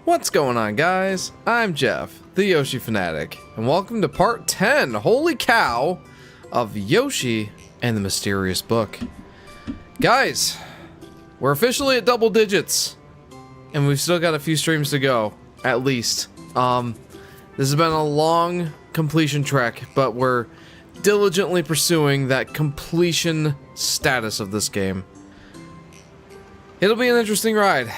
What's going on, guys? I'm Jeff, the Yoshi Fanatic, and welcome to part 10, holy cow, of Yoshi and the Mysterious Book. Guys, we're officially at double digits, and we've still got a few streams to go, at least. This has been a long completion trek, but we're diligently pursuing that completion status of this game. It'll be an interesting ride.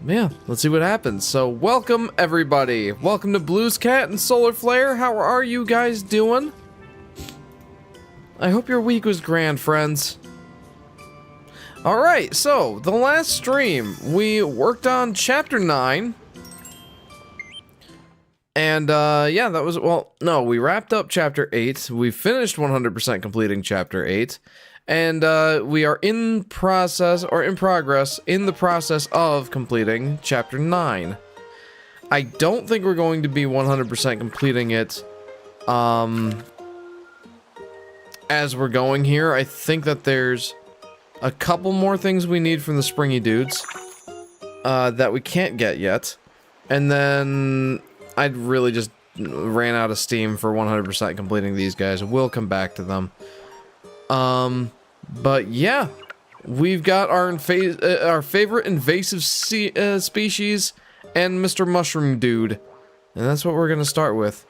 Yeah, let's see what happens. So, welcome everybody. Welcome to Blues Cat and Solar Flare. How are you guys doing? I hope your week was grand, friends. Alright, so, the last stream, we worked on Chapter 9. And, yeah, that was, well, no, we wrapped up Chapter 8. We finished 100% completing Chapter 8. And, we are in the process of completing Chapter 9. I don't think we're going to be 100% completing it, as we're going here. I think that there's a couple more things we need from the springy dudes, that we can't get yet. And then I'd really just ran out of steam for 100% completing these guys. We'll come back to them. But yeah, we've got our favorite invasive species and Mr. Mushroom Dude. And that's what we're gonna start with.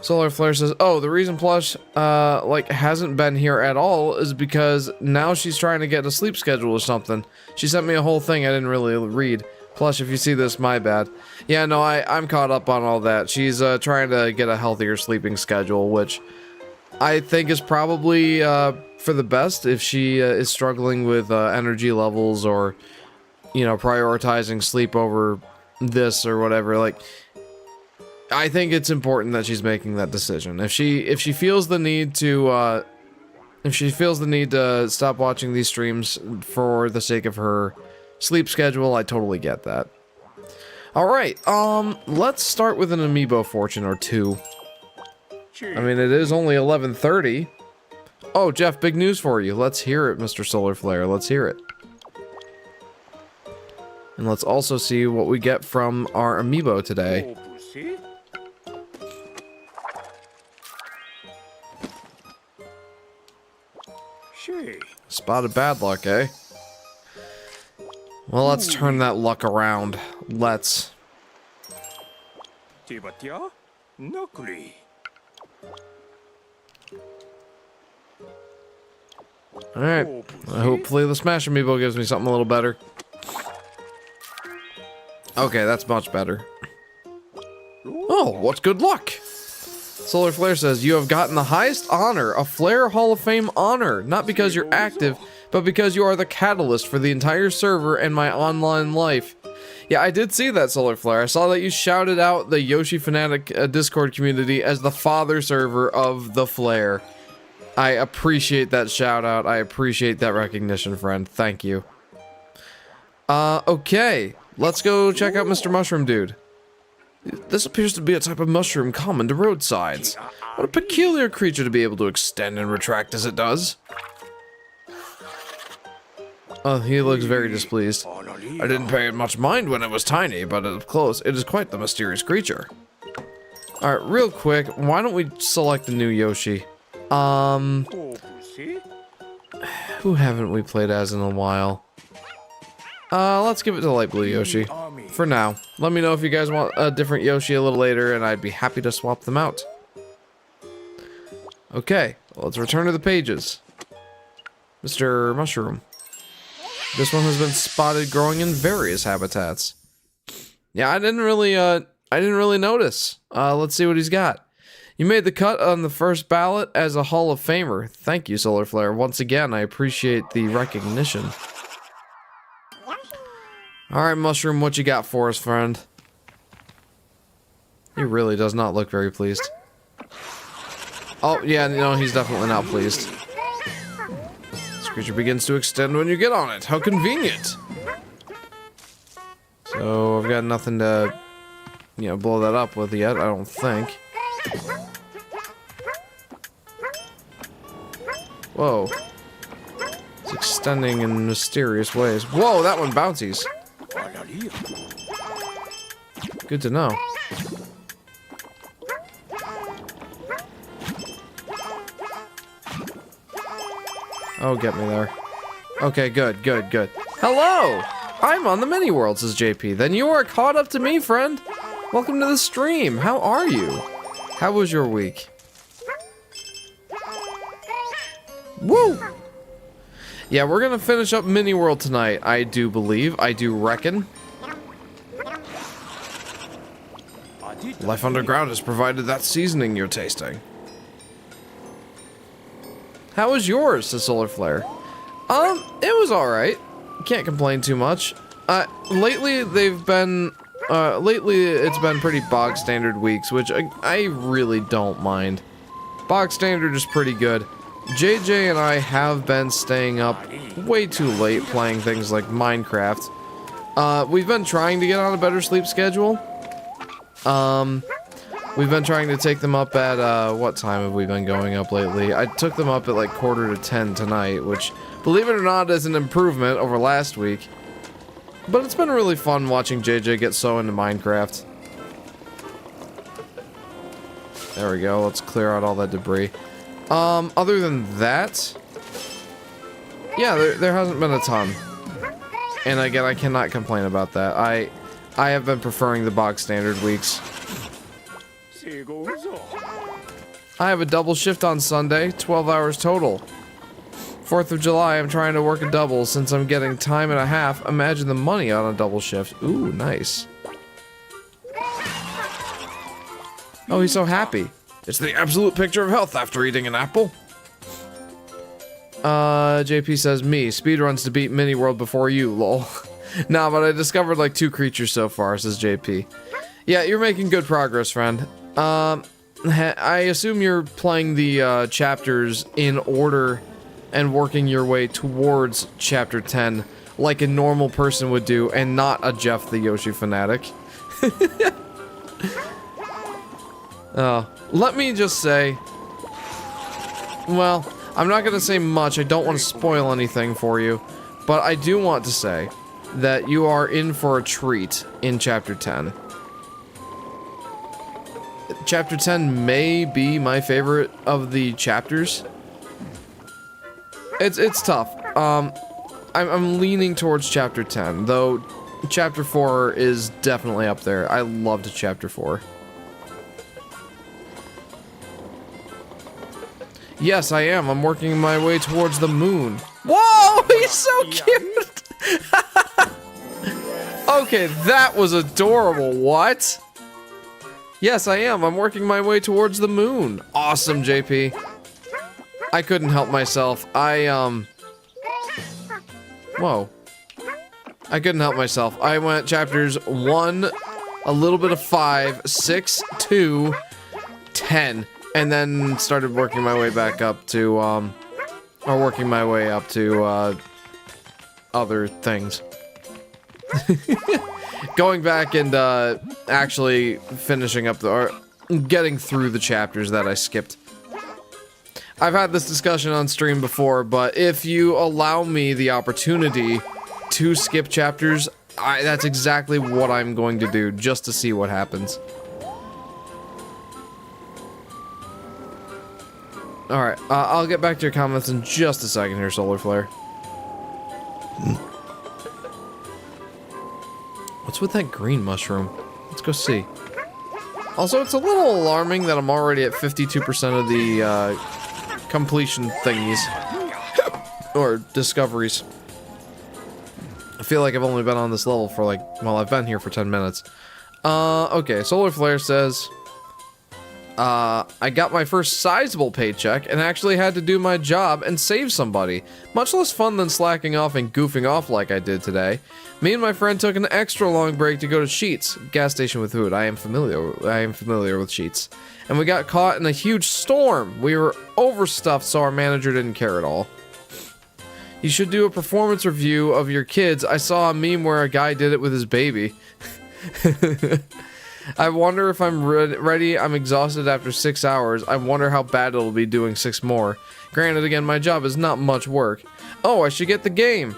Solar Flare says, oh, the reason Plush, like, hasn't been here at all is because now she's trying to get a sleep schedule or something. She sent me a whole thing I didn't really read. Plush, if you see this, my bad. Yeah, no, I'm caught up on all that. She's, trying to get a healthier sleeping schedule, which I think is probably, for the best if she, is struggling with, energy levels or, you know, prioritizing sleep over this or whatever. Like, I think it's important that she's making that decision. If she feels the need to, stop watching these streams for the sake of her sleep schedule, I totally get that. Alright, let's start with an amiibo fortune or two. I mean, it is only 11:30. Oh, Jeff, big news for you. Let's hear it, Mr. Solar Flare. Let's hear it. And let's also see what we get from our amiibo today. Spotted bad luck, eh? Well, let's turn that luck around. Let's. Alright. Hopefully the Smash Amiibo gives me something a little better. Okay, that's much better. Oh, what's good luck? Solar Flare says, you have gotten the highest honor, a Flare Hall of Fame honor. Not because you're active, but because you are the catalyst for the entire server and my online life. Yeah, I did see that, Solar Flare. I saw that you shouted out the Yoshi Fanatic Discord community as the father server of the Flare. I appreciate that shout out. I appreciate that recognition, friend. Thank you. Okay. Let's go check out Mr. Mushroom Dude. This appears to be a type of mushroom common to roadsides. What a peculiar creature to be able to extend and retract as it does. Oh, he looks very displeased. I didn't pay it much mind when it was tiny, but up close, it is quite the mysterious creature. Alright, real quick, why don't we select a new Yoshi? Who haven't we played as in a while? Let's give it to Light Blue Yoshi. For now. Let me know if you guys want a different Yoshi a little later, and I'd be happy to swap them out. Okay, let's return to the pages. Mr. Mushroom. This one has been spotted growing in various habitats. Yeah, I didn't really notice. Let's see what he's got. You made the cut on the first ballot as a Hall of Famer. Thank you, Solar Flare. Once again, I appreciate the recognition. Alright, Mushroom, what you got for us, friend? He really does not look very pleased. Oh, yeah, no, he's definitely not pleased. This creature begins to extend when you get on it. How convenient! So, I've got nothing to, you know, blow that up with yet, I don't think. Whoa. It's extending in mysterious ways. Whoa, that one bouncies. Good to know. Oh, get me there. Okay, good. Hello! I'm on the mini world, says JP. Then you are caught up to me, friend. Welcome to the stream. How are you? How was your week? Woo! Yeah, we're gonna finish up mini world tonight, I do believe. I do reckon. Life underground has provided that seasoning you're tasting. How was yours, says Solar Flare? It was alright. Can't complain too much. Lately it's been pretty bog standard weeks, which I really don't mind. Bog standard is pretty good. JJ and I have been staying up way too late playing things like Minecraft. We've been trying to get on a better sleep schedule. We've been trying to take them up at, what time have we been going up lately? I took them up at like 9:45 tonight, which, believe it or not, is an improvement over last week. But it's been really fun watching JJ get so into Minecraft. There we go, let's clear out all that debris. Other than that, yeah, there hasn't been a ton. And again, I cannot complain about that. I have been preferring the bog standard weeks. I have a double shift on Sunday, 12 hours total. 4th of July, I'm trying to work a double since I'm getting time and a half. Imagine the money on a double shift. Ooh, nice. Oh, he's so happy. It's the absolute picture of health after eating an apple. JP says, me, speedruns to beat mini world before you, lol. Nah, but I discovered like 2 creatures so far, says JP. Yeah, you're making good progress, friend. I assume you're playing the chapters in order and working your way towards chapter 10 like a normal person would do, and not a Jeff the Yoshi Fanatic. Let me just say, well, I'm not gonna say much, I don't want to spoil anything for you, but I do want to say that you are in for a treat in chapter 10. Chapter 10 may be my favorite of the chapters. It's tough. I'm leaning towards chapter 10, though chapter 4 is definitely up there. I loved chapter 4. Yes, I am. I'm working my way towards the moon. Whoa, he's so cute! Okay, that was adorable. What? Yes, I am. I'm working my way towards the moon. Awesome, JP. I couldn't help myself. Whoa. I couldn't help myself. I went chapters 1, a little bit of 5, 6, 2, 10, and then started working my way back up to, working my way up to, other things. Going back and, actually finishing up or getting through the chapters that I skipped. I've had this discussion on stream before, but if you allow me the opportunity to skip chapters, that's exactly what I'm going to do, just to see what happens. Alright, I'll get back to your comments in just a second here, Solar Flare. What's with that green mushroom? Let's go see. Also, it's a little alarming that I'm already at 52% of the, completion thingies. Or discoveries. I feel like I've only been on this level for like, well, I've been here for 10 minutes. Okay, Solar Flare says, I got my first sizable paycheck and actually had to do my job and save somebody. Much less fun than slacking off and goofing off like I did today. Me and my friend took an extra long break to go to Sheets, gas station with food. I am familiar with Sheets. And we got caught in a huge storm. We were overstuffed, so our manager didn't care at all. You should do a performance review of your kids. I saw a meme where a guy did it with his baby. I wonder if I'm ready. I'm exhausted after 6 hours. I wonder how bad it'll be doing 6 more. Granted, again, my job is not much work. Oh, I should get the game.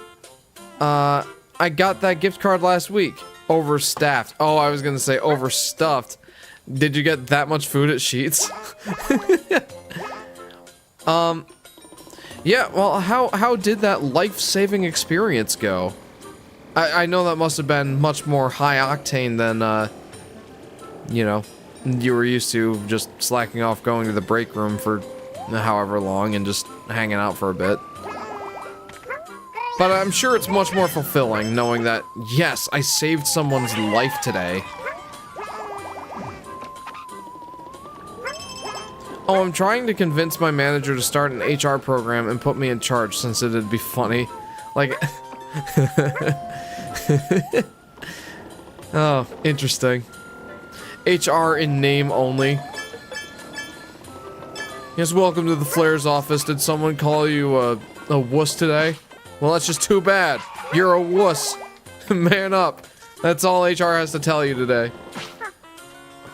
I got that gift card last week. Overstaffed. Oh, I was gonna say overstuffed. Did you get that much food at Sheets? Yeah, well, how did that life-saving experience go? I know that must have been much more high-octane than, you know, you were used to just slacking off going to the break room for however long and just hanging out for a bit. But I'm sure it's much more fulfilling knowing that, yes, I saved someone's life today. Oh, I'm trying to convince my manager to start an HR program and put me in charge since it'd be funny. Like... Oh, interesting. HR in name only. Yes, welcome to the Flares office. Did someone call you a wuss today? Well, that's just too bad. You're a wuss. Man up. That's all HR has to tell you today.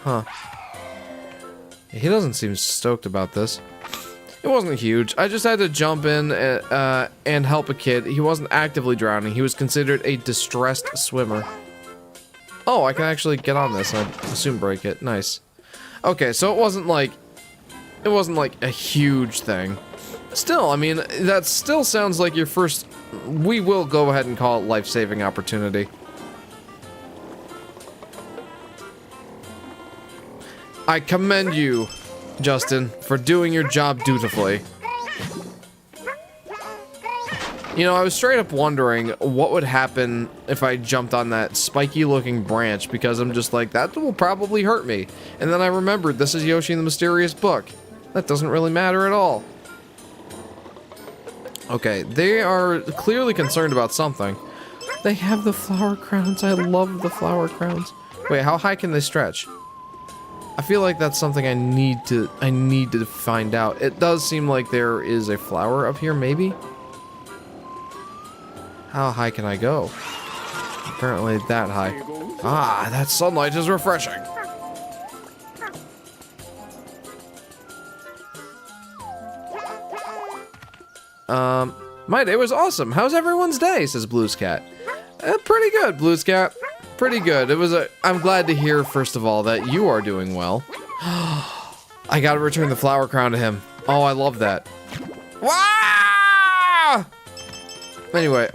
Huh. He doesn't seem stoked about this. It wasn't huge. I just had to jump in and help a kid. He wasn't actively drowning. He was considered a distressed swimmer. Oh, I can actually get on this. I assume break it. Nice. Okay, so it wasn't like a huge thing. Still, I mean, that still sounds like your first... We will go ahead and call it life-saving opportunity. I commend you, Justin, for doing your job dutifully. You know, I was straight up wondering what would happen if I jumped on that spiky-looking branch, because I'm just like, that will probably hurt me. And then I remembered, this is Yoshi and the Mysterious Book. That doesn't really matter at all. Okay, they are clearly concerned about something. They have the flower crowns. I love the flower crowns. Wait, how high can they stretch? I feel like that's something I need to find out. It does seem like there is a flower up here, maybe? How high can I go? Apparently that high. Ah, that sunlight is refreshing. My day was awesome. How's everyone's day? Says Blues Cat. Pretty good, Blues Cat. Pretty good. I'm glad to hear, first of all, that you are doing well. I gotta return the flower crown to him. Oh, I love that. Wow! Anyway,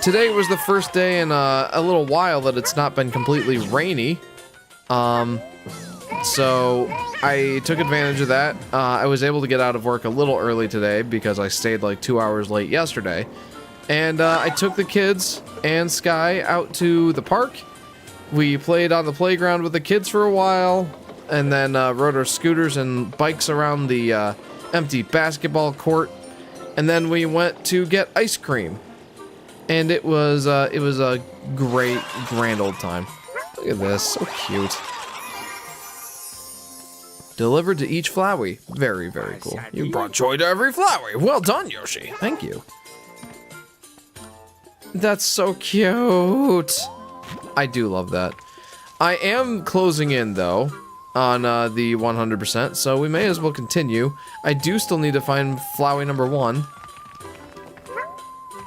today was the first day in a little while that it's not been completely rainy. So I took advantage of that. I was able to get out of work a little early today because I stayed like 2 hours late yesterday. And I took the kids and Sky out to the park. We played on the playground with the kids for a while, and then rode our scooters and bikes around the empty basketball court. And then we went to get ice cream. And it was a great, grand old time. Look at this, so cute. Delivered to each Flowey. Very, very cool. You brought joy to every Flowey. Well done, Yoshi. Thank you. That's so cute. I do love that. I am closing in, though, on the 100%, so we may as well continue. I do still need to find Flowey number 1.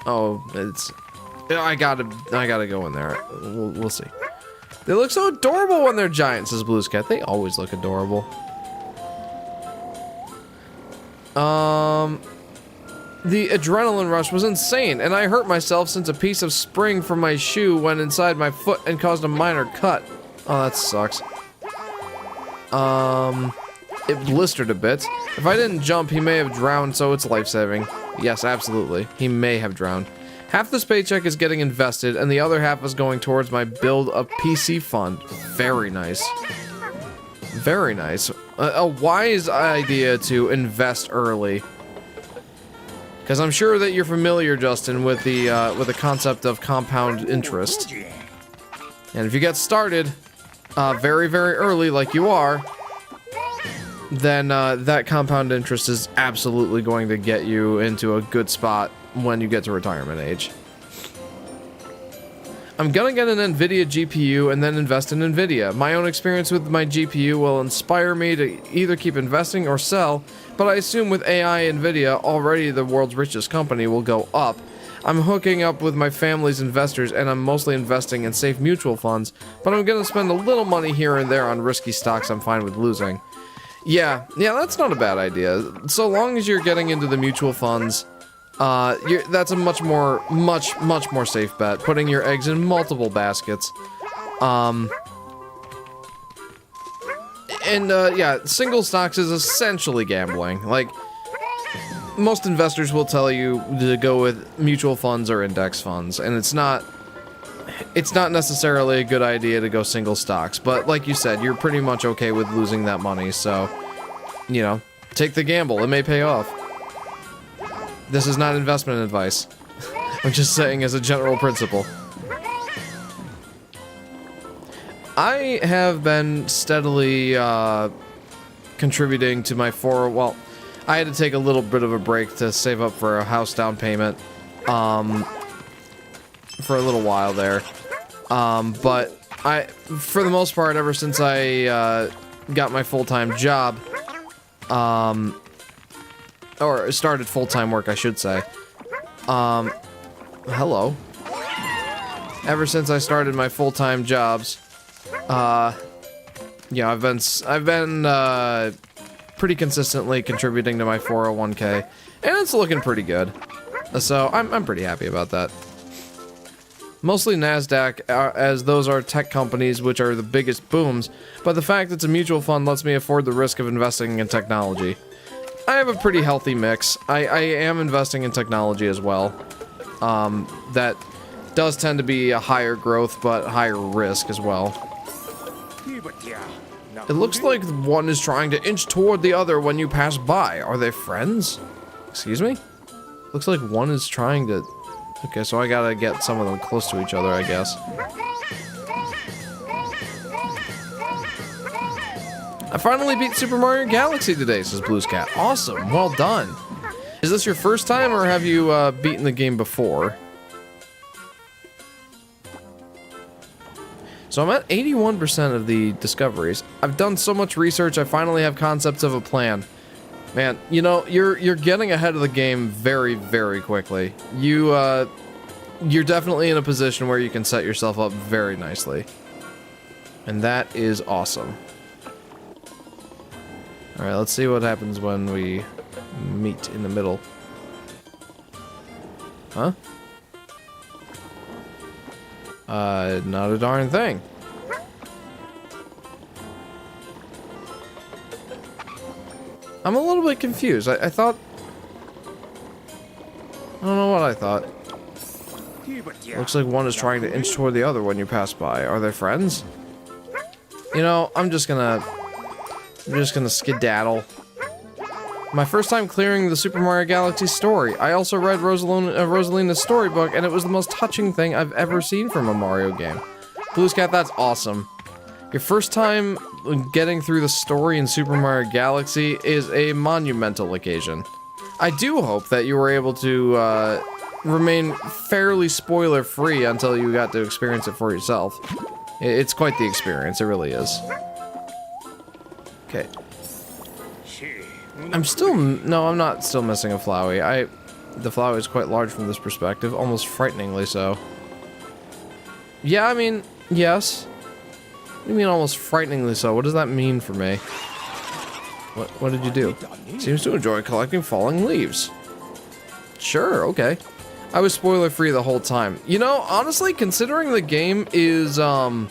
Oh, I gotta go in there. We'll see. They look so adorable when they're giant, says Blues Cat. They always look adorable. The adrenaline rush was insane, and I hurt myself since a piece of spring from my shoe went inside my foot and caused a minor cut. Oh, that sucks. It blistered a bit. If I didn't jump, he may have drowned, so it's life-saving. Yes, absolutely. He may have drowned. Half this paycheck is getting invested, and the other half is going towards my build a PC fund. Very nice. Very nice. A wise idea to invest early. Because I'm sure that you're familiar, Justin, with the concept of compound interest. And if you get started very, very early, like you are, then that compound interest is absolutely going to get you into a good spot when you get to retirement age. I'm gonna get an NVIDIA GPU and then invest in NVIDIA. My own experience with my GPU will inspire me to either keep investing or sell, but I assume with AI NVIDIA, already the world's richest company, will go up. I'm hooking up with my family's investors, and I'm mostly investing in safe mutual funds, but I'm gonna spend a little money here and there on risky stocks I'm fine with losing. Yeah, that's not a bad idea. So long as you're getting into the mutual funds, that's a much more safe bet. Putting your eggs in multiple baskets. Yeah, single stocks is essentially gambling. Like, most investors will tell you to go with mutual funds or index funds, and it's not necessarily a good idea to go single stocks, but like you said, you're pretty much okay with losing that money, so, you know, take the gamble. It may pay off. This is not investment advice. I'm just saying as a general principle. I have been steadily contributing to my well, I had to take a little bit of a break to save up for a house down payment for a little while there. But for the most part, ever since I got my full-time job, or started full-time work, I should say. Hello. Ever since I started my full-time jobs, yeah, I've been pretty consistently contributing to my 401k, and it's looking pretty good. So I'm pretty happy about that. Mostly NASDAQ, as those are tech companies which are the biggest booms, but the fact it's a mutual fund lets me afford the risk of investing in technology. I have a pretty healthy mix. I am investing in technology as well. That does tend to be a higher growth, but higher risk as well. It looks like one is trying to inch toward the other when you pass by. Are they friends? Excuse me? Looks like one is trying to... Okay, so I gotta get some of them close to each other, I guess. I finally beat Super Mario Galaxy today, says Blue's Cat. Awesome, well done. Is this your first time, or have you beaten the game before? So I'm at 81% of the discoveries. I've done so much research, I finally have concepts of a plan. Man, you know, you're getting ahead of the game very, very quickly. You're definitely in a position where you can set yourself up very nicely. And that is awesome. Alright, let's see what happens when we meet in the middle. Huh? Not a darn thing. I'm a little bit confused. I thought... I don't know what I thought. Looks like one is trying to inch toward the other when you pass by. Are they friends? You know, I'm just gonna skedaddle. My first time clearing the Super Mario Galaxy story. I also read Rosalina's storybook, and it was the most touching thing I've ever seen from a Mario game. Blue's Cat, that's awesome. Your first time getting through the story in Super Mario Galaxy is a monumental occasion. I do hope that you were able to remain fairly spoiler-free until you got to experience it for yourself. It's quite the experience, it really is. Okay. I'm not still missing a Flowey. The Flowey is quite large from this perspective, almost frighteningly so. Yeah, I mean, yes. What do you mean almost frighteningly so? What does that mean for me? What did you do? Seems to enjoy collecting falling leaves. Sure, okay. I was spoiler-free the whole time. You know, honestly, considering the game is, oh,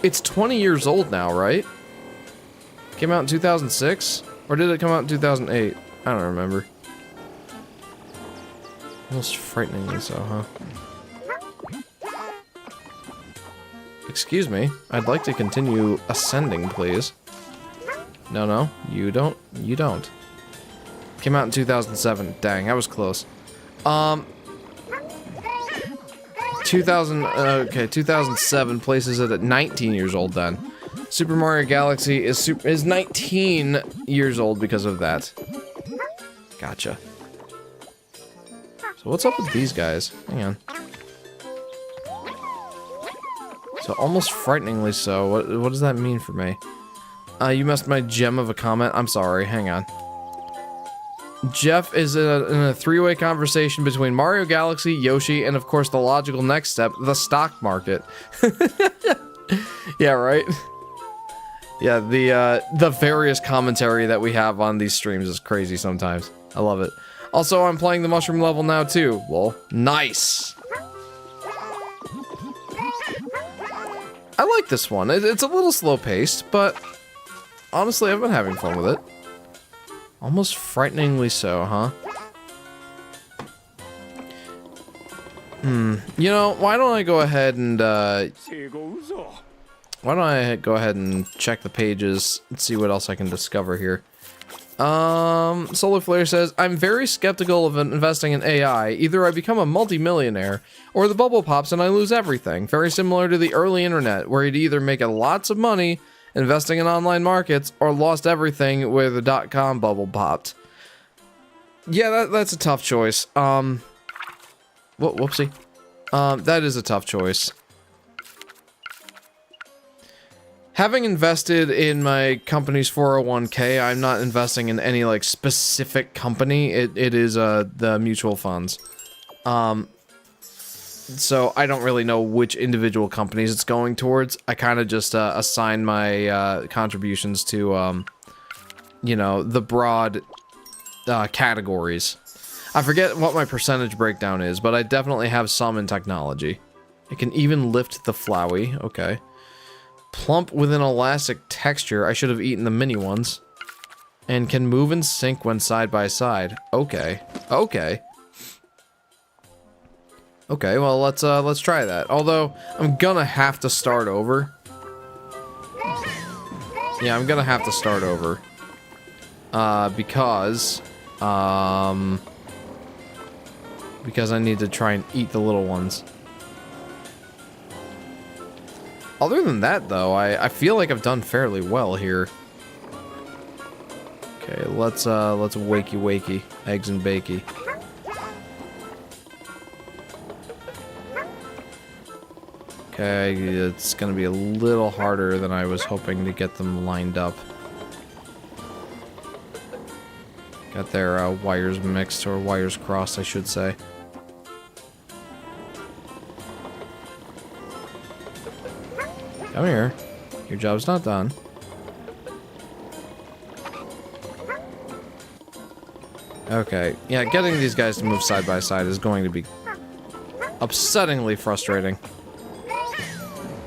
it's 20 years old now, right? Came out in 2006? Or did it come out in 2008? I don't remember. Almost frighteningly so, huh? Excuse me, I'd like to continue ascending, please. No, you don't. You don't. Came out in 2007. Dang, I was close. 2007 places it at 19 years old then. Super Mario Galaxy is 19 years old because of that. Gotcha. So what's up with these guys? Hang on. So almost frighteningly so. What does that mean for me? You missed my gem of a comment. I'm sorry. Hang on. Jeff is in a three-way conversation between Mario Galaxy, Yoshi, and of course the logical next step, the stock market. Yeah, right? Yeah, the various commentary that we have on these streams is crazy sometimes. I love it. Also, I'm playing the mushroom level now too. Well, nice. I like this one. It's a little slow-paced, but honestly, I've been having fun with it. Almost frighteningly so, huh? You know, why don't I go ahead and, check the pages and see what else I can discover here. Solar Flare says, I'm very skeptical of investing in AI. Either I become a multi-millionaire, or the bubble pops and I lose everything. Very similar to the early internet, where you'd either make lots of money investing in online markets, or lost everything where the .com bubble popped. Yeah, that's a tough choice. Whoopsie. That is a tough choice. Having invested in my company's 401k, I'm not investing in any, like, specific company. It is, the mutual funds. So I don't really know which individual companies it's going towards. I kind of just, assign my, contributions to, you know, the broad, categories. I forget what my percentage breakdown is, but I definitely have some in technology. I can even lift the Flowey. Okay. Plump with an elastic texture. I should have eaten the mini ones. And can move and sync when side by side. Okay. Okay. Okay, well, let's try that. Although, I'm gonna have to start over. Yeah, I'm gonna have to start over. Because I need to try and eat the little ones. Other than that, though, I feel like I've done fairly well here. Okay, let's wakey, eggs and bakey. Okay, it's gonna be a little harder than I was hoping to get them lined up. Got their wires mixed, or wires crossed, I should say. Come here. Your job's not done. Okay, yeah, getting these guys to move side by side is going to be upsettingly frustrating.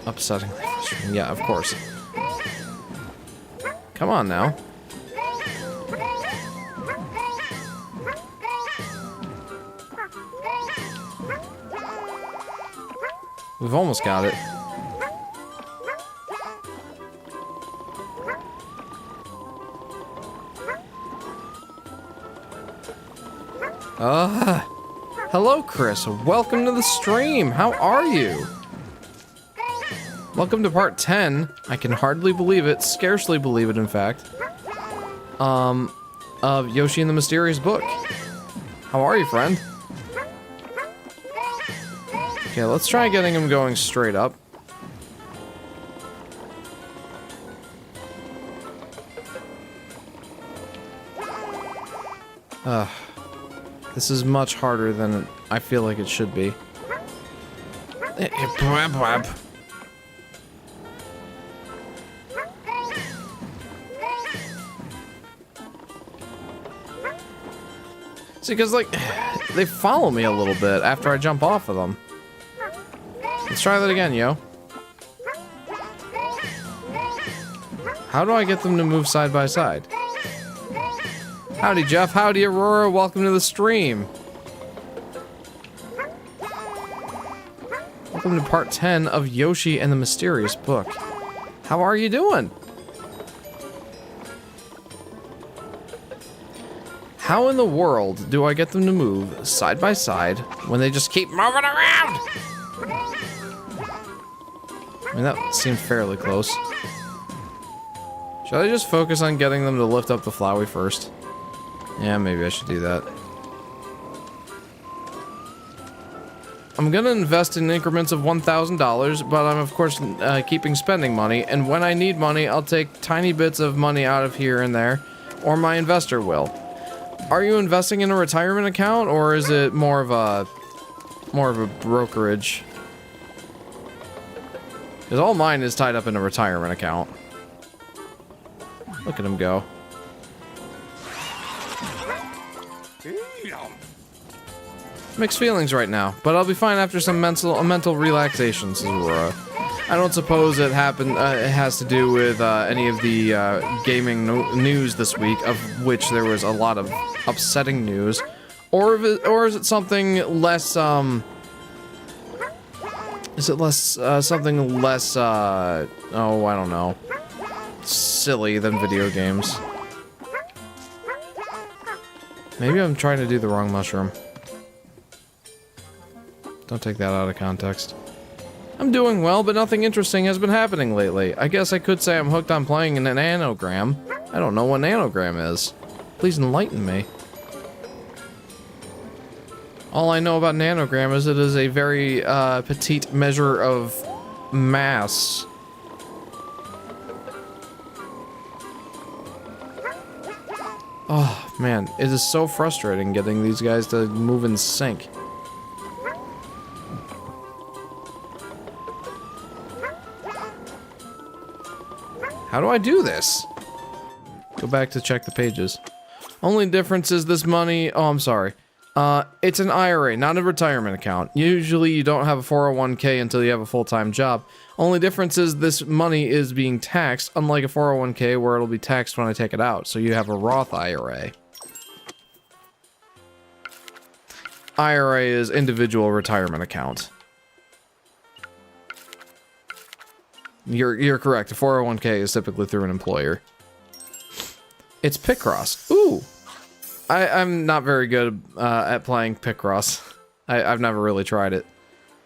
Upsettingly frustrating, yeah, of course. Come on now. We've almost got it. Hello, Chris. Welcome to the stream. How are you? Welcome to part 10. I can hardly believe it, scarcely believe it, in fact. Of Yoshi and the Mysterious Book. How are you, friend? Okay, let's try getting him going straight up. This is much harder than I feel like it should be. See, because, like, they follow me a little bit after I jump off of them. Let's try that again, yo. How do I get them to move side by side? Howdy, Jeff. Howdy, Aurora. Welcome to the stream. Welcome to part 10 of Yoshi and the Mysterious Book. How are you doing? How in the world do I get them to move side by side when they just keep moving around? I mean, that seemed fairly close. Should I just focus on getting them to lift up the Flowey first? Yeah, maybe I should do that. I'm gonna invest in increments of $1,000, but I'm of course keeping spending money, and when I need money, I'll take tiny bits of money out of here and there, or my investor will. Are you investing in a retirement account, or is it more of a brokerage? Because all mine is tied up in a retirement account. Look at him go. Mixed feelings right now, but I'll be fine after some mental relaxation, says Aurora. I don't suppose it has to do with any of the gaming news this week, of which there was a lot of upsetting news, or is it something less something less oh, I don't know, silly than video games? Maybe I'm trying to do the wrong mushroom. Don't take that out of context. I'm doing well, but nothing interesting has been happening lately. I guess I could say I'm hooked on playing an anagram. I don't know what an anagram is. Please enlighten me. All I know about an anagram is it is a very petite measure of mass. Oh man, it is so frustrating getting these guys to move in sync. How do I do this? Go back to check the pages. Only difference is this money. Oh, I'm sorry. It's an IRA, not a retirement account. Usually you don't have a 401k until you have a full-time job. Only difference is this money is being taxed, unlike a 401k where it'll be taxed when I take it out. So you have a Roth IRA. IRA is individual retirement account. You're correct. A 401k is typically through an employer. It's Picross. Ooh. I'm not very good at playing Picross. I've never really tried it.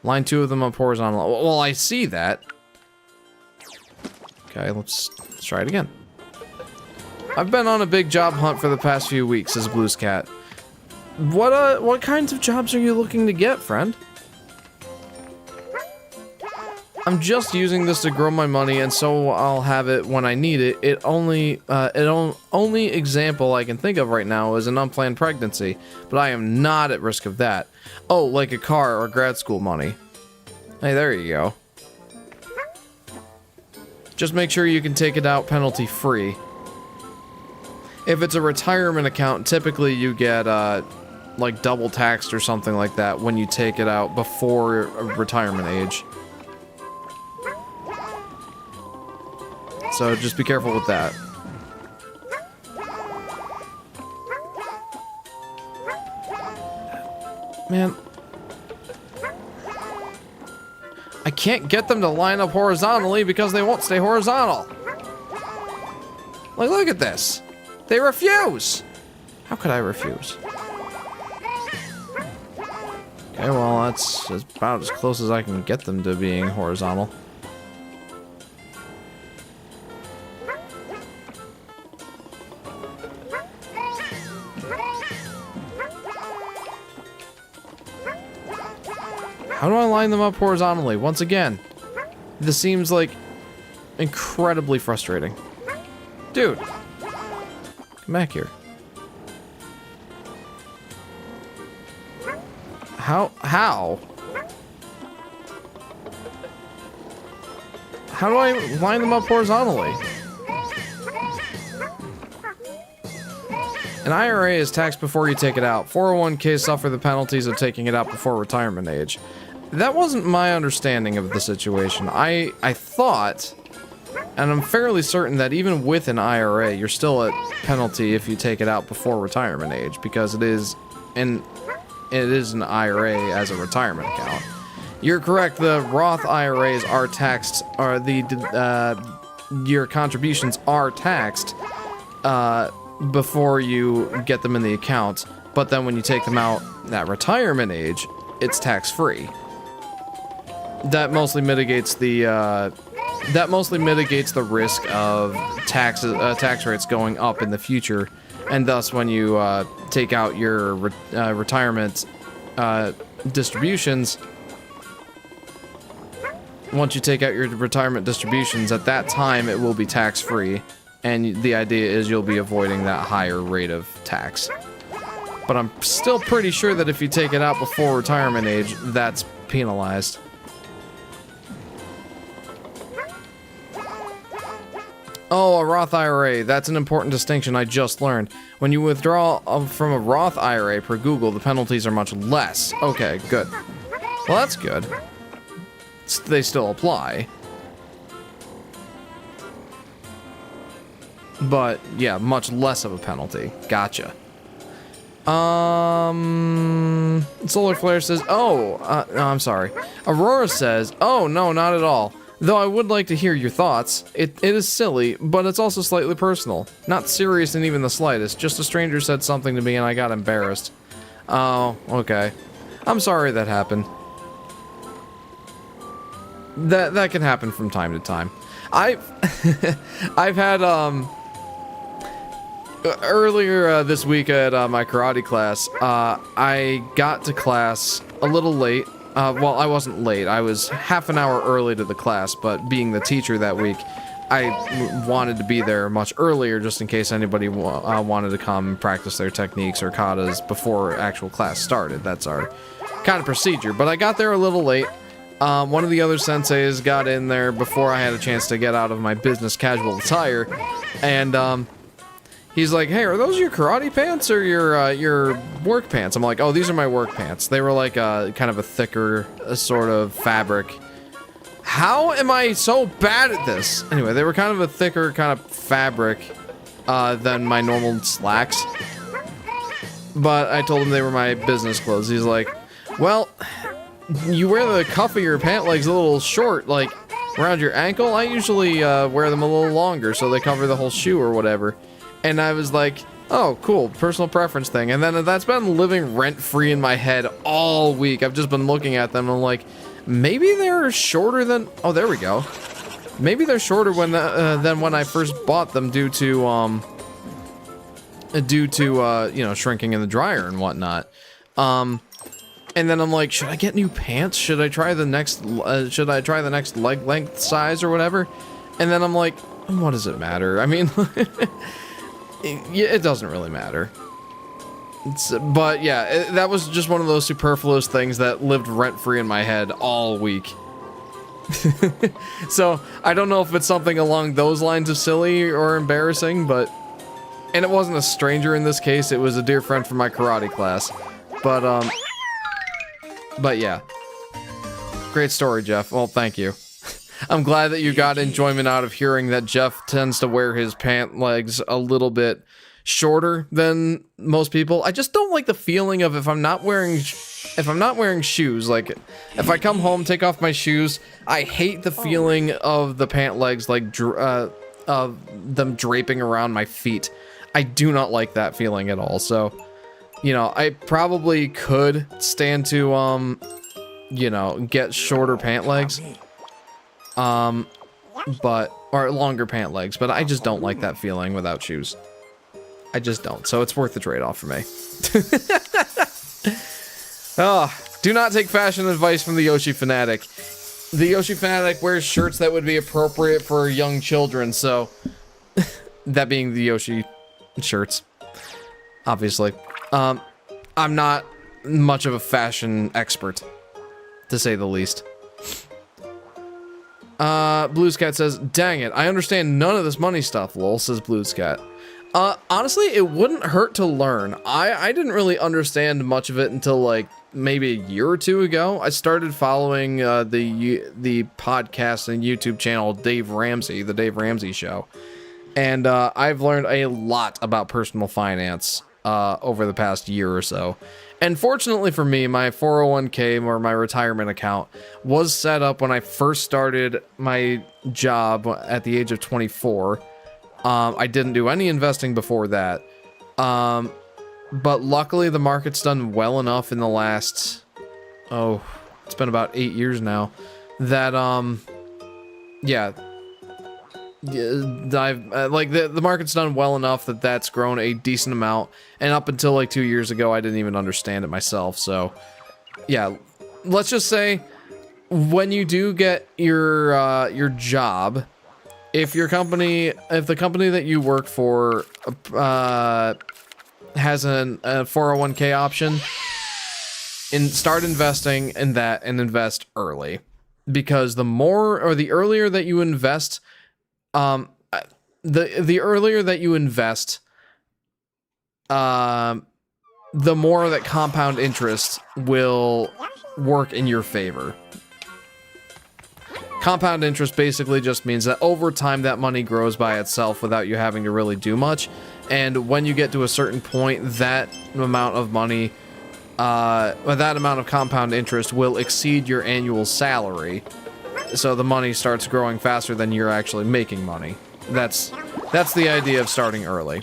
Line 2 of them up horizontal. Well, I see that. Okay, let's try it again. I've been on a big job hunt for the past few weeks, says Blue's Cat. What kinds of jobs are you looking to get, friend? I'm just using this to grow my money, and so I'll have it when I need it. Only example I can think of right now is an unplanned pregnancy, but I am not at risk of that. Oh, like a car or grad school money. Hey, there you go. Just make sure you can take it out penalty free. If it's a retirement account, typically you get like double taxed or something like that when you take it out before retirement age. So just be careful with that. Man. I can't get them to line up horizontally because they won't stay horizontal. Like, look at this. They refuse. How could I refuse? Okay, well, that's about as close as I can get them to being horizontal. How do I line them up horizontally? Once again, this seems like incredibly frustrating. Dude, come back here. How do I line them up horizontally? An IRA is taxed before you take it out. 401ks suffer the penalties of taking it out before retirement age. That wasn't my understanding of the situation. I thought, and I'm fairly certain that even with an IRA, you're still at penalty if you take it out before retirement age, because it is an IRA as a retirement account. You're correct. The Roth IRAs are taxed, or your contributions are taxed before you get them in the account. But then when you take them out at retirement age, it's tax-free. That mostly mitigates the risk of tax rates going up in the future, and thus when you take out your retirement distributions, once you take out your retirement distributions, at that time it will be tax-free, and the idea is you'll be avoiding that higher rate of tax. But I'm still pretty sure that if you take it out before retirement age, that's penalized. Oh, a Roth IRA. That's an important distinction I just learned. When you withdraw from a Roth IRA per Google, the penalties are much less. Okay, good. Well, that's good. They still apply. But, yeah, much less of a penalty. Gotcha. Solar Flare says, no, I'm sorry. Aurora says, oh, no, not at all. Though I would like to hear your thoughts. It is silly, but it's also slightly personal. Not serious in even the slightest. Just a stranger said something to me and I got embarrassed. Oh, okay. I'm sorry that happened. That can happen from time to time. I've had, earlier this week at my karate class, I got to class a little late. Well, I wasn't late. I was half an hour early to the class, but being the teacher that week, I wanted to be there much earlier just in case anybody wanted to come and practice their techniques or katas before actual class started. That's our kind of procedure. But I got there a little late. One of the other senseis got in there before I had a chance to get out of my business casual attire, and he's like, hey, are those your karate pants or your work pants? I'm like, oh, these are my work pants. They were like kind of a thicker sort of fabric. How am I so bad at this? Anyway, they were kind of a thicker kind of fabric than my normal slacks. But I told him they were my business clothes. He's like, well, you wear the cuff of your pant legs a little short, like around your ankle. I usually wear them a little longer so they cover the whole shoe or whatever. And I was like, oh, cool, personal preference thing. And then that's been living rent-free in my head all week. I've just been looking at them and I'm like, maybe they're shorter than... Oh, there we go. Maybe they're shorter than when I first bought them due to you know, shrinking in the dryer and whatnot. And then I'm like, should I get new pants? Should I try the next leg length size or whatever? And then I'm like, what does it matter? I mean, it doesn't really matter. But yeah, that was just one of those superfluous things that lived rent-free in my head all week. So, I don't know if it's something along those lines of silly or embarrassing, but... And it wasn't a stranger in this case, it was a dear friend from my karate class. But yeah. Great story, Jeff. Well, thank you. I'm glad that you got enjoyment out of hearing that Jeff tends to wear his pant legs a little bit shorter than most people. I just don't like the feeling of if I'm not wearing shoes, like if I come home, take off my shoes, I hate the feeling of the pant legs like of them draping around my feet. I do not like that feeling at all. So, you know, I probably could stand to you know, get shorter pant legs. Or longer pant legs, but I just don't like that feeling without shoes. I just don't, so it's worth the trade-off for me. Oh, do not take fashion advice from the Yoshi Fanatic. The Yoshi Fanatic wears shirts that would be appropriate for young children, so... that being the Yoshi shirts. Obviously. I'm not much of a fashion expert, to say the least. Bluescat says, dang it, I understand none of this money stuff, lol, says Bluescat. Honestly, it wouldn't hurt to learn. I didn't really understand much of it until, like, maybe a year or two ago. I started following, the podcast and YouTube channel Dave Ramsey, The Dave Ramsey Show. And, I've learned a lot about personal finance, over the past year or so. And fortunately for me, my 401k, or my retirement account, was set up when I first started my job at the age of 24. I didn't do any investing before that. But luckily the market's done well enough in the last, oh, it's been about 8 years now, that, yeah, the market's done well enough that that's grown a decent amount, and up until like 2 years ago I didn't even understand it myself. So yeah, let's just say when you do get your job, if the company that you work for has a 401k option, start investing in that and invest early, because the more or the earlier that you invest, the earlier that you invest, the more that compound interest will work in your favor. Compound interest basically just means that over time that money grows by itself without you having to really do much. And when you get to a certain point, that amount of money, that amount of compound interest will exceed your annual salary. So the money starts growing faster than you're actually making money. That's the idea of starting early.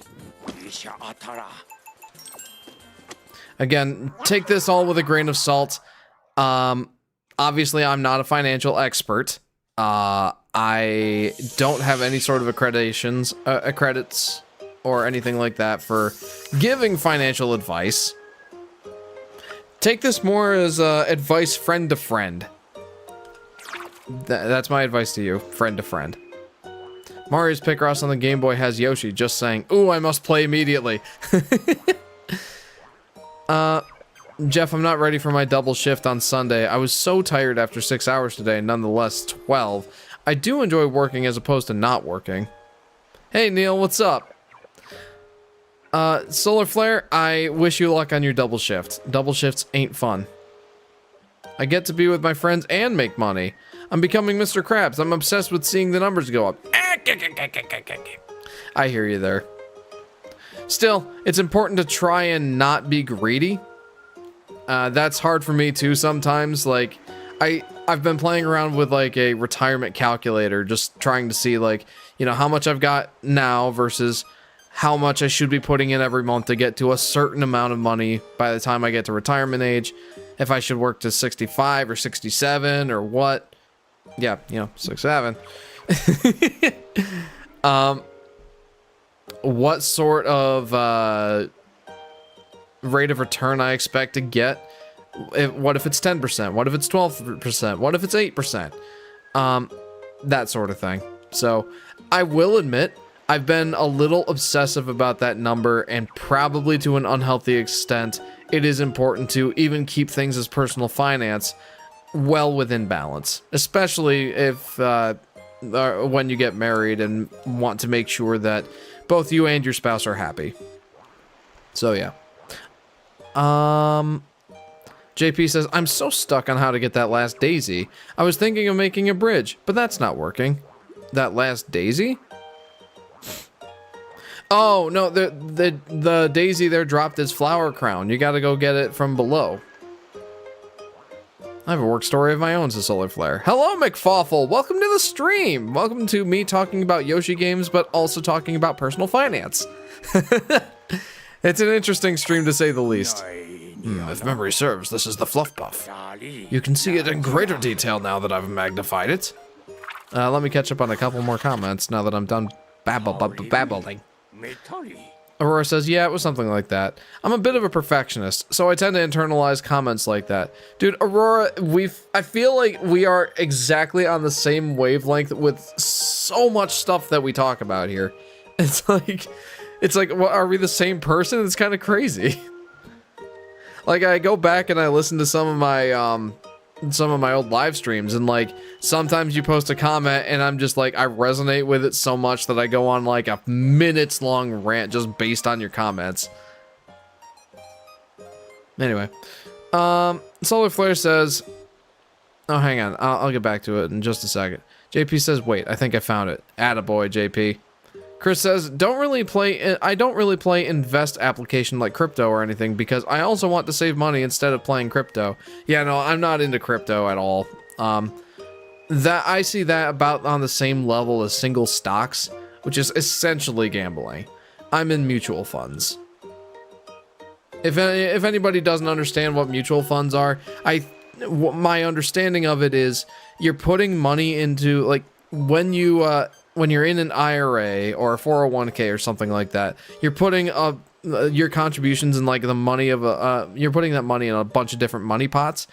Again, take this all with a grain of salt. Obviously, I'm not a financial expert. I don't have any sort of accreditations, accredits, or anything like that for giving financial advice. Take this more as advice friend to friend. That's my advice to you, friend to friend. Mario's Picross on the Game Boy has Yoshi, just saying, ooh, I must play immediately. Jeff, I'm not ready for my double shift on Sunday. I was so tired after 6 hours today, nonetheless 12. I do enjoy working as opposed to not working. Hey Neil, what's up? Solar Flare, I wish you luck on your double shift. Double shifts ain't fun. I get to be with my friends and make money. I'm becoming Mr. Krabs. I'm obsessed with seeing the numbers go up. I hear you there. Still, it's important to try and not be greedy. That's hard for me too sometimes. Like, I've been playing around with like a retirement calculator, just trying to see like, you know, how much I've got now versus how much I should be putting in every month to get to a certain amount of money by the time I get to retirement age. If I should work to 65 or 67 or what. Yeah, you know, 67. What sort of rate of return I expect to get. What if it's 10%? What if it's 12%? What if it's 8%? That sort of thing. So I will admit I've been a little obsessive about that number, and probably to an unhealthy extent. It is important to even keep things as personal finance well within balance, especially if when you get married and want to make sure that both you and your spouse are happy. So yeah. JP says, I'm so stuck on how to get that last daisy. I was thinking of making a bridge, but that's not working. That last daisy? Oh, no, the daisy there dropped its flower crown. You gotta go get it from below. I have a work story of my own, says Solar Flare. Hello, McFawful. Welcome to the stream. Welcome to me talking about Yoshi games, but also talking about personal finance. It's an interesting stream to say the least. If memory serves, this is the Fluff Buff. You can see it in greater detail now that I've magnified it. Let me catch up on a couple more comments now that I'm done babbling. Aurora says, yeah, it was something like that. I'm a bit of a perfectionist, so I tend to internalize comments like that. Dude, Aurora, I feel like we are exactly on the same wavelength with so much stuff that we talk about here. It's like, what, are we the same person? It's kind of crazy. Like, I go back and I listen to some of my old live streams, and like sometimes you post a comment and I'm just like, I resonate with it so much that I go on like a minutes long rant just based on your comments. Anyway, Solar Flare says, oh, hang on, I'll get back to it in just a second. JP says, wait, I think I found it. Attaboy, JP. Chris says, I don't really play invest application like crypto or anything because I also want to save money instead of playing crypto. Yeah, no, I'm not into crypto at all. That I see that about on the same level as single stocks, which is essentially gambling. I'm in mutual funds. If anybody doesn't understand what mutual funds are, my understanding of it is you're putting money into, like, when you're in an IRA or a 401k or something like that, you're putting your contributions in like the money of you're putting that money in a bunch of different money pots,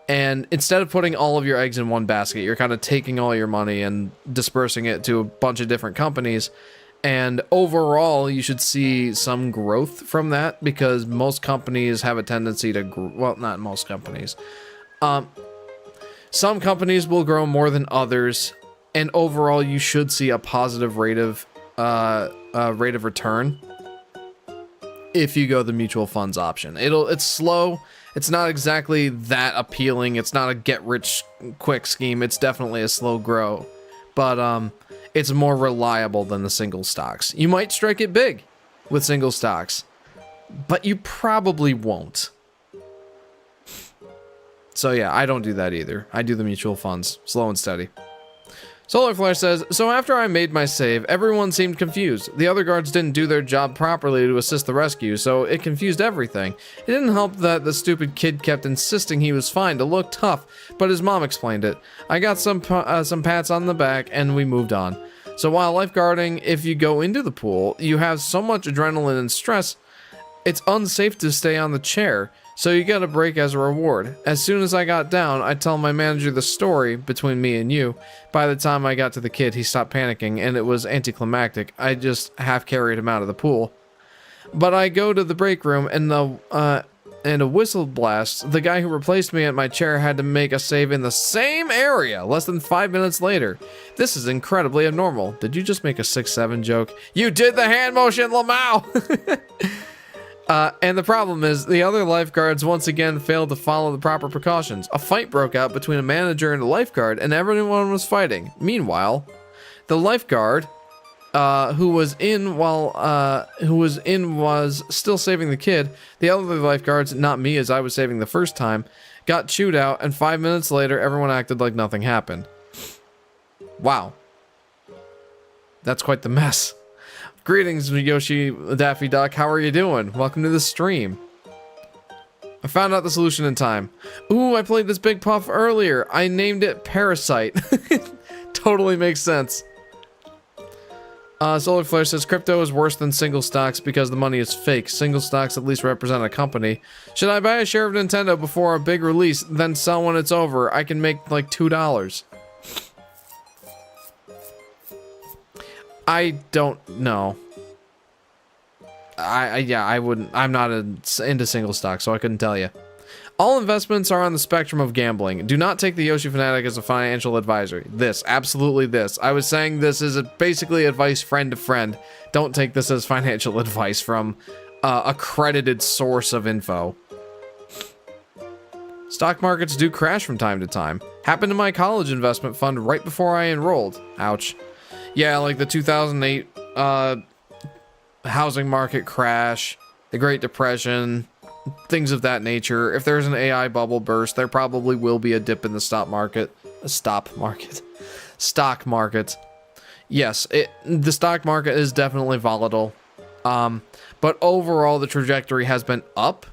and instead of putting all of your eggs in one basket, you're kind of taking all your money and dispersing it to a bunch of different companies, And overall, you should see some growth from that because most companies have a tendency to well, not most companies. Some companies will grow more than others, and overall, you should see a positive rate of return if you go the mutual funds option. It's slow. It's not exactly that appealing. It's not a get rich quick scheme. It's definitely a slow grow, but it's more reliable than the single stocks. You might strike it big with single stocks, but you probably won't. So yeah, I don't do that either. I do the mutual funds, slow and steady. Solar Flare says, so after I made my save, everyone seemed confused. The other guards didn't do their job properly to assist the rescue, so it confused everything. It didn't help that the stupid kid kept insisting he was fine to look tough, but his mom explained it. I got some pats on the back, and we moved on. So while lifeguarding, if you go into the pool, you have so much adrenaline and stress, it's unsafe to stay on the chair. So you get a break as a reward. As soon as I got down, I tell my manager the story between me and you. By the time I got to the kid, he stopped panicking, and it was anticlimactic. I just half carried him out of the pool. But I go to the break room, and a whistle blast. The guy who replaced me at my chair had to make a save in the same area less than 5 minutes later. This is incredibly abnormal. Did you just make a 6-7 joke? You did the hand motion, Lamau! And the problem is, the other lifeguards once again failed to follow the proper precautions. A fight broke out between a manager and a lifeguard, and everyone was fighting. Meanwhile, the lifeguard, who was in was still saving the kid. The other lifeguards, not me as I was saving the first time, got chewed out, and 5 minutes later, everyone acted like nothing happened. Wow. That's quite the mess. Greetings, Yoshi Daffy Duck. How are you doing? Welcome to the stream. I found out the solution in time. Ooh, I played this big puff earlier. I named it Parasite. Totally makes sense. Solar Flare says, crypto is worse than single stocks because the money is fake. Single stocks at least represent a company. Should I buy a share of Nintendo before a big release, then sell when it's over? I can make like $2. I don't know. I wouldn't. I'm not into single stock, so I couldn't tell you. All investments are on the spectrum of gambling. Do not take the Yoshi Fanatic as a financial advisor. Absolutely this. I was saying this is basically advice friend to friend. Don't take this as financial advice from a accredited source of info. Stock markets do crash from time to time. Happened to my college investment fund right before I enrolled. Ouch. Yeah, like the 2008 housing market crash, the Great Depression, things of that nature. If there's an AI bubble burst, there probably will be a dip in the stock market. Stock market. Yes, the stock market is definitely volatile. But overall, the trajectory has been up.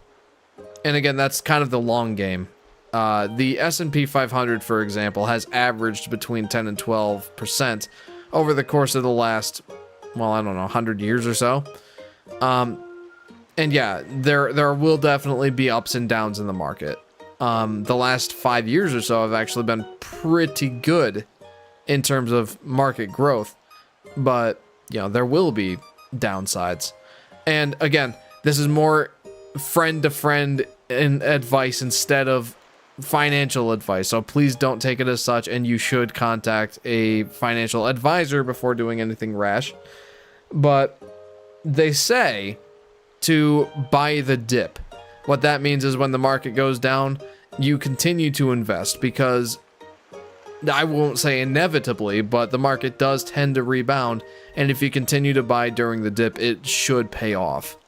And again, that's kind of the long game. The S&P 500, for example, has averaged between 10 and 12% over the course of the last, well, I don't know, 100 years or so. And yeah, there will definitely be ups and downs in the market. The last 5 years or so have actually been pretty good in terms of market growth. But, you know, there will be downsides. And again, this is more friend to friend advice instead of financial advice, so please don't take it as such, and you should contact a financial advisor before doing anything rash. But they say to buy the dip. What that means is when the market goes down, you continue to invest, because I won't say inevitably, but the market does tend to rebound, and if you continue to buy during the dip, it should pay off.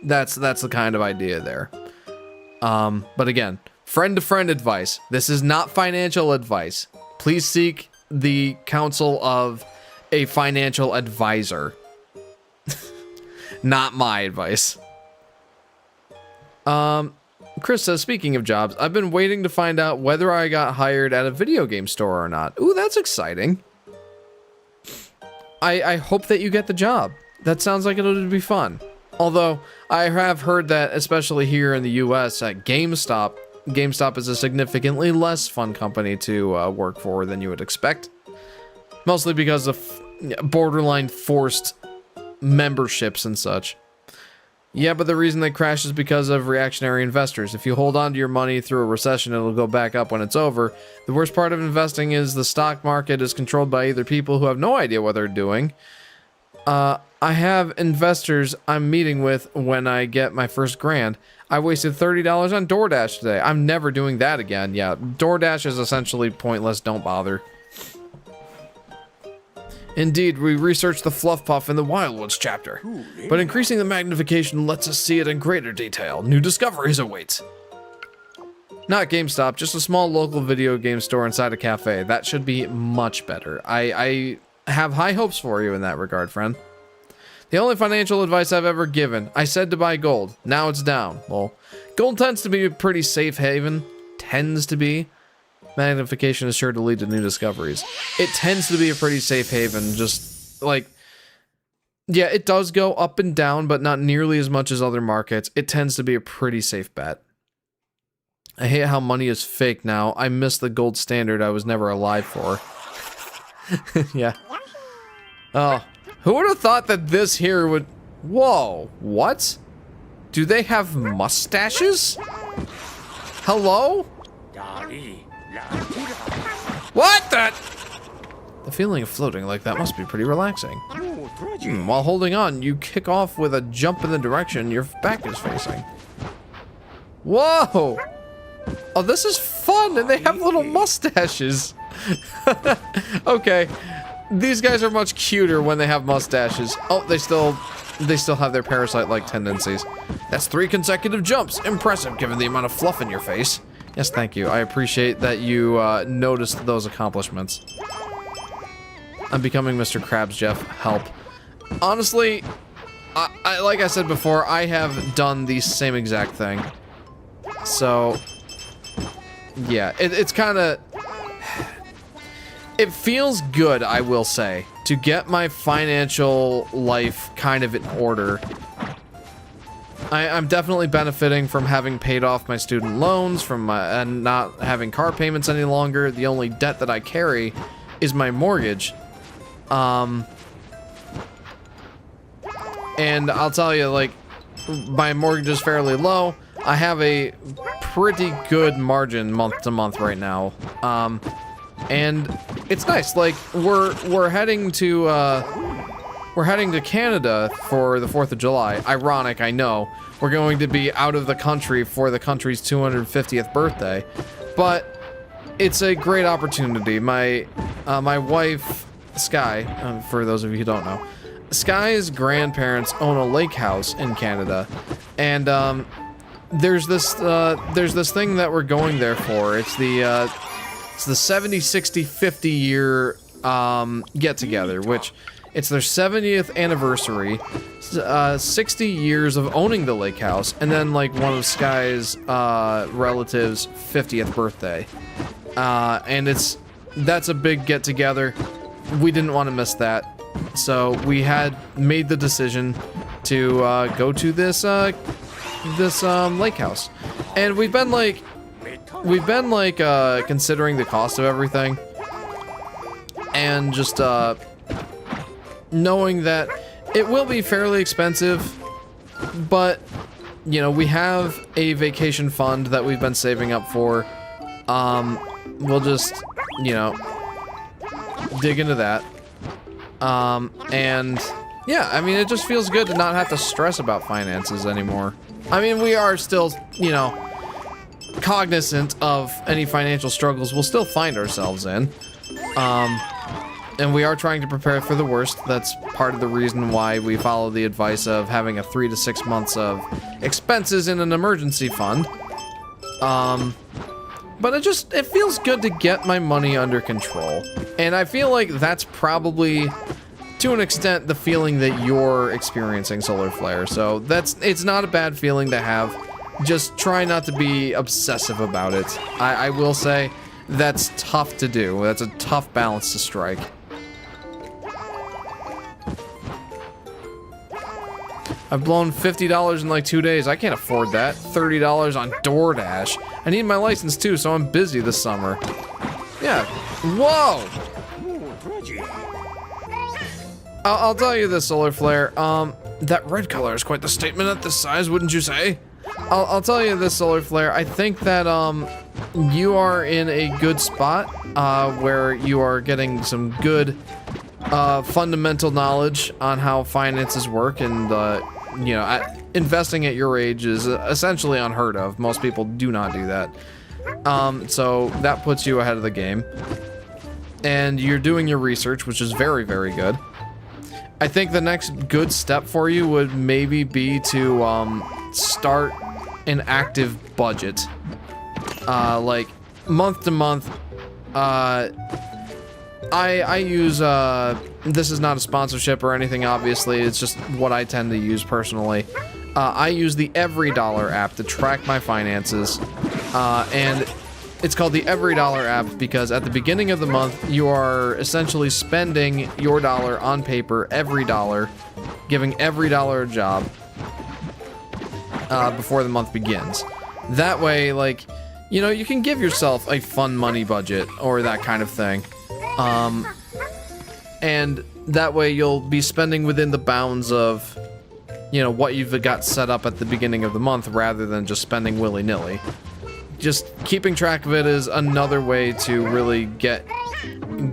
That's the kind of idea there. But again, friend-to-friend advice. This is not financial advice. Please seek the counsel of a financial advisor. Not my advice. Chris says, speaking of jobs, I've been waiting to find out whether I got hired at a video game store or not. Ooh, that's exciting. I hope that you get the job. That sounds like it'll be fun. Although, I have heard that, especially here in the US, at GameStop is a significantly less fun company to work for than you would expect. Mostly because of borderline forced memberships and such. Yeah, but the reason they crash is because of reactionary investors. If you hold on to your money through a recession, it'll go back up when it's over. The worst part of investing is the stock market is controlled by either people who have no idea what they're doing. I have investors I'm meeting with when I get my first grand. I wasted $30 on DoorDash today. I'm never doing that again. Yeah, DoorDash is essentially pointless. Don't bother. Indeed, we researched the fluff puff in the Wildwoods chapter, but increasing the magnification lets us see it in greater detail. New discoveries await. Not GameStop, just a small local video game store inside a cafe. That should be much better. I have high hopes for you in that regard, friend. The only financial advice I've ever given, I said to buy gold. Now it's down. Well, gold tends to be a pretty safe haven. Tends to be. Magnification is sure to lead to new discoveries. It tends to be a pretty safe haven, just like, yeah, it does go up and down, but not nearly as much as other markets. It tends to be a pretty safe bet. I hate how money is fake now. I miss the gold standard I was never alive for. Yeah. Oh, who would have thought that this here would... Whoa, what? Do they have mustaches? Hello? What the? The feeling of floating like that must be pretty relaxing. While holding on, you kick off with a jump in the direction your back is facing. Whoa! Oh, this is fun, and they have little mustaches. Okay, these guys are much cuter when they have mustaches. Oh, they still have their parasite-like tendencies. That's 3 consecutive jumps. Impressive, given the amount of fluff in your face. Yes, thank you. I appreciate that you noticed those accomplishments. I'm becoming Mr. Krabs, Jeff. Help. Honestly, I like I said before, I have done the same exact thing. So, yeah, it's kind of... It feels good, I will say, to get my financial life kind of in order. I'm definitely benefiting from having paid off my student loans, from and not having car payments any longer. The only debt that I carry is my mortgage. And I'll tell you, like, my mortgage is fairly low. I have a pretty good margin month to month right now. And it's nice. Like, we're heading to Canada for the 4th of July. Ironic, I know. We're going to be out of the country for the country's 250th birthday, but it's a great opportunity. My wife, Sky, for those of you who don't know, Sky's grandparents own a lake house in Canada, and there's this thing that we're going there for. It's the 70, 60, 50 year get together, which it's their 70th anniversary, 60 years of owning the lake house, and then like one of Sky's relatives' 50th birthday. And that's a big get together. We didn't want to miss that, so we had made the decision to go to this lake house, and we've been considering the cost of everything, and just knowing that it will be fairly expensive, but you know, we have a vacation fund that we've been saving up for. We'll just, you know, dig into that. And yeah, I mean, it just feels good to not have to stress about finances anymore. I mean, we are still, you know, cognizant of any financial struggles we'll still find ourselves in. And we are trying to prepare for the worst. That's part of the reason why we follow the advice of having a 3 to 6 months of expenses in an emergency fund. But it feels good to get my money under control. And I feel like that's probably, to an extent, the feeling that you're experiencing, Solar Flare. So it's not a bad feeling to have. Just try not to be obsessive about it. I will say that's tough to do. That's a tough balance to strike. I've blown $50 in like 2 days. I can't afford that. $30 on DoorDash. I need my license too, so I'm busy this summer. Yeah. Whoa! I'll tell you this, Solar Flare. That red color is quite the statement at this size, wouldn't you say? I'll tell you this, Solar Flare. I think that you are in a good spot where you are getting some good fundamental knowledge on how finances work, and you know, investing at your age is essentially unheard of. Most people do not do that. So that puts you ahead of the game, and you're doing your research, which is very, very good. I think the next good step for you would maybe be to start an active budget, like month to month. I use this is not a sponsorship or anything, obviously. It's just what I tend to use personally. I use the EveryDollar app to track my finances, and it's called the EveryDollar app because at the beginning of the month, you are essentially spending your dollar on paper, every dollar, giving every dollar a job before the month begins. That way, like, you know, you can give yourself a fun money budget or that kind of thing. And that way you'll be spending within the bounds of, you know, what you've got set up at the beginning of the month rather than just spending willy-nilly. Just keeping track of it is another way to really get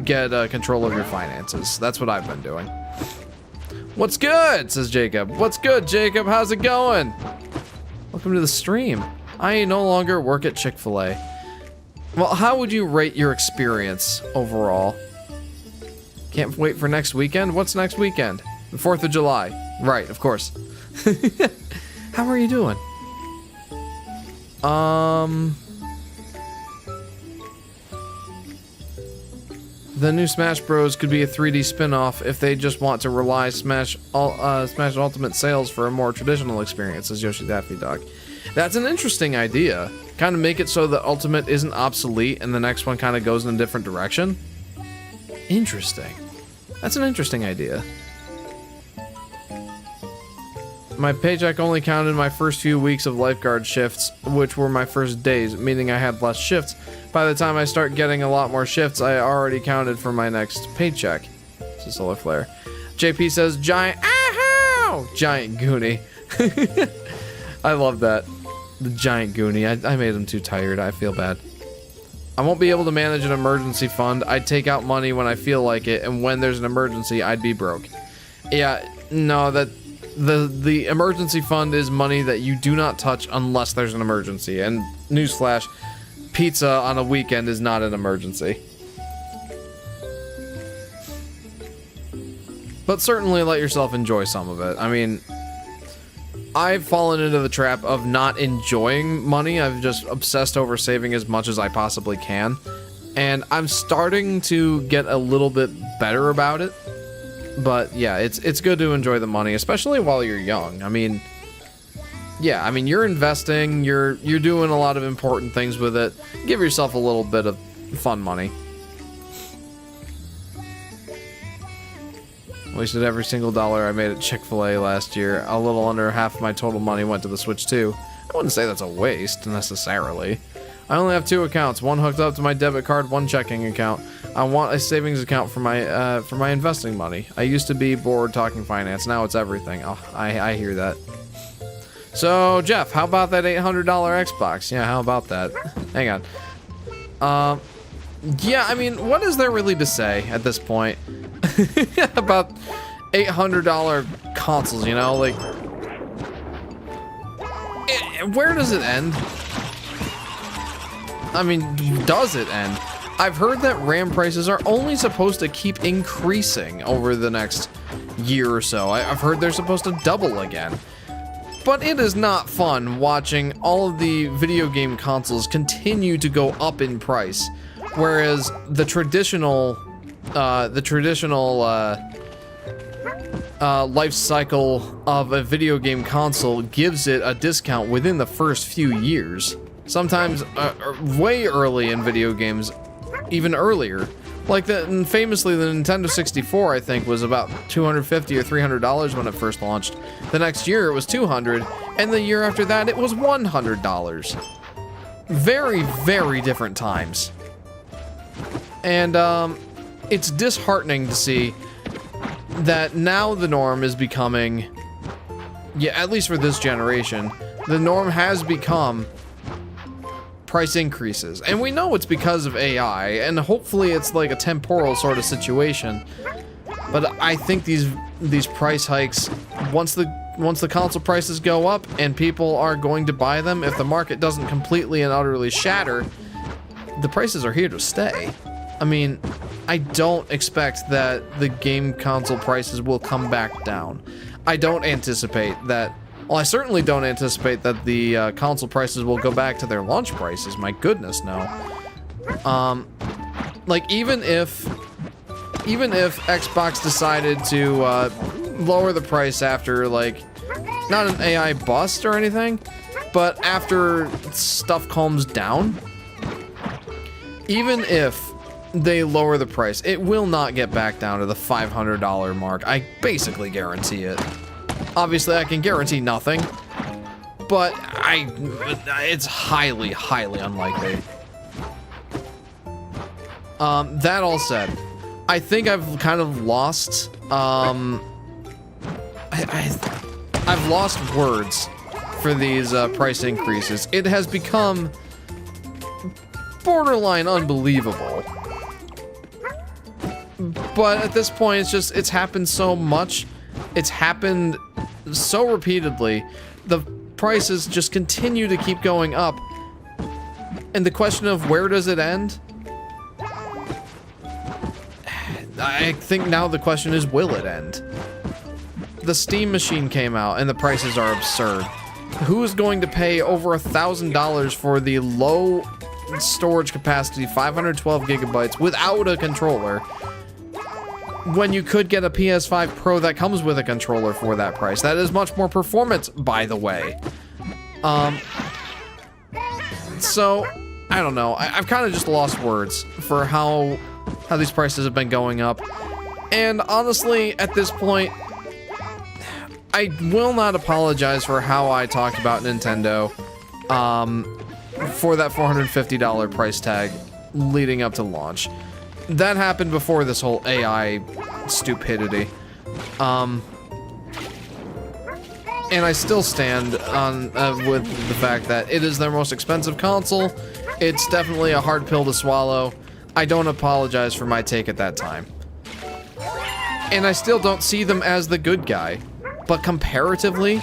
control of your finances. That's what I've been doing. What's good, says Jacob. What's good, Jacob? How's it going? Welcome to the stream. I no longer work at Chick-fil-A. Well, how would you rate your experience overall? Can't wait for next weekend? What's next weekend? The 4th of July. Right, of course. How are you doing? The new Smash Bros could be a 3D spin-off if they just want to rely Smash Ultimate sales for a more traditional experience, says Yoshi Daffy Dog. That's an interesting idea. Kind of make it so that Ultimate isn't obsolete and the next one kind of goes in a different direction. Interesting. That's an interesting idea. My paycheck only counted my first few weeks of lifeguard shifts, which were my first days, meaning I had less shifts. By the time I start getting a lot more shifts, I already counted for my next paycheck. This is Solar Flare. JP says, giant, ahoo! Giant Goonie. I love that. The giant Goonie. I made him too tired. I feel bad. I won't be able to manage an emergency fund. I'd take out money when I feel like it, and when there's an emergency, I'd be broke. Yeah, no, that... The emergency fund is money that you do not touch unless there's an emergency. And newsflash, pizza on a weekend is not an emergency. But certainly let yourself enjoy some of it. I mean, I've fallen into the trap of not enjoying money. I've just obsessed over saving as much as I possibly can. And I'm starting to get a little bit better about it. But yeah, it's good to enjoy the money, especially while you're young. I mean, yeah, I mean, you're investing, you're doing a lot of important things with it. Give yourself a little bit of fun money. Wasted every single dollar I made at Chick-fil-A last year. A little under half of my total money went to the Switch 2. I wouldn't say that's a waste, necessarily. I only have 2 accounts, one hooked up to my debit card, one checking account. I want a savings account for my investing money. I used to be bored talking finance, now it's everything. Oh, I hear that. So, Jeff, how about that $800 Xbox? Yeah, how about that? Hang on. Yeah, I mean, what is there really to say at this point about $800 consoles, you know? Like, where does it end? I mean, does it end? I've heard that RAM prices are only supposed to keep increasing over the next year or so. I've heard they're supposed to double again. But it is not fun watching all of the video game consoles continue to go up in price, whereas the traditional life cycle of a video game console gives it a discount within the first few years. Sometimes way early in video games, even earlier. Like famously, the Nintendo 64, I think, was about $250 or $300 when it first launched. The next year, it was $200, and the year after that, it was $100. Very, very different times. And it's disheartening to see that now the norm is becoming, yeah, at least for this generation, the norm has become price increases. And we know it's because of AI, and hopefully it's like a temporal sort of situation. But I think these price hikes, once the console prices go up and people are going to buy them, if the market doesn't completely and utterly shatter, the prices are here to stay. I mean, I don't expect that the game console prices will come back down. I don't anticipate that. Well, I certainly don't anticipate that the console prices will go back to their launch prices. My goodness, no. Like, even if Xbox decided to lower the price after, like, not an AI bust or anything, but after stuff calms down, even if they lower the price, it will not get back down to the $500 mark. I basically guarantee it. Obviously, I can guarantee nothing, but it's highly, highly unlikely. That all said, I think I've kind of lost, I've lost words for these price increases. It has become borderline unbelievable. But at this point, it's happened so much. It's happened so repeatedly. The prices just continue to keep going up. And the question of where does it end? I think now the question is, will it end? The Steam machine came out and the prices are absurd. Who is going to pay over $1,000 for the low storage capacity, 512 gigabytes, without a controller, when you could get a PS5 Pro that comes with a controller for that price? That is much more performance, by the way. So, I don't know. I've kind of just lost words for how these prices have been going up. And honestly, at this point, I will not apologize for how I talked about Nintendo for that $450 price tag leading up to launch. That happened before this whole AI stupidity. And I still stand on with the fact that it is their most expensive console. It's definitely a hard pill to swallow. I don't apologize for my take at that time. And I still don't see them as the good guy. But comparatively,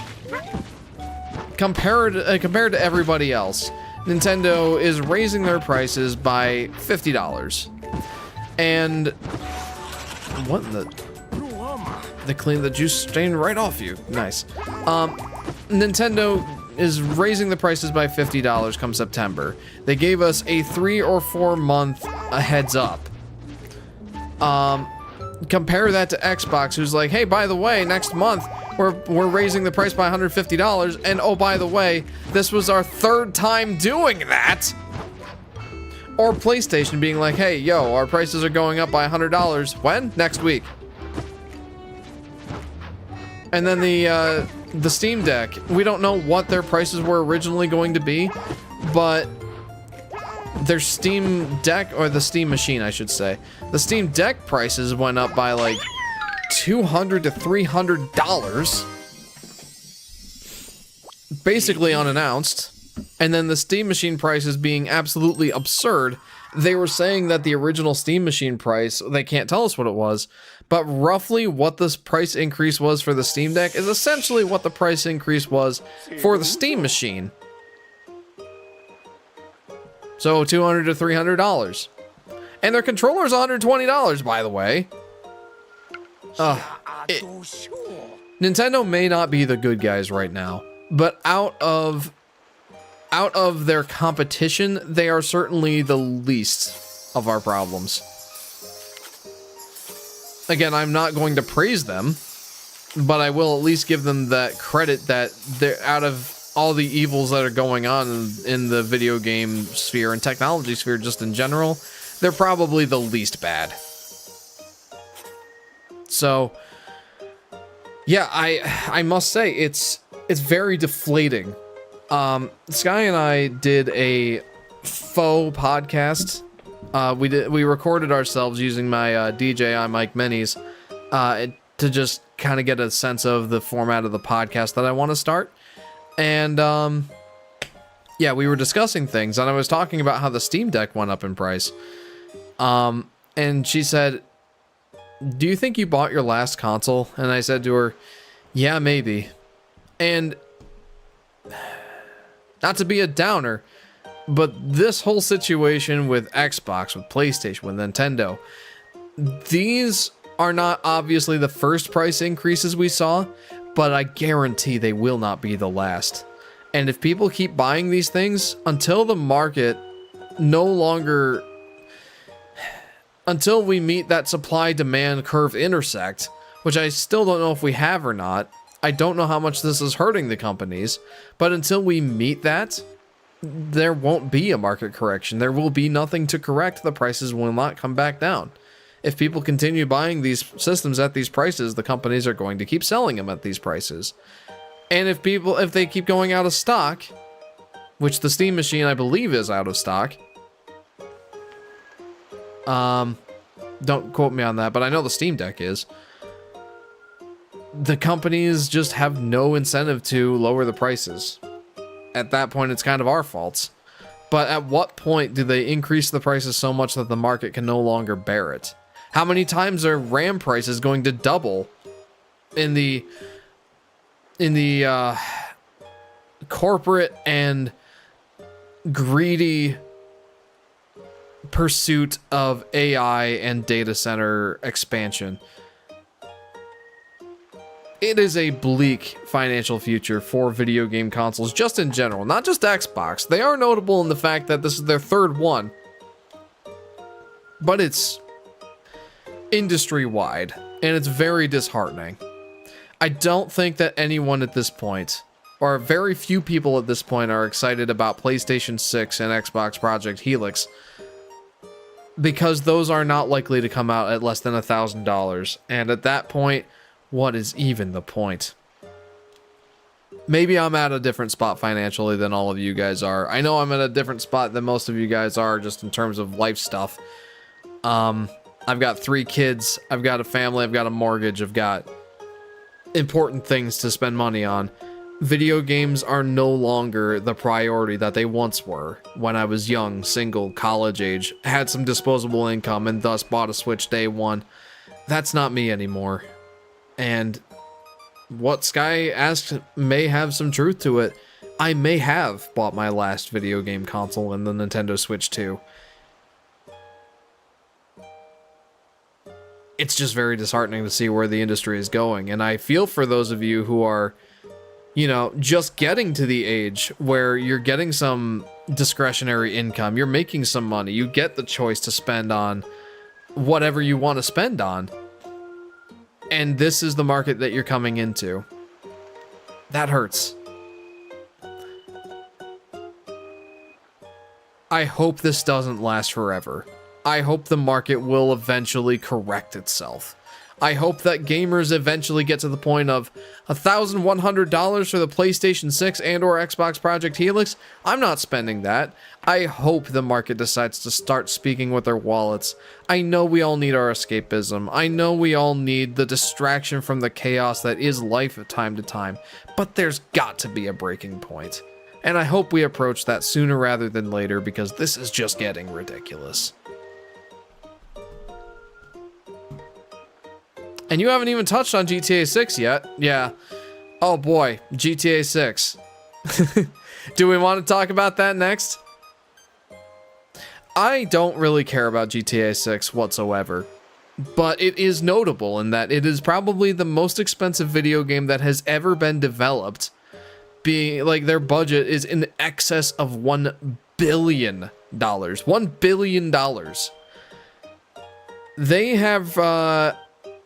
compared to everybody else, Nintendo is raising their prices by $50. And what in the clean the juice stained right off you. Nice. Nintendo is raising the prices by $50 come September. They gave us a 3 or 4 month heads up. Compare that to Xbox, who's like, hey, by the way, next month we're raising the price by $150, and oh, by the way, this was our 3rd time doing that. Or PlayStation being like, hey, yo, our prices are going up by $100. When? Next week. And then the Steam Deck, we don't know what their prices were originally going to be, but their Steam Deck, or the Steam Machine, I should say, the Steam Deck prices went up by like $200 to $300, basically unannounced. And then the Steam Machine prices being absolutely absurd. They were saying that the original Steam Machine price, they can't tell us what it was, but roughly what this price increase was for the Steam Deck is essentially what the price increase was for the Steam Machine. So $200 to $300. And their controller's $120, by the way. Nintendo may not be the good guys right now, but out of their competition, they are certainly the least of our problems. Again, I'm not going to praise them, but I will at least give them that credit that they're, out of all the evils that are going on in the video game sphere and technology sphere just in general, they're probably the least bad. So, yeah, I must say, it's very deflating. Sky and I did a faux podcast. We recorded ourselves using my DJI mic minis. to just kind of get a sense of the format of the podcast that I want to start. And yeah, we were discussing things, and I was talking about how the Steam Deck went up in price. And she said, "Do you think you bought your last console?" And I said to her, "Yeah, maybe." And not to be a downer, but this whole situation with Xbox, with PlayStation, with Nintendo, these are not obviously the first price increases we saw, but I guarantee they will not be the last. And if people keep buying these things until the market no longer, until we meet that supply-demand curve intersect, which I still don't know if we have or not. I don't know how much this is hurting the companies, but until we meet that, there won't be a market correction. There will be nothing to correct. The prices will not come back down. If people continue buying these systems at these prices, the companies are going to keep selling them at these prices. And if they keep going out of stock, which the Steam machine I believe is out of stock. Don't quote me on that, but I know the Steam Deck is. The companies just have no incentive to lower the prices. At that point, it's kind of our faults. But at what point do they increase the prices so much that the market can no longer bear it? How many times are RAM prices going to double in the corporate and greedy pursuit of AI and data center expansion? It is a bleak financial future for video game consoles just in general, not just Xbox. They are notable in the fact that this is their third one, but it's industry-wide, and it's very disheartening. I don't think that anyone at this point, or very few people at this point, are excited about PlayStation 6 and Xbox Project Helix, because those are not likely to come out at less than $1,000, and at that point, what is even the point? Maybe I'm at a different spot financially than all of you guys are. I know I'm at a different spot than most of you guys are, just in terms of life stuff. I've got 3 kids, I've got a family, I've got a mortgage, I've got important things to spend money on. Video games are no longer the priority that they once were when I was young, single, college age, had some disposable income, and thus bought a Switch day one. That's not me anymore. And what Sky asked may have some truth to it. I may have bought my last video game console in the Nintendo Switch 2. It's just very disheartening to see where the industry is going. And I feel for those of you who are, you know, just getting to the age where you're getting some discretionary income. You're making some money. You get the choice to spend on whatever you want to spend on. And this is the market that you're coming into. That hurts. I hope this doesn't last forever. I hope the market will eventually correct itself. I hope that gamers eventually get to the point of $1,100 for the PlayStation 6 and or Xbox Project Helix. I'm not spending that. I hope the market decides to start speaking with their wallets. I know we all need our escapism. I know we all need the distraction from the chaos that is life at time to time. But there's got to be a breaking point. And I hope we approach that sooner rather than later, because this is just getting ridiculous. And you haven't even touched on GTA 6 yet. Yeah. Oh boy, GTA 6. Do we want to talk about that next? I don't really care about GTA 6 whatsoever. But it is notable in that it is probably the most expensive video game that has ever been developed. Being like, their budget is in excess of $1 billion. $1 billion. They have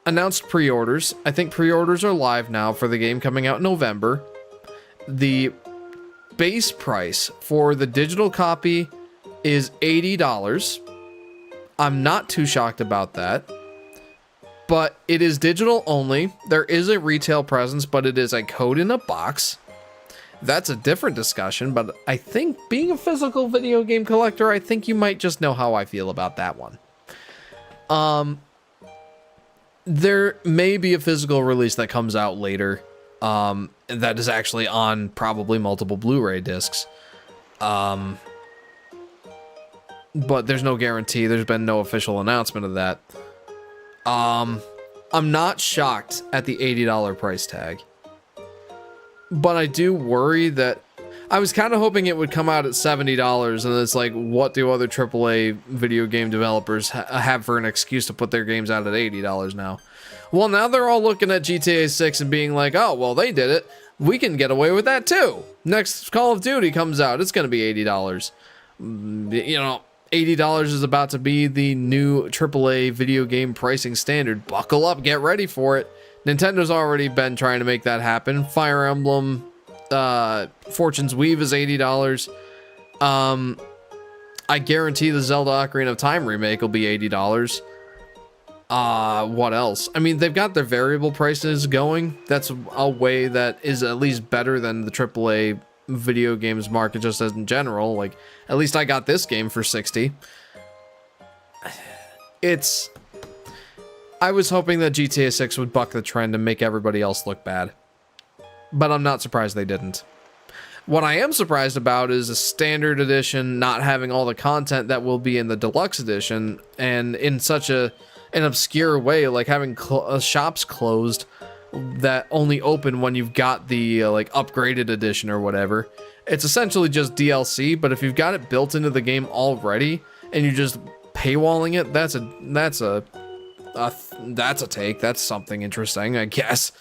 announced pre-orders. I think pre-orders are live now for the game coming out in November. The base price for the digital copy is $80. I'm not too shocked about that. But it is digital only. There is a retail presence, but it is a code in a box. That's a different discussion, but I think being a physical video game collector, I think you might just know how I feel about that one. there may be a physical release that comes out later, that is actually on probably multiple Blu-ray discs. But there's no guarantee. There's been no official announcement of that. I'm not shocked at the $80 price tag, but I do worry that I was kind of hoping it would come out at $70, and it's like, what do other AAA video game developers have for an excuse to put their games out at $80 now? Well, now they're all looking at GTA 6 and being like, oh, well, they did it. We can get away with that too. Next Call of Duty comes out, it's going to be $80. You know, $80 is about to be the new AAA video game pricing standard. Buckle up, get ready for it. Nintendo's already been trying to make that happen. Fire Emblem Fortune's Weave is $80. I guarantee the Zelda Ocarina of Time remake will be $80. What else? I mean, they've got their variable prices going. That's a way that is at least better than the AAA video games market just as in general. Like, at least I got this game for $60. I was hoping that GTA 6 would buck the trend and make everybody else look bad, but I'm not surprised they didn't. What I am surprised about is a standard edition not having all the content that will be in the deluxe edition, and in such an obscure way, like having shops closed that only open when you've got the like upgraded edition or whatever. It's essentially just DLC, but if you've got it built into the game already and you're just paywalling it, that's a take. That's something interesting, I guess.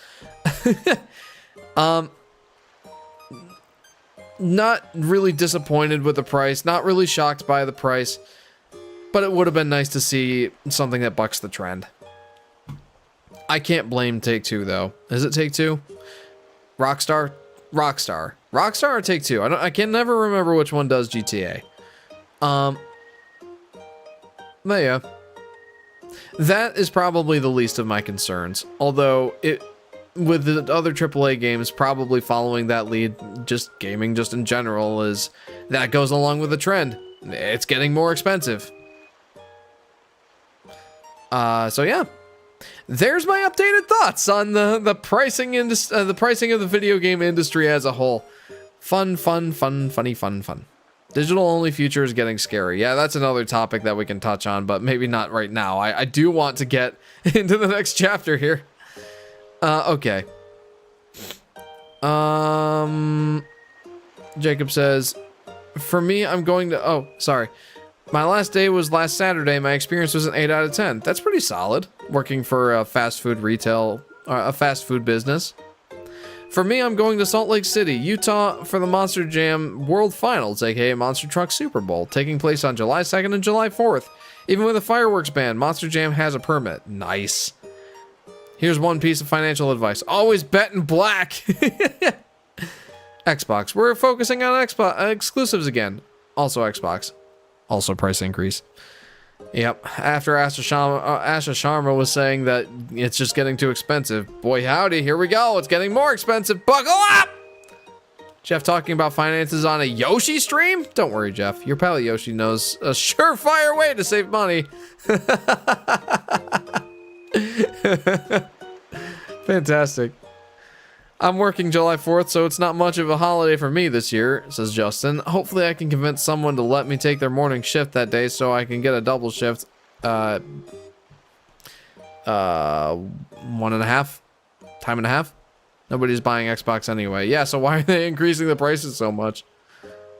Not really disappointed with the price, not really shocked by the price, but it would have been nice to see something that bucks the trend. I can't blame Take-Two though. Is it Take-Two? Rockstar or Take-Two? I can never remember which one does GTA. But yeah. That is probably the least of my concerns. Although, with the other AAA games probably following that lead, just gaming just in general, is that goes along with the trend. It's getting more expensive. So yeah. There's my updated thoughts on the pricing of the video game industry as a whole. Fun. Digital only future is getting scary. Yeah, that's another topic that we can touch on, but maybe not right now. I do want to get into the next chapter here. Okay. Jacob says, for me, I'm going to... Oh, sorry. My last day was last Saturday. My experience was an 8 out of 10. That's pretty solid, working for a fast food business. For me, I'm going to Salt Lake City, Utah for the Monster Jam World Finals, aka Monster Truck Super Bowl, taking place on July 2nd and July 4th. Even with a fireworks ban, Monster Jam has a permit. Nice. Here's one piece of financial advice. Always bet in black. Xbox. We're focusing on Xbox exclusives again. Also Xbox. Also price increase. Yep. After Asha Sharma was saying that it's just getting too expensive. Boy howdy, here we go. It's getting more expensive. Buckle up! Jeff talking about finances on a Yoshi stream? Don't worry, Jeff. Your pal Yoshi knows a surefire way to save money. Fantastic. I'm working July 4th, so it's not much of a holiday for me this year, says Justin. Hopefully I can convince someone to let me take their morning shift that day so I can get a double shift. 1.5 time and a half. Nobody's buying Xbox anyway. Yeah, so why are they increasing the prices so much?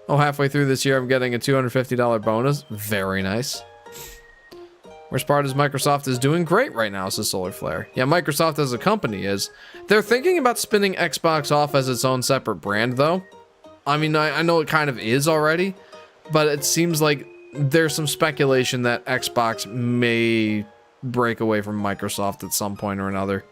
Oh, halfway through this year I'm getting a $250 bonus. Very nice. Worst part is Microsoft is doing great right now, says Solar Flare. Yeah, Microsoft as a company is. They're thinking about spinning Xbox off as its own separate brand, though. I mean, I know it kind of is already, but it seems like there's some speculation that Xbox may break away from Microsoft at some point or another.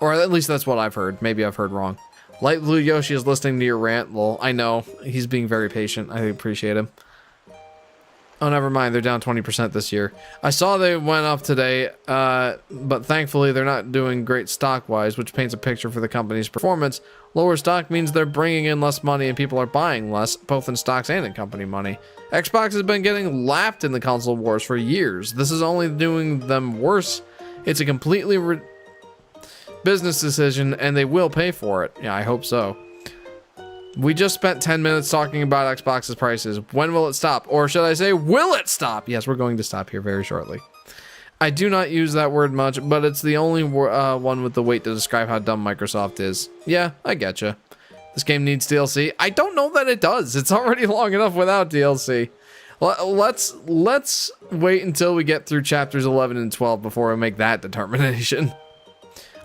Or at least that's what I've heard. Maybe I've heard wrong. Light Blue Yoshi is listening to your rant. Lol, I know. He's being very patient. I appreciate him. Oh, never mind. They're down 20% this year. I saw they went up today, but thankfully they're not doing great stock-wise, which paints a picture for the company's performance. Lower stock means they're bringing in less money and people are buying less, both in stocks and in company money. Xbox has been getting lapped in the console wars for years. This is only doing them worse It's a completely business decision, and they will pay for it. Yeah, I hope so. We just spent 10 minutes talking about Xbox's prices. When will it stop? Or should I say, will it stop? Yes, we're going to stop here very shortly. I do not use that word much, but it's the only one with the weight to describe how dumb Microsoft is. Yeah, I getcha. This game needs DLC. I don't know that it does. It's already long enough without DLC. Let's wait until we get through chapters 11 and 12 before we make that determination.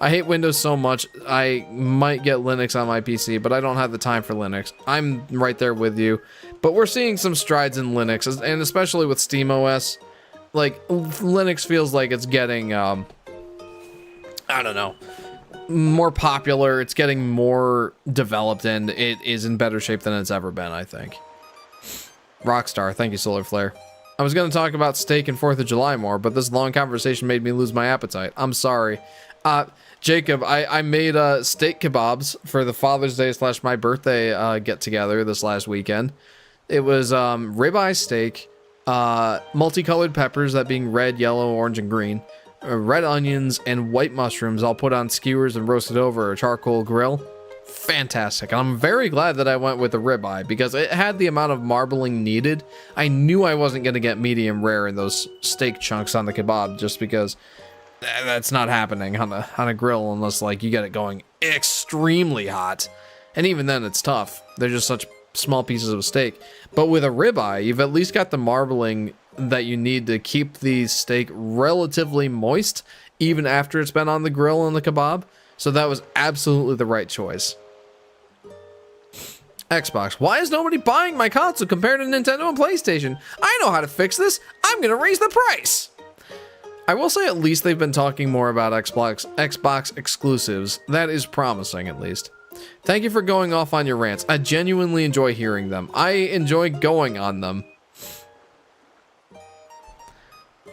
I hate Windows so much, I might get Linux on my PC, but I don't have the time for Linux. I'm right there with you. But we're seeing some strides in Linux, and especially with SteamOS. Like, Linux feels like it's getting, I don't know, more popular. It's getting more developed, and it is in better shape than it's ever been, I think. Rockstar, thank you, Solar Flare. I was going to talk about steak and 4th of July more, but this long conversation made me lose my appetite. I'm sorry. Jacob, I made steak kebabs for the Father's Day / my birthday get-together this last weekend. It was ribeye steak, multicolored peppers, that being red, yellow, orange, and green, red onions, and white mushrooms all put on skewers and roasted over a charcoal grill. Fantastic. And I'm very glad that I went with the ribeye because it had the amount of marbling needed. I knew I wasn't going to get medium rare in those steak chunks on the kebab just because that's not happening on a grill unless like you get it going extremely hot. And even then it's tough. They're just such small pieces of steak. But with a ribeye, you've at least got the marbling that you need to keep the steak relatively moist even after it's been on the grill and the kebab. So that was absolutely the right choice. Xbox. Why is nobody buying my console compared to Nintendo and PlayStation? I know how to fix this. I'm gonna raise the price. I will say at least they've been talking more about Xbox exclusives. That is promising, at least. Thank you for going off on your rants. I genuinely enjoy hearing them. I enjoy going on them.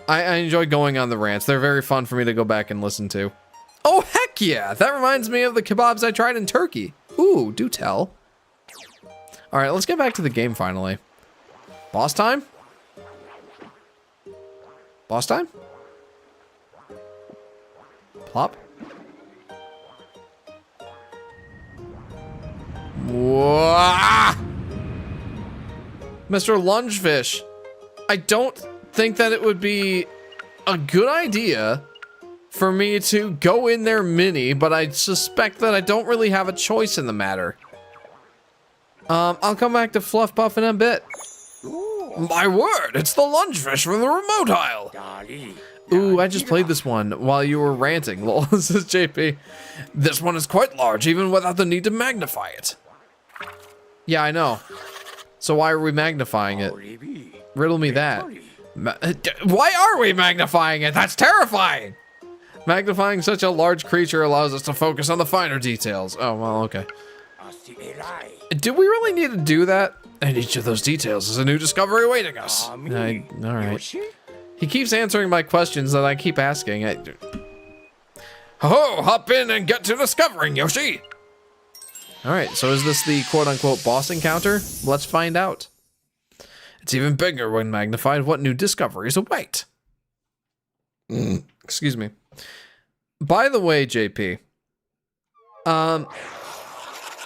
I enjoy going on the rants. They're very fun for me to go back and listen to. Oh, heck yeah! That reminds me of the kebabs I tried in Turkey. Ooh, do tell. Alright, let's get back to the game finally. Boss time? Boss time? Plop. Whoa! Mr. Lungefish. I don't think that it would be a good idea for me to go in there mini, but I suspect that I don't really have a choice in the matter. I'll come back to Fluff Puff in a bit. My word, it's the Lungefish from the remote aisle. Ooh, I just played this one while you were ranting. Lol, this is JP. This one is quite large, even without the need to magnify it. Yeah, I know. So why are we magnifying it? Riddle me that. Why are we magnifying it? That's terrifying! Magnifying such a large creature allows us to focus on the finer details. Oh, well, okay. Do we really need to do that? And each of those details is a new discovery awaiting us. Alright. He keeps answering my questions that I keep asking. Ho-ho, hop in and get to discovering, Yoshi! Alright, so is this the quote-unquote boss encounter? Let's find out. It's even bigger when magnified. What new discoveries await? Excuse me. By the way, JP,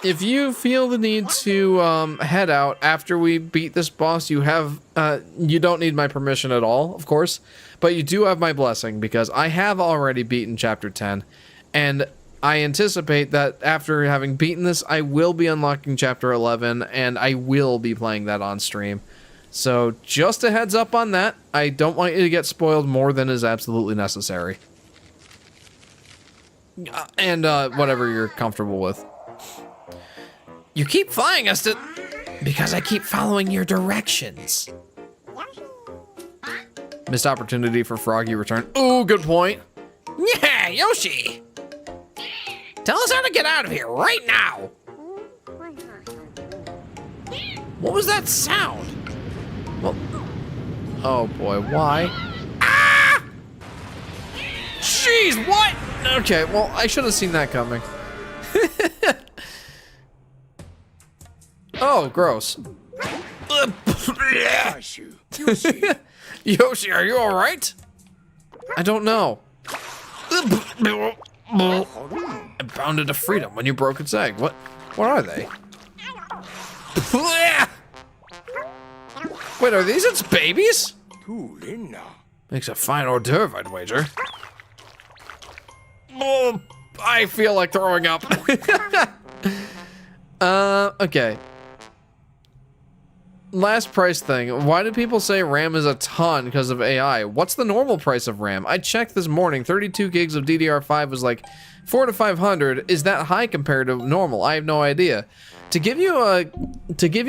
if you feel the need to head out after we beat this boss, you don't need my permission at all, of course, but you do have my blessing because I have already beaten chapter 10, and I anticipate that after having beaten this, I will be unlocking chapter 11, and I will be playing that on stream. So just a heads up on that. I don't want you to get spoiled more than is absolutely necessary. And whatever you're comfortable with. You keep flying us to... Because I keep following your directions. Missed opportunity for Froggy return. Ooh, good point. Yeah, Yoshi! Tell us how to get out of here right now! What was that sound? Well... Oh boy, why? Ah! Jeez, what? Okay, well, I should have seen that coming. Oh, gross. Yoshi, are you alright? I don't know. It bounded to freedom when you broke its egg. What are they? Wait, are these its babies? Makes a fine hors d'oeuvre, I'd wager. Oh, I feel like throwing up. Okay. Last price thing. Why do people say RAM is a ton because of AI? What's the normal price of RAM? I checked this morning. 32 gigs of DDR5 was like 400 to 500. Is that high compared to normal? I have no idea. To give you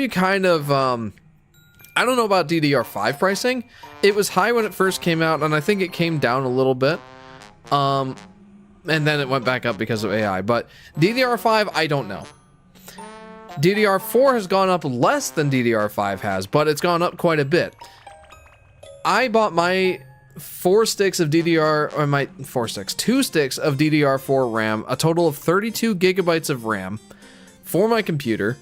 kind of, I don't know about DDR5 pricing. It was high when it first came out, and I think it came down a little bit. And then it went back up because of AI. But DDR5, I don't know. DDR4 has gone up less than DDR5 has, but it's gone up quite a bit. I bought my 2 sticks of DDR4 RAM, a total of 32 gigabytes of RAM for my computer.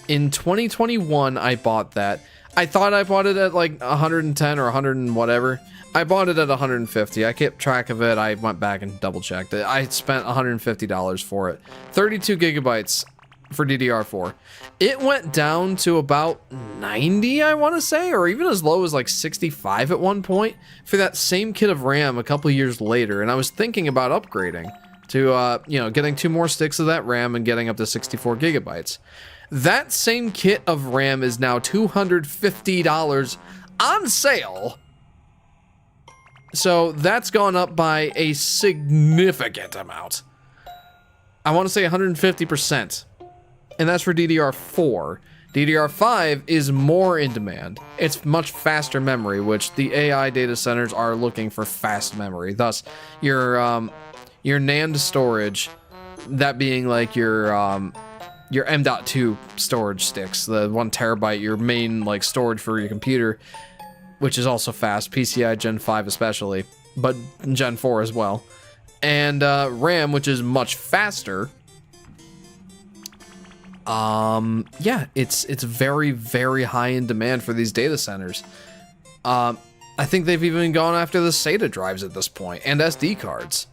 In 2021, I bought that. I thought I bought it at like 110 or 100 and whatever. I bought it at 150. I kept track of it. I went back and double checked it. I spent $150 for it. 32 gigabytes for DDR4. It went down to about 90, I want to say, or even as low as like 65 at one point for that same kit of RAM a couple years later. And I was thinking about upgrading to, getting 2 more sticks of that RAM and getting up to 64 gigabytes. That same kit of RAM is now $250 on sale. So that's gone up by a significant amount. I want to say 150%. And that's for DDR4. DDR5 is more in demand. It's much faster memory, which the AI data centers are looking for fast memory. Thus, your NAND storage, that being like your M.2 storage sticks, the 1 terabyte, your main like storage for your computer, which is also fast, PCI Gen 5 especially, but Gen 4 as well. And RAM, which is much faster. Yeah, it's very, very high in demand for these data centers. I think they've even gone after the SATA drives at this point, and SD cards.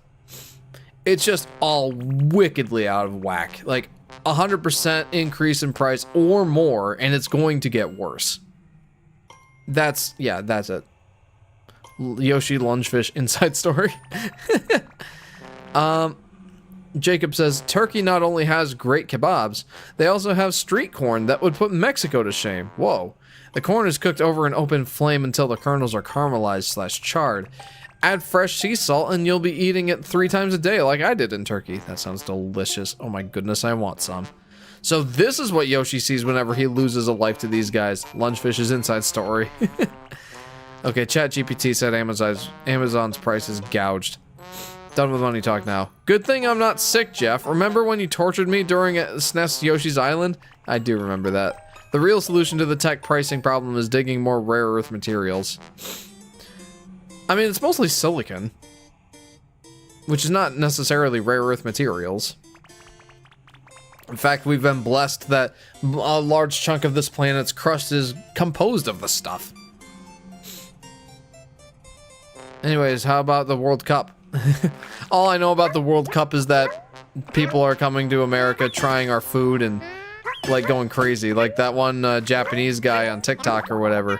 It's just all wickedly out of whack. Like, 100% increase in price or more, and it's going to get worse. That's it. Yoshi Lungefish inside story. Jacob says, Turkey not only has great kebabs, they also have street corn that would put Mexico to shame. Whoa. The corn is cooked over an open flame until the kernels are caramelized / charred. Add fresh sea salt and you'll be eating it 3 times a day like I did in Turkey. That sounds delicious. Oh my goodness, I want some. So this is what Yoshi sees whenever he loses a life to these guys. Lungefish's inside story. Okay, ChatGPT said Amazon's price is gouged. Done with money talk now. Good thing I'm not sick, Jeff. Remember when you tortured me during SNES Yoshi's Island? I do remember that. The real solution to the tech pricing problem is digging more rare earth materials. I mean, it's mostly silicon, which is not necessarily rare earth materials. In fact, we've been blessed that a large chunk of this planet's crust is composed of this stuff. Anyways, how about the World Cup? All I know about the World Cup is that people are coming to America trying our food and like going crazy. Like that one Japanese guy on TikTok or whatever.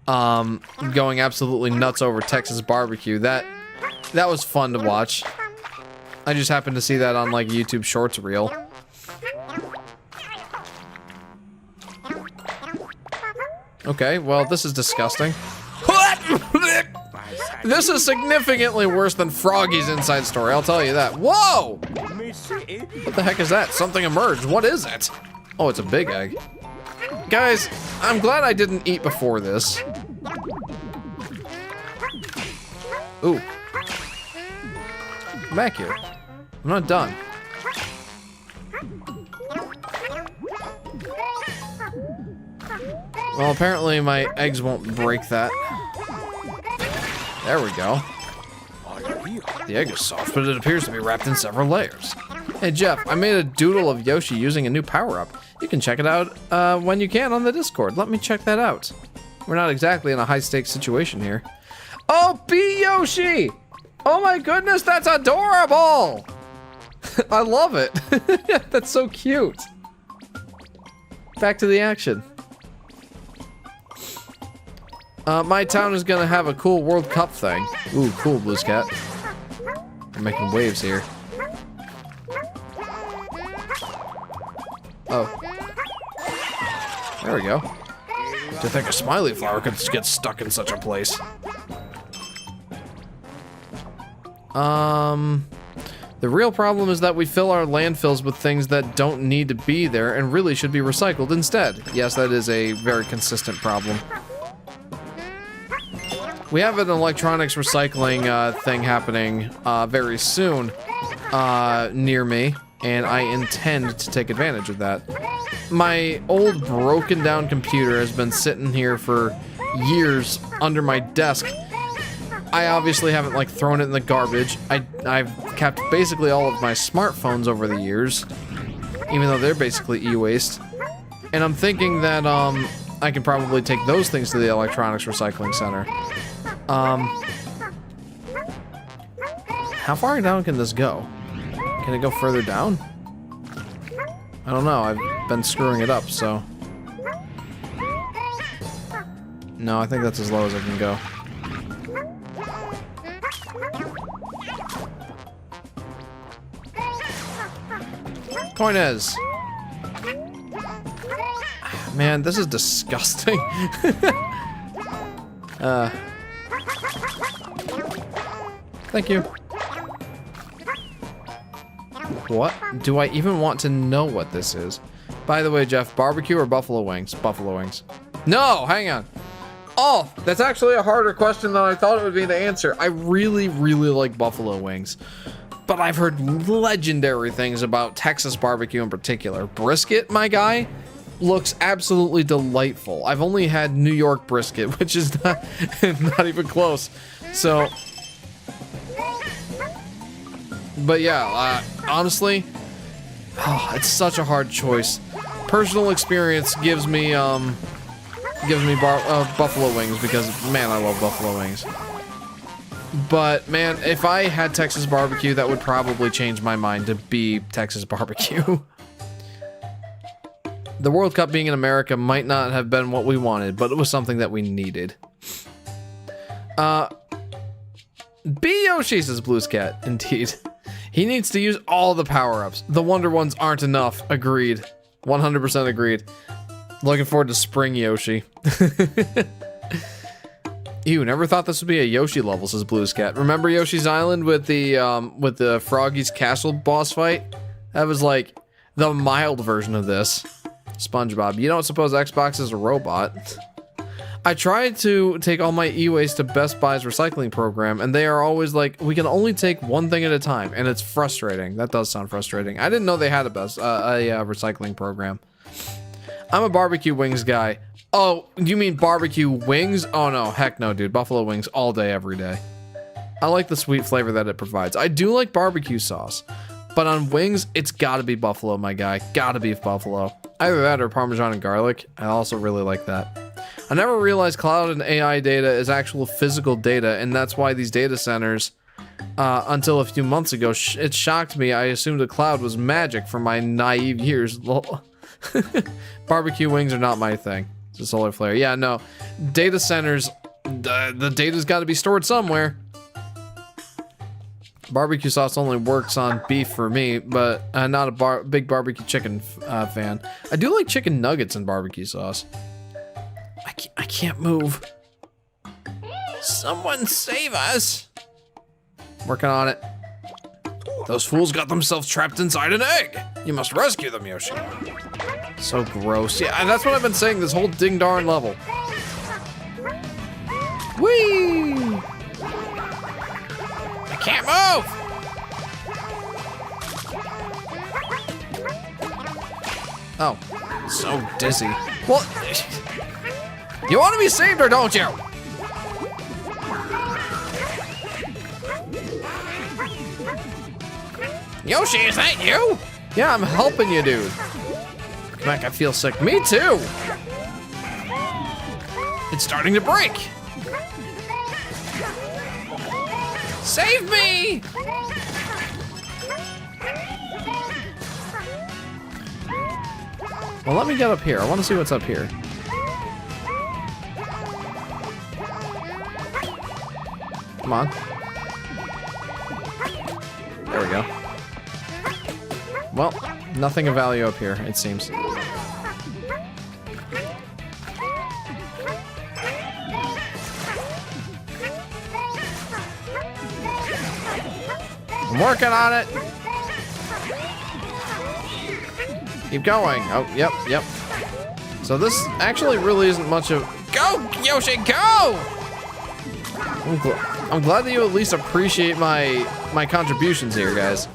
Going absolutely nuts over Texas barbecue. That was fun to watch. I just happened to see that on like YouTube Shorts reel. Okay, well this is disgusting. This is significantly worse than Froggy's inside story, I'll tell you that. Whoa! What the heck is that? Something emerged. What is it? Oh, it's a big egg. Guys, I'm glad I didn't eat before this. Ooh. Come back here. I'm not done. Well, apparently my eggs won't break that. There we go. The egg is soft, but it appears to be wrapped in several layers. Hey Jeff, I made a doodle of Yoshi using a new power-up. You can check it out when you can on the Discord. Let me check that out. We're not exactly in a high-stakes situation here. Oh, be Yoshi! Oh my goodness, that's adorable! I love it. That's so cute. Back to the action. My town is gonna have a cool World Cup thing. Ooh, cool, Blues Cat. I'm making waves here. Oh. There we go. To think a smiley flower could get stuck in such a place. The real problem is that we fill our landfills with things that don't need to be there and really should be recycled instead. Yes, that is a very consistent problem. We have an electronics recycling thing happening very soon near me, and I intend to take advantage of that. My old broken down computer has been sitting here for years under my desk. I obviously haven't like thrown it in the garbage. I've kept basically all of my smartphones over the years, even though they're basically e-waste. And I'm thinking that I can probably take those things to the electronics recycling center. How far down can this go? Can it go further down? I don't know, I've been screwing it up, so. No, I think that's as low as I can go. Point is, man, this is disgusting. Thank you. What? Do I even want to know what this is? By the way, Jeff, barbecue or buffalo wings? Buffalo wings. No, hang on. Oh, that's actually a harder question than I thought it would be to answer. I really, really like buffalo wings. But I've heard legendary things about Texas barbecue in particular. Brisket, my guy, looks absolutely delightful. I've only had New York brisket, which is not even close. So, but yeah, honestly, it's such a hard choice. Personal experience gives me buffalo wings because, man, I love buffalo wings. But, man, if I had Texas barbecue, that would probably change my mind to be Texas barbecue. The World Cup being in America might not have been what we wanted, but it was something that we needed. B Yoshi, says Blues Cat. Indeed. He needs to use all the power-ups. The Wonder Ones aren't enough. Agreed. 100% agreed. Looking forward to Spring Yoshi. Ew, never thought this would be a Yoshi level, says Blues Cat. Remember Yoshi's Island with the Froggy's Castle boss fight? That was like the mild version of this. SpongeBob, you don't suppose Xbox is a robot? I tried to take all my e-waste to Best Buy's recycling program, and they are always like, we can only take one thing at a time, and it's frustrating. That does sound frustrating. I didn't know they had a recycling program. I'm a barbecue wings guy. Oh, you mean barbecue wings? Oh no, heck no, dude. Buffalo wings all day, every day. I like the sweet flavor that it provides. I do like barbecue sauce, but on wings, it's gotta be buffalo, my guy. Gotta be buffalo. Either that or Parmesan and garlic. I also really like that. I never realized cloud and AI data is actual physical data, and that's why these data centers, until a few months ago, it shocked me. I assumed the cloud was magic from my naive years. Barbecue wings are not my thing. It's a solar flare. Yeah, no. Data centers, the data's got to be stored somewhere. Barbecue sauce only works on beef for me, but I'm not a big barbecue chicken fan. I do like chicken nuggets and barbecue sauce. I can't move. Someone save us. Working on it. Those fools got themselves trapped inside an egg. You must rescue them, Yoshi. So gross. Yeah, that's what I've been saying this whole ding darn level. Whee! I can't move! Oh, so dizzy. Well, you want to be saved or don't you? Yoshi, is that you? Yeah, I'm helping you, dude. Come back, I feel sick. Me too. It's starting to break. Save me! Well, let me get up here. I want to see what's up here. Come on. There we go. Well, nothing of value up here, it seems. I'm working on it. Keep going. Oh, yep. So this actually really isn't much of... Go, Yoshi, go! I'm glad that you at least appreciate my contributions here, guys.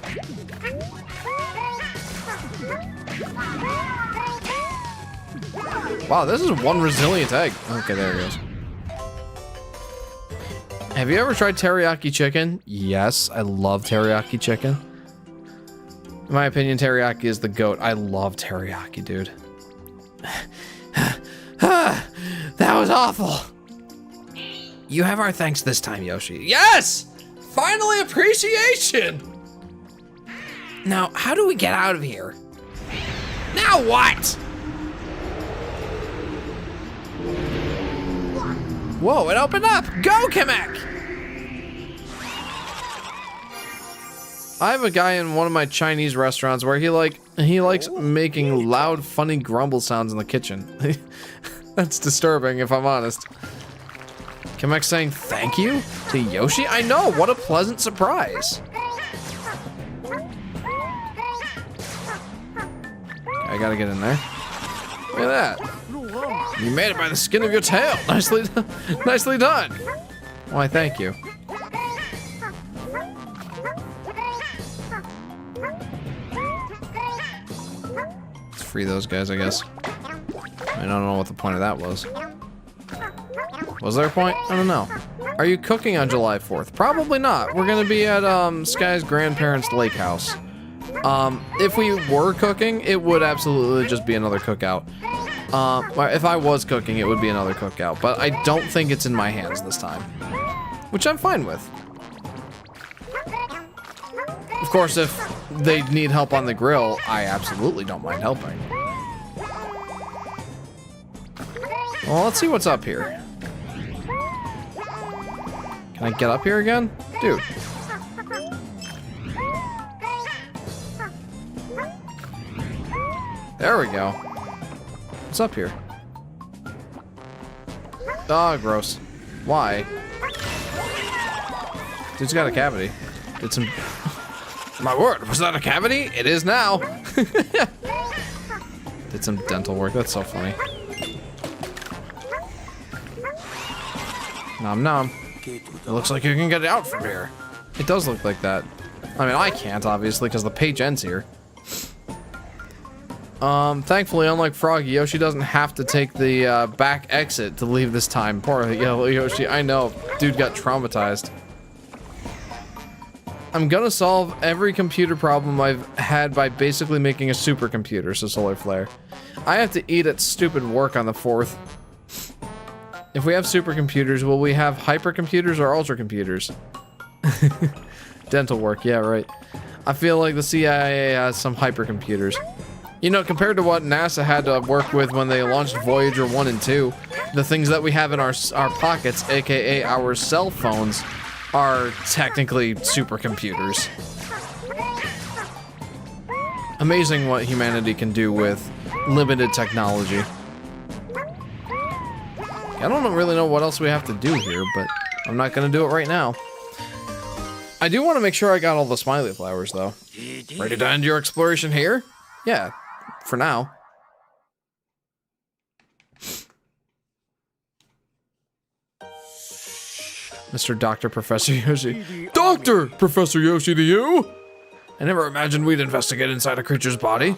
Wow, this is one resilient egg. Okay, there it goes. Have you ever tried teriyaki chicken? Yes, I love teriyaki chicken. In my opinion, teriyaki is the GOAT. I love teriyaki, dude. That was awful. You have our thanks this time, Yoshi. Yes! Finally appreciation! Now, how do we get out of here? Now what? Whoa, it opened up! Go, Kamek! I have a guy in one of my Chinese restaurants where he likes making loud, funny grumble sounds in the kitchen. That's disturbing, if I'm honest. Kamek saying thank you to Yoshi? I know, what a pleasant surprise. I gotta get in there. Look at that. You made it by the skin of your tail. Nicely done. Why, thank you. Let's free those guys, I guess. I don't know what the point of that was. Was there a point? I don't know. Are you cooking on July 4th? Probably not. We're gonna be at Sky's grandparents' lake house. If we were cooking, it would absolutely just be another cookout. If I was cooking, it would be another cookout, but I don't think it's in my hands this time, which I'm fine with. Of course, if they need help on the grill, I absolutely don't mind helping. Well, let's see what's up here. Can I get up here again? Dude. There we go. What's up here? Oh, gross. Why? Dude's got a cavity. Did some... My word, was that a cavity? It is now. Did some dental work. That's so funny. Nom nom. It looks like you can get out from here. It does look like that. I mean, I can't, obviously, because the page ends here. Thankfully, unlike Froggy, Yoshi doesn't have to take the back exit to leave this time. Poor yellow Yoshi. I know. Dude got traumatized. I'm gonna solve every computer problem I've had by basically making a supercomputer, so Solar Flare. I have to eat at stupid work on the 4th. If we have supercomputers, will we have hypercomputers or ultracomputers? Dental work, yeah, right. I feel like the CIA has some hypercomputers. You know, compared to what NASA had to work with when they launched Voyager 1 and 2, the things that we have in our pockets, aka our cell phones, are technically supercomputers. Amazing what humanity can do with limited technology. I don't really know what else we have to do here, but I'm not gonna do it right now. I do want to make sure I got all the smiley flowers, though. Ready to end your exploration here? Yeah, for now. Mr. Dr. Professor Yoshi. Dr. Professor Yoshi to you? I never imagined we'd investigate inside a creature's body.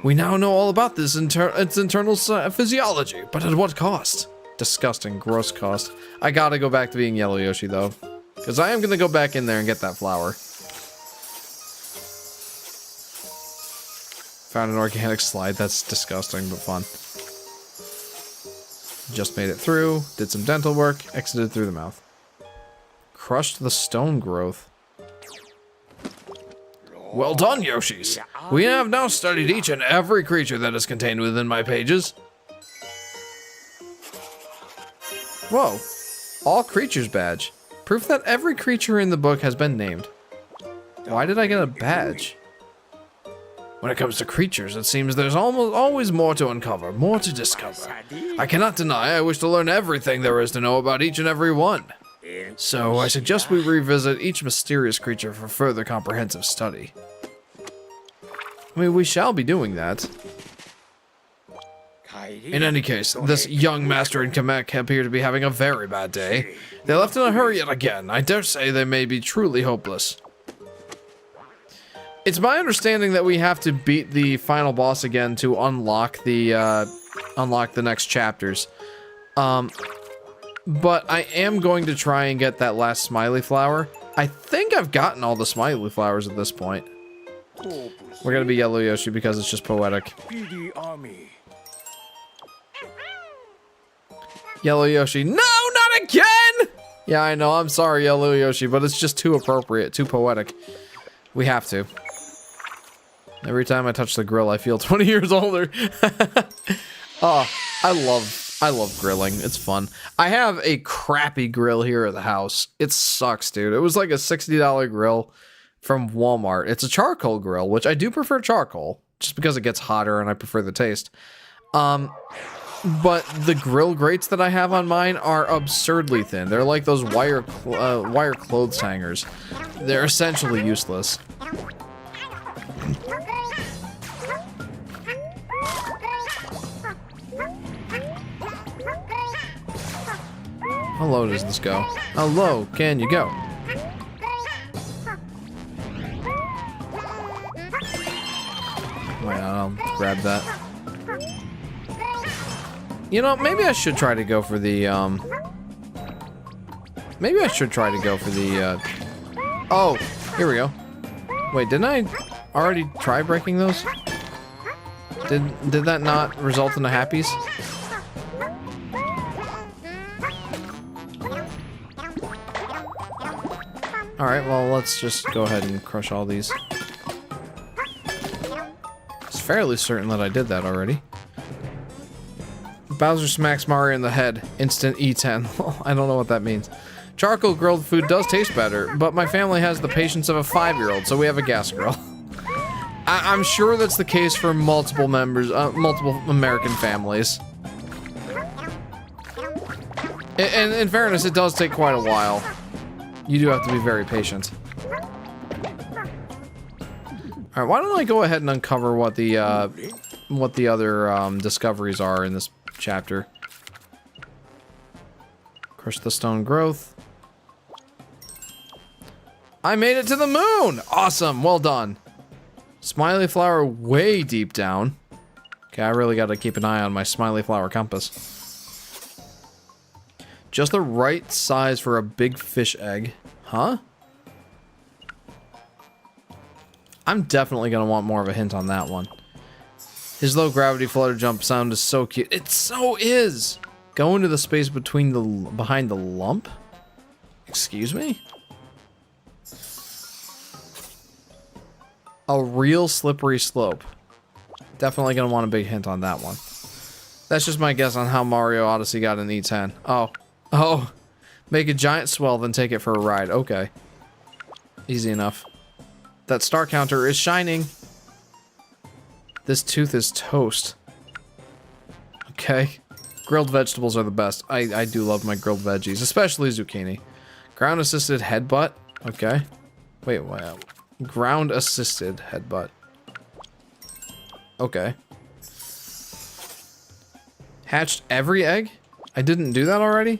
We now know all about this its internal physiology, but at what cost? Disgusting, gross cost. I gotta go back to being Yellow Yoshi, though. Because I am gonna go back in there and get that flower. Found an organic slide. That's disgusting, but fun. Just made it through, did some dental work, exited through the mouth. crushed the stone growth. Well done, Yoshis. We have now studied each and every creature that is contained within my pages. Whoa. All creatures badge. Proof that every creature in the book has been named. Why did I get a badge? When it comes to creatures, it seems there's almost always more to uncover, more to discover. I cannot deny I wish to learn everything there is to know about each and every one. So I suggest we revisit each mysterious creature for further comprehensive study. I mean, we shall be doing that. In any case, this young master and Kamek appear to be having a very bad day. They left in a hurry yet again. I dare say they may be truly hopeless. It's my understanding that we have to beat the final boss again to unlock the next chapters. But I am going to try and get that last smiley flower. I think I've gotten all the smiley flowers at this point. We're gonna be Yellow Yoshi because it's just poetic. Yellow Yoshi. No, not again! Yeah, I know. I'm sorry, Yellow Yoshi, but it's just too appropriate, too poetic. We have to. Every time I touch the grill, I feel 20 years older. Oh, I love grilling. It's fun. I have a crappy grill here at the house. It sucks, dude. It was like a $60 grill from Walmart. It's a charcoal grill, which I do prefer charcoal, just because it gets hotter and I prefer the taste. But the grill grates that I have on mine are absurdly thin. They're like those wire clothes hangers. They're essentially useless. How low does this go? How low can you go? Wait, I'll grab that. You know, maybe I should try to go for the, maybe I should try to go for the, oh, here we go. Wait, didn't I already try breaking those? Did that not result in a happies? Alright, well, let's just go ahead and crush all these. It's fairly certain that I did that already. Bowser smacks Mario in the head. Instant E10. I don't know what that means. Charcoal grilled food does taste better, but my family has the patience of a 5-year-old, so we have a gas grill. I'm sure that's the case for multiple members, multiple American families. And in fairness, it does take quite a while. You do have to be very patient. Alright, why don't I go ahead and uncover what the other discoveries are in this chapter. Crush the stone growth. I made it to the moon! Awesome, well done. Smiley flower way deep down. Okay, I really gotta keep an eye on my smiley flower compass. Just the right size for a big fish egg. Huh? I'm definitely gonna want more of a hint on that one. His low gravity flutter jump sound is so cute. It so is! Go into the space between behind the lump? Excuse me? A real slippery slope. Definitely gonna want a big hint on that one. That's just my guess on how Mario Odyssey got an E10. Oh. Oh. Make a giant swell, then take it for a ride. Okay. Easy enough. That star counter is shining. This tooth is toast. Okay. Grilled vegetables are the best. I do love my grilled veggies, especially zucchini. Ground assisted headbutt. Okay. Wait, what? Ground assisted headbutt. Okay. Hatched every egg? I didn't do that already?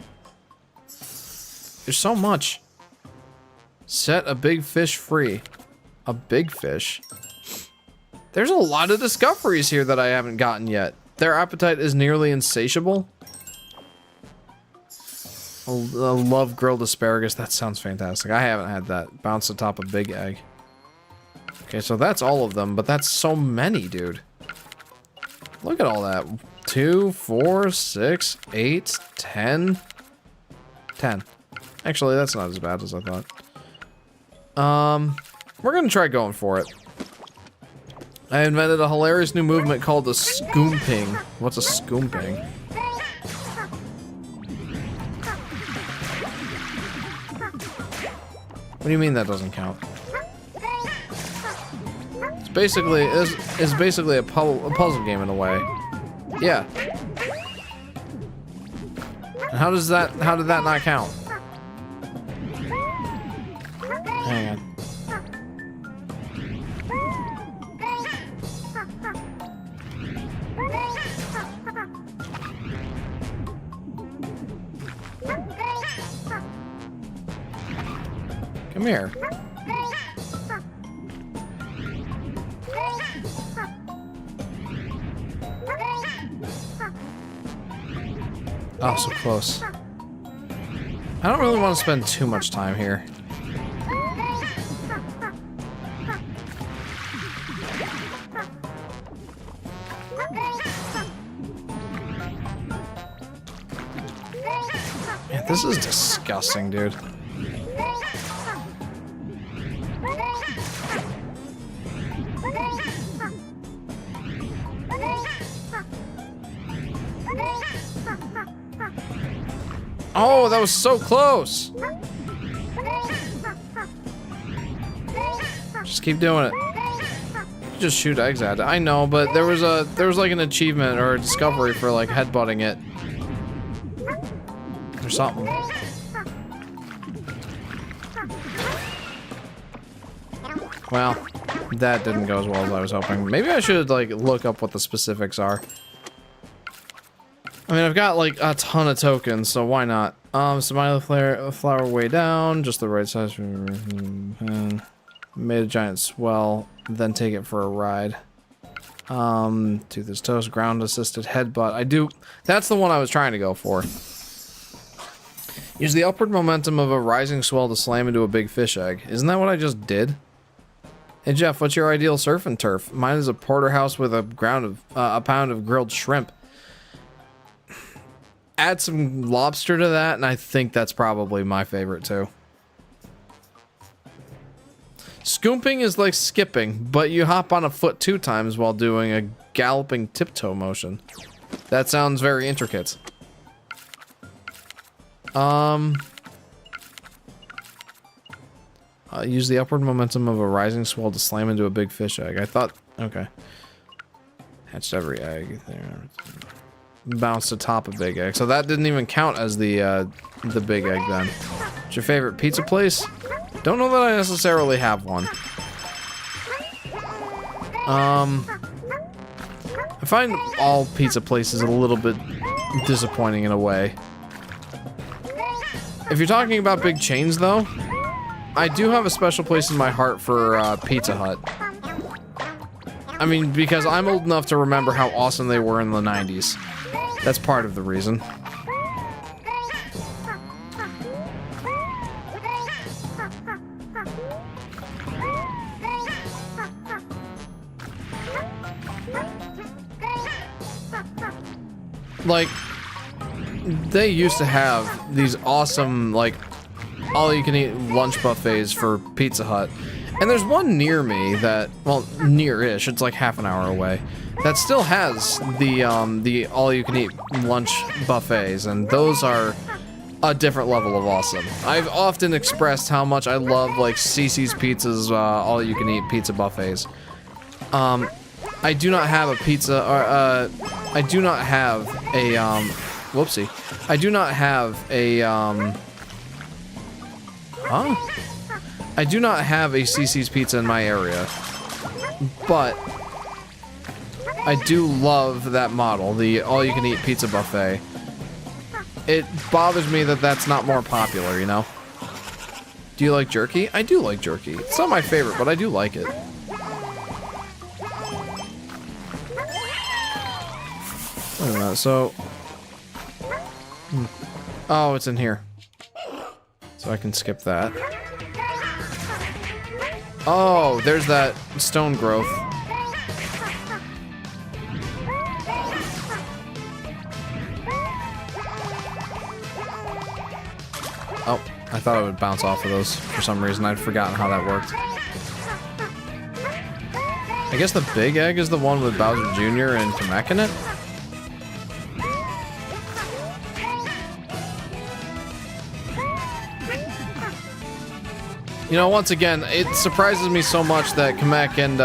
There's so much. Set a big fish free. A big fish? There's a lot of discoveries here that I haven't gotten yet. Their appetite is nearly insatiable. I love grilled asparagus. That sounds fantastic. I haven't had that. Bounce atop a big egg. Okay, so that's all of them, but that's so many, dude. Look at all that. 2, 4, 6, 8, 10. 10. Actually, that's not as bad as I thought. We're gonna try going for it. I invented a hilarious new movement called the scooping. What's a scooping? What do you mean that doesn't count? It's basically a puzzle game in a way. Yeah. And how did that not count? Hang on. Come here. Oh, so close. I don't really want to spend too much time here. Man, this is disgusting, dude. Oh, that was so close. Just keep doing it. Just shoot eggs at it. I know, but there was like an achievement or a discovery for like headbutting it or something. Well, that didn't go as well as I was hoping. Maybe I should like look up what the specifics are. I mean, I've got like a ton of tokens, so why not? Smiley flower way down, just the right size. Made a giant swell, then take it for a ride. Tooth is toast, ground assisted headbutt. That's the one I was trying to go for. Use the upward momentum of a rising swell to slam into a big fish egg. Isn't that what I just did? Hey Jeff, what's your ideal surf and turf? Mine is a porterhouse with a pound of grilled shrimp. Add some lobster to that, and I think that's probably my favorite too. Scooping is like skipping, but you hop on a foot 2 times while doing a galloping tiptoe motion. That sounds very intricate. Use the upward momentum of a rising swell to slam into a big fish egg. I thought, okay. Hatched every egg there. Bounced atop a big egg. So that didn't even count as the big egg then. What's your favorite pizza place? Don't know that I necessarily have one. I find all pizza places a little bit disappointing in a way. If you're talking about big chains though, I do have a special place in my heart for Pizza Hut. I mean, because I'm old enough to remember how awesome they were in the 90s. That's part of the reason. Like, they used to have these awesome, like, all-you-can-eat lunch buffets for Pizza Hut. And there's one near me that, well, near-ish, it's like half an hour away, that still has the all-you-can-eat lunch buffets, and those are a different level of awesome. I've often expressed how much I love, like, CC's Pizza's all-you-can-eat pizza buffets. I do not have a pizza, or, I do not have a, whoopsie. I do not have a, I do not have a CC's Pizza in my area, but I do love that model, the all-you-can-eat pizza buffet. It bothers me that that's not more popular, you know? Do you like jerky? I do like jerky. It's not my favorite, but I do like it. Wait a minute, so... Oh, it's in here. So I can skip that. Oh, there's that stone growth. Oh, I thought it would bounce off of those for some reason. I'd forgotten how that worked. I guess the big egg is the one with Bowser Jr. and Kamek in it? You know, once again, it surprises me so much that Kamek and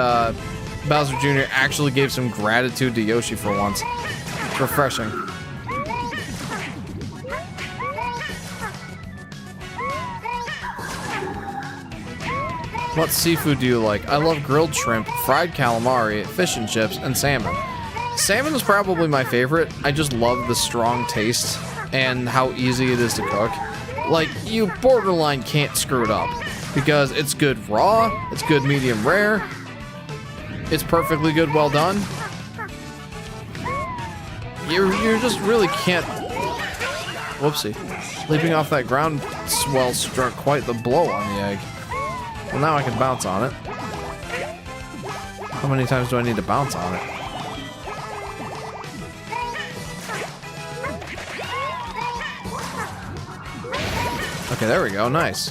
Bowser Jr. actually gave some gratitude to Yoshi for once. It's refreshing. What seafood do you like? I love grilled shrimp, fried calamari, fish and chips, and salmon. Salmon is probably my favorite. I just love the strong taste and how easy it is to cook. Like, you borderline can't screw it up because it's good raw, it's good medium rare, it's perfectly good well done. You just really can't... Whoopsie. Leaping off that ground swell struck quite the blow on the egg. Well, now I can bounce on it. How many times do I need to bounce on it? Okay, there we go. Nice.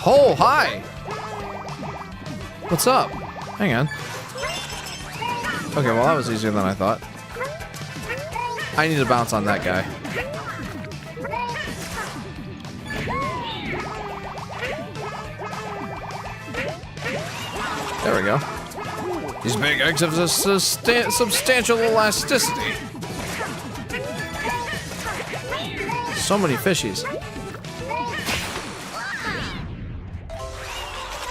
Oh, hi! What's up? Hang on. Okay, well, that was easier than I thought. I need to bounce on that guy. There we go. These big eggs have a substantial elasticity. So many fishies.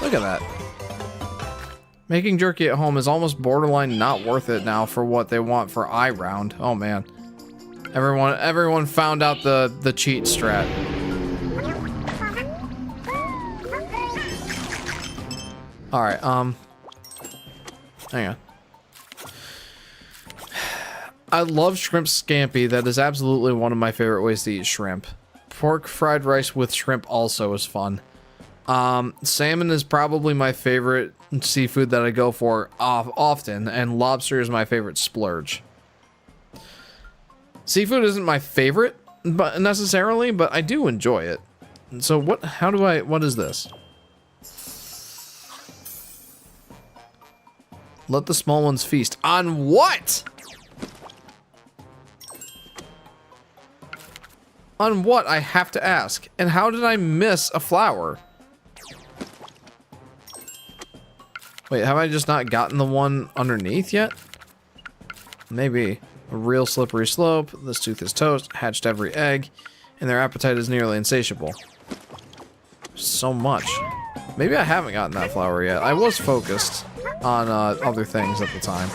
Look at that. Making jerky at home is almost borderline not worth it now for what they want for I-round. Oh man. Everyone found out the cheat strat. Alright, hang on. I love shrimp scampi. That is absolutely one of my favorite ways to eat shrimp. Pork fried rice with shrimp also is fun. Salmon is probably my favorite seafood that I go for often, and lobster is my favorite splurge. Seafood isn't my favorite, but necessarily, but I do enjoy it. So what is this? Let the small ones feast. On what? On what, I have to ask. And how did I miss a flower? Wait, have I just not gotten the one underneath yet? Maybe. A real slippery slope. This tooth is toast. Hatched every egg. And their appetite is nearly insatiable. So much. Maybe I haven't gotten that flower yet. I was focused on other things at the time.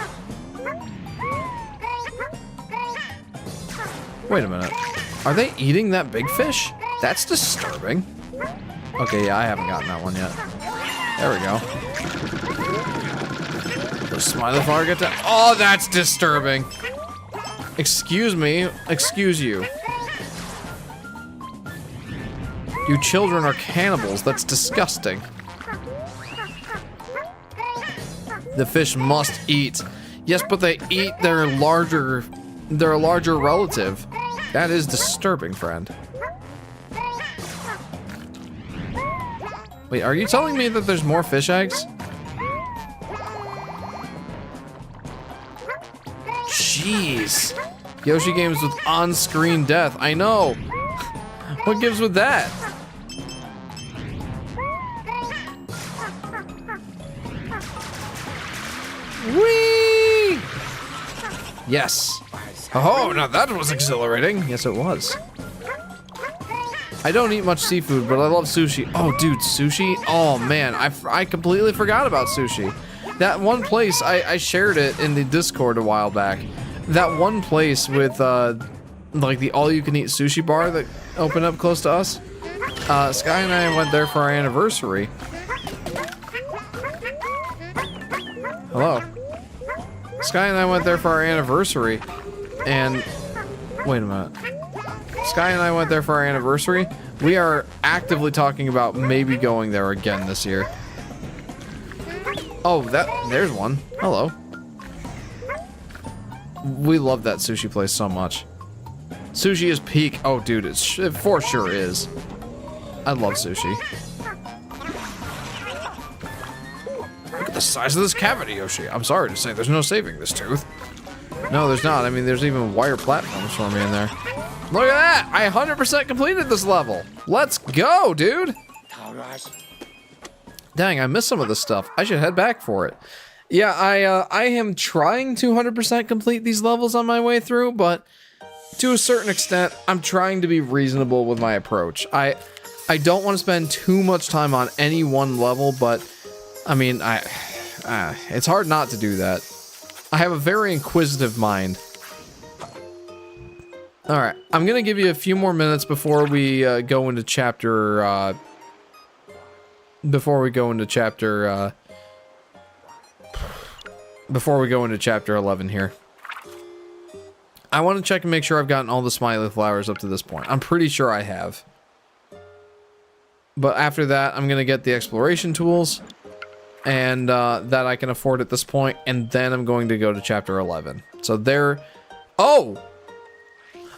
Wait a minute. Are they eating that big fish? That's disturbing. Okay, yeah, I haven't gotten that one yet. There we go. The smiley flower get that. Oh, that's disturbing. Excuse me. Excuse you. You children are cannibals. That's disgusting. The fish must eat. Yes, but they eat their larger relative. That is disturbing, friend. Wait, are you telling me that there's more fish eggs? Jeez. Yoshi games with on-screen death. I know. What gives with that? Whee! Yes. Oh, now that was exhilarating. Yes, it was. I don't eat much seafood, but I love sushi. Oh, dude, sushi? Oh, man, I completely forgot about sushi. That one place, I shared it in the Discord a while back. That one place with, like, the all-you-can-eat sushi bar that opened up close to us. Sky and I went there for our anniversary. Hello. Sky and I went there for our anniversary, and... Wait a minute. Sky and I went there for our anniversary. We are actively talking about maybe going there again this year. Oh, there's one. Hello. We love that sushi place so much. Sushi is peak. Oh, dude, it for sure is. I love sushi. Look at the size of this cavity, Yoshi. I'm sorry to say, there's no saving this tooth. No, there's not. I mean, there's even wire platforms for me in there. Look at that! I 100% completed this level. Let's go, dude. Dang, I missed some of this stuff. I should head back for it. Yeah, I am trying to 100% complete these levels on my way through, but to a certain extent, I'm trying to be reasonable with my approach. I don't want to spend too much time on any one level, but I mean, it's hard not to do that. I have a very inquisitive mind. All right, I'm gonna give you a few more minutes before we go into chapter. Before we go into chapter 11 here. I want to check and make sure I've gotten all the smiley flowers up to this point. I'm pretty sure I have. But after that, I'm going to get the exploration tools. And that I can afford at this point. And then I'm going to go to chapter 11. So there... Oh!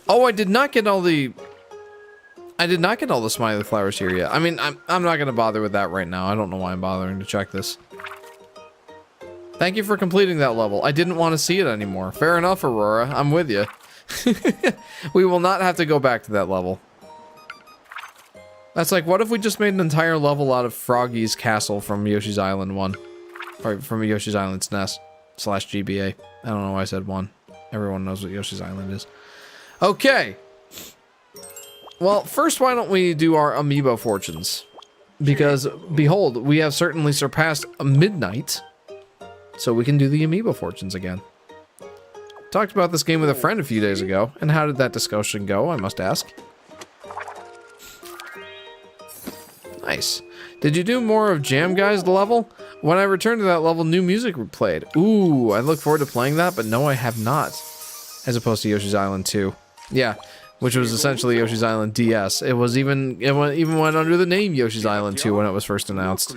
Oh, I did not get all the... I did not get all the smiley flowers here yet. I mean, I'm not going to bother with that right now. I don't know why I'm bothering to check this. Thank you for completing that level. I didn't want to see it anymore. Fair enough, Aurora. I'm with you. We will not have to go back to that level. That's like, what if we just made an entire level out of Froggy's Castle from Yoshi's Island 1? Or from Yoshi's Island SNES / GBA. I don't know why I said 1. Everyone knows what Yoshi's Island is. Okay. Well, first, why don't we do our amiibo fortunes? Because, behold, we have certainly surpassed midnight, so we can do the amiibo fortunes again. Talked about this game with a friend a few days ago, and how did that discussion go, I must ask? Nice. Did you do more of Jam Guy's level? When I returned to that level, new music played. Ooh, I look forward to playing that, but no, I have not. As opposed to Yoshi's Island 2. Yeah. Which was essentially Yoshi's Island DS. It even went under the name Yoshi's Island 2 when it was first announced.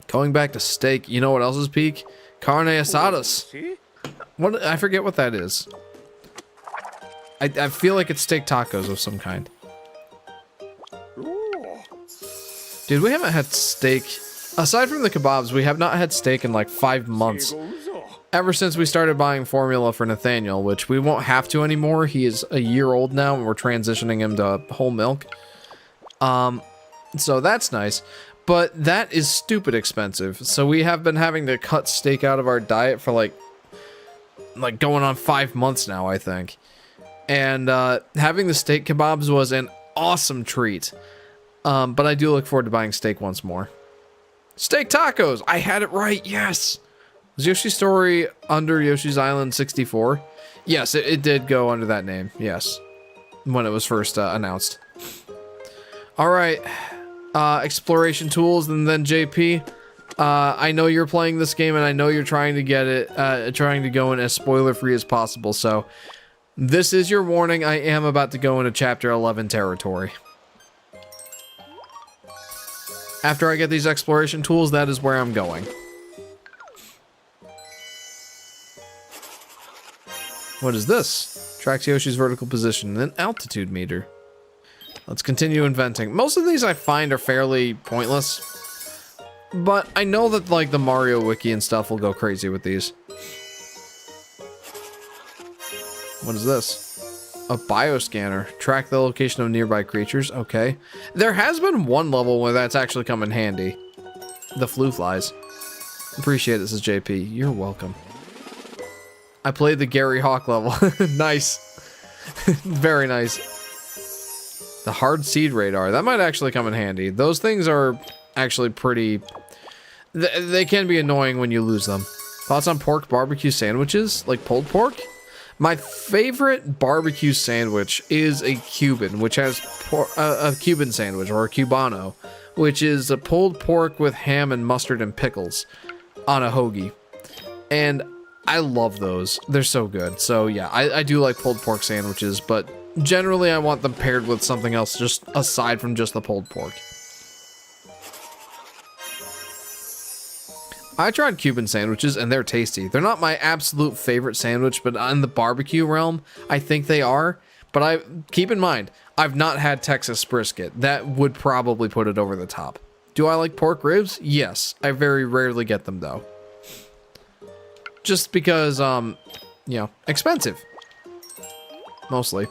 Going back to steak, you know what else is peak? Carne asadas. What? I forget what that is. I feel like it's steak tacos of some kind. Dude, we haven't had steak. Aside from the kebabs, we have not had steak in like 5 months. Ever since we started buying formula for Nathaniel, which we won't have to anymore. He is a year old now, and we're transitioning him to whole milk. So that's nice. But that is stupid expensive. So we have been having to cut steak out of our diet for like going on 5 months now, I think. And having the steak kebabs was an awesome treat. But I do look forward to buying steak once more. Steak tacos! I had it right, yes! Was Yoshi's Story under Yoshi's Island 64? Yes, it did go under that name, yes. When it was first announced. Alright. Exploration tools, and then JP. I know you're playing this game, and I know you're trying to get it, trying to go in as spoiler-free as possible, so... This is your warning, I am about to go into Chapter 11 territory. After I get these exploration tools, that is where I'm going. What is this? Tracks Yoshi's vertical position and an altitude meter. Let's continue inventing. Most of these I find are fairly pointless. But I know that like the Mario Wiki and stuff will go crazy with these. What is this? A bioscanner. Track the location of nearby creatures. Okay. There has been one level where that's actually come in handy. The flu flies. Appreciate it, says JP. You're welcome. I played the Gary Hawk level. Nice. Very nice. The hard seed radar. That might actually come in handy. Those things are actually pretty... They can be annoying when you lose them. Thoughts on pork barbecue sandwiches? Like pulled pork? My favorite barbecue sandwich is a Cuban, which has a Cuban sandwich, or a Cubano, which is a pulled pork with ham and mustard and pickles on a hoagie. And I love those. They're so good. So yeah, I do like pulled pork sandwiches, but generally I want them paired with something else just aside from just the pulled pork. I tried Cuban sandwiches, and they're tasty. They're not my absolute favorite sandwich, but in the barbecue realm, I think they are. But keep in mind, I've not had Texas brisket. That would probably put it over the top. Do I like pork ribs? Yes. I very rarely get them, though. Just because, you know, expensive. Mostly.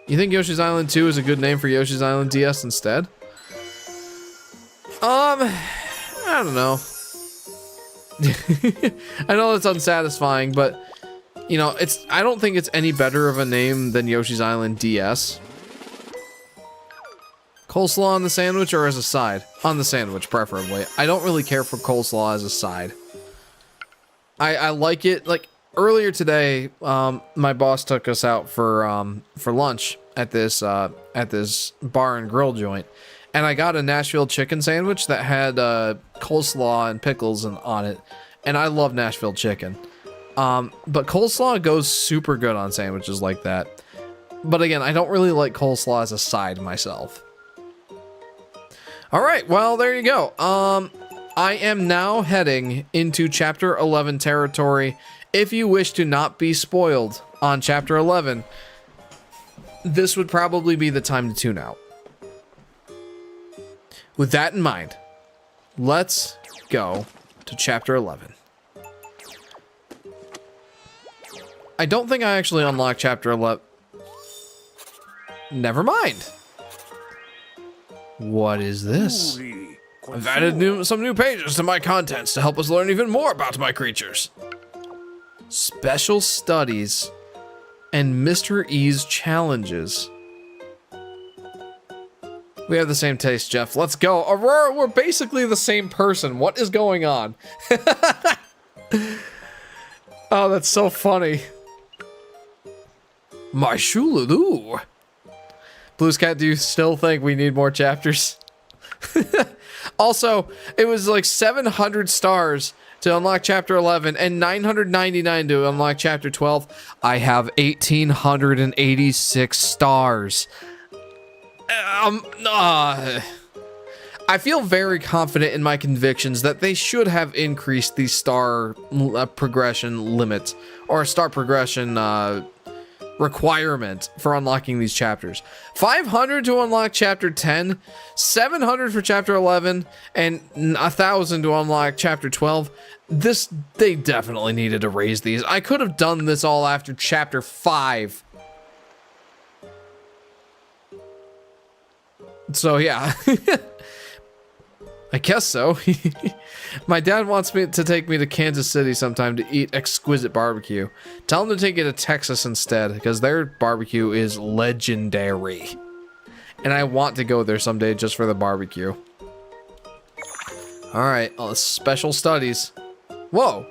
You think Yoshi's Island 2 is a good name for Yoshi's Island DS instead? I don't know. I know it's unsatisfying, but you know, I don't think it's any better of a name than Yoshi's Island DS. Coleslaw on the sandwich or as a side? On the sandwich, preferably. I don't really care for coleslaw as a side. I like it. Like earlier today, my boss took us out for lunch at this bar and grill joint. And I got a Nashville chicken sandwich that had coleslaw and pickles on it. And I love Nashville chicken. But coleslaw goes super good on sandwiches like that. But again, I don't really like coleslaw as a side myself. Alright, well, there you go. I am now heading into Chapter 11 territory. If you wish to not be spoiled on Chapter 11, this would probably be the time to tune out. With that in mind, let's go to Chapter 11. I don't think I actually unlocked Chapter 11. Never mind. What is this? I've added some new pages to my contents to help us learn even more about my creatures. Special studies and Mr. E's challenges. We have the same taste, Jeff. Let's go. Aurora, we're basically the same person. What is going on? Oh, that's so funny. My shululu. Blues Cat, do you still think we need more chapters? Also, it was like 700 stars to unlock Chapter 11 and 999 to unlock Chapter 12. I have 1,886 stars. I feel very confident in my convictions that they should have increased the star progression limit or star progression requirement for unlocking these chapters. 500 to unlock Chapter 10, 700 for Chapter 11, and 1,000 to unlock Chapter 12. They definitely needed to raise these. I could have done this all after Chapter 5. So yeah, I guess so. My dad wants me to take me to Kansas City sometime to eat exquisite barbecue. Tell him to take it to Texas instead, because their barbecue is legendary. And I want to go there someday just for the barbecue. Alright, special studies. Whoa!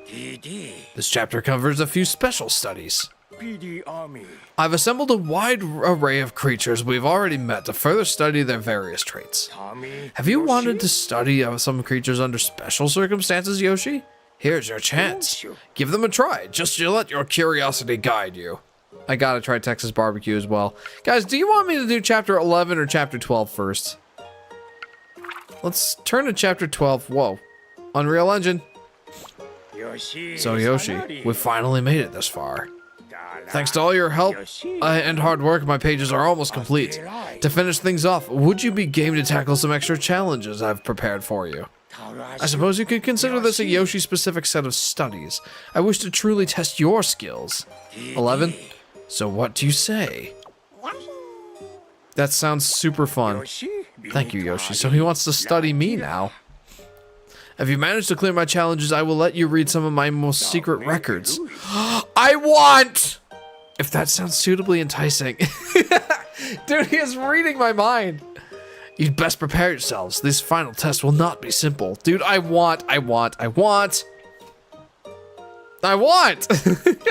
This chapter covers a few special studies. I've assembled a wide array of creatures we've already met to further study their various traits. Have you wanted to study some creatures under special circumstances, Yoshi? Here's your chance. Give them a try. Just let your curiosity guide you. I gotta try Texas barbecue as well. Guys, do you want me to do Chapter 11 or Chapter 12 first? Let's turn to Chapter 12. Whoa. Unreal Engine. So Yoshi, we finally made it this far. Thanks to all your help and hard work, my pages are almost complete. To finish things off, would you be game to tackle some extra challenges I've prepared for you? I suppose you could consider this a Yoshi-specific set of studies. I wish to truly test your skills. 11? So what do you say? That sounds super fun. Thank you, Yoshi. So he wants to study me now. If you manage to clear my challenges, I will let you read some of my most secret records. I want! If that sounds suitably enticing. Dude, he is reading my mind. You'd best prepare yourselves. This final test will not be simple. Dude, I want. I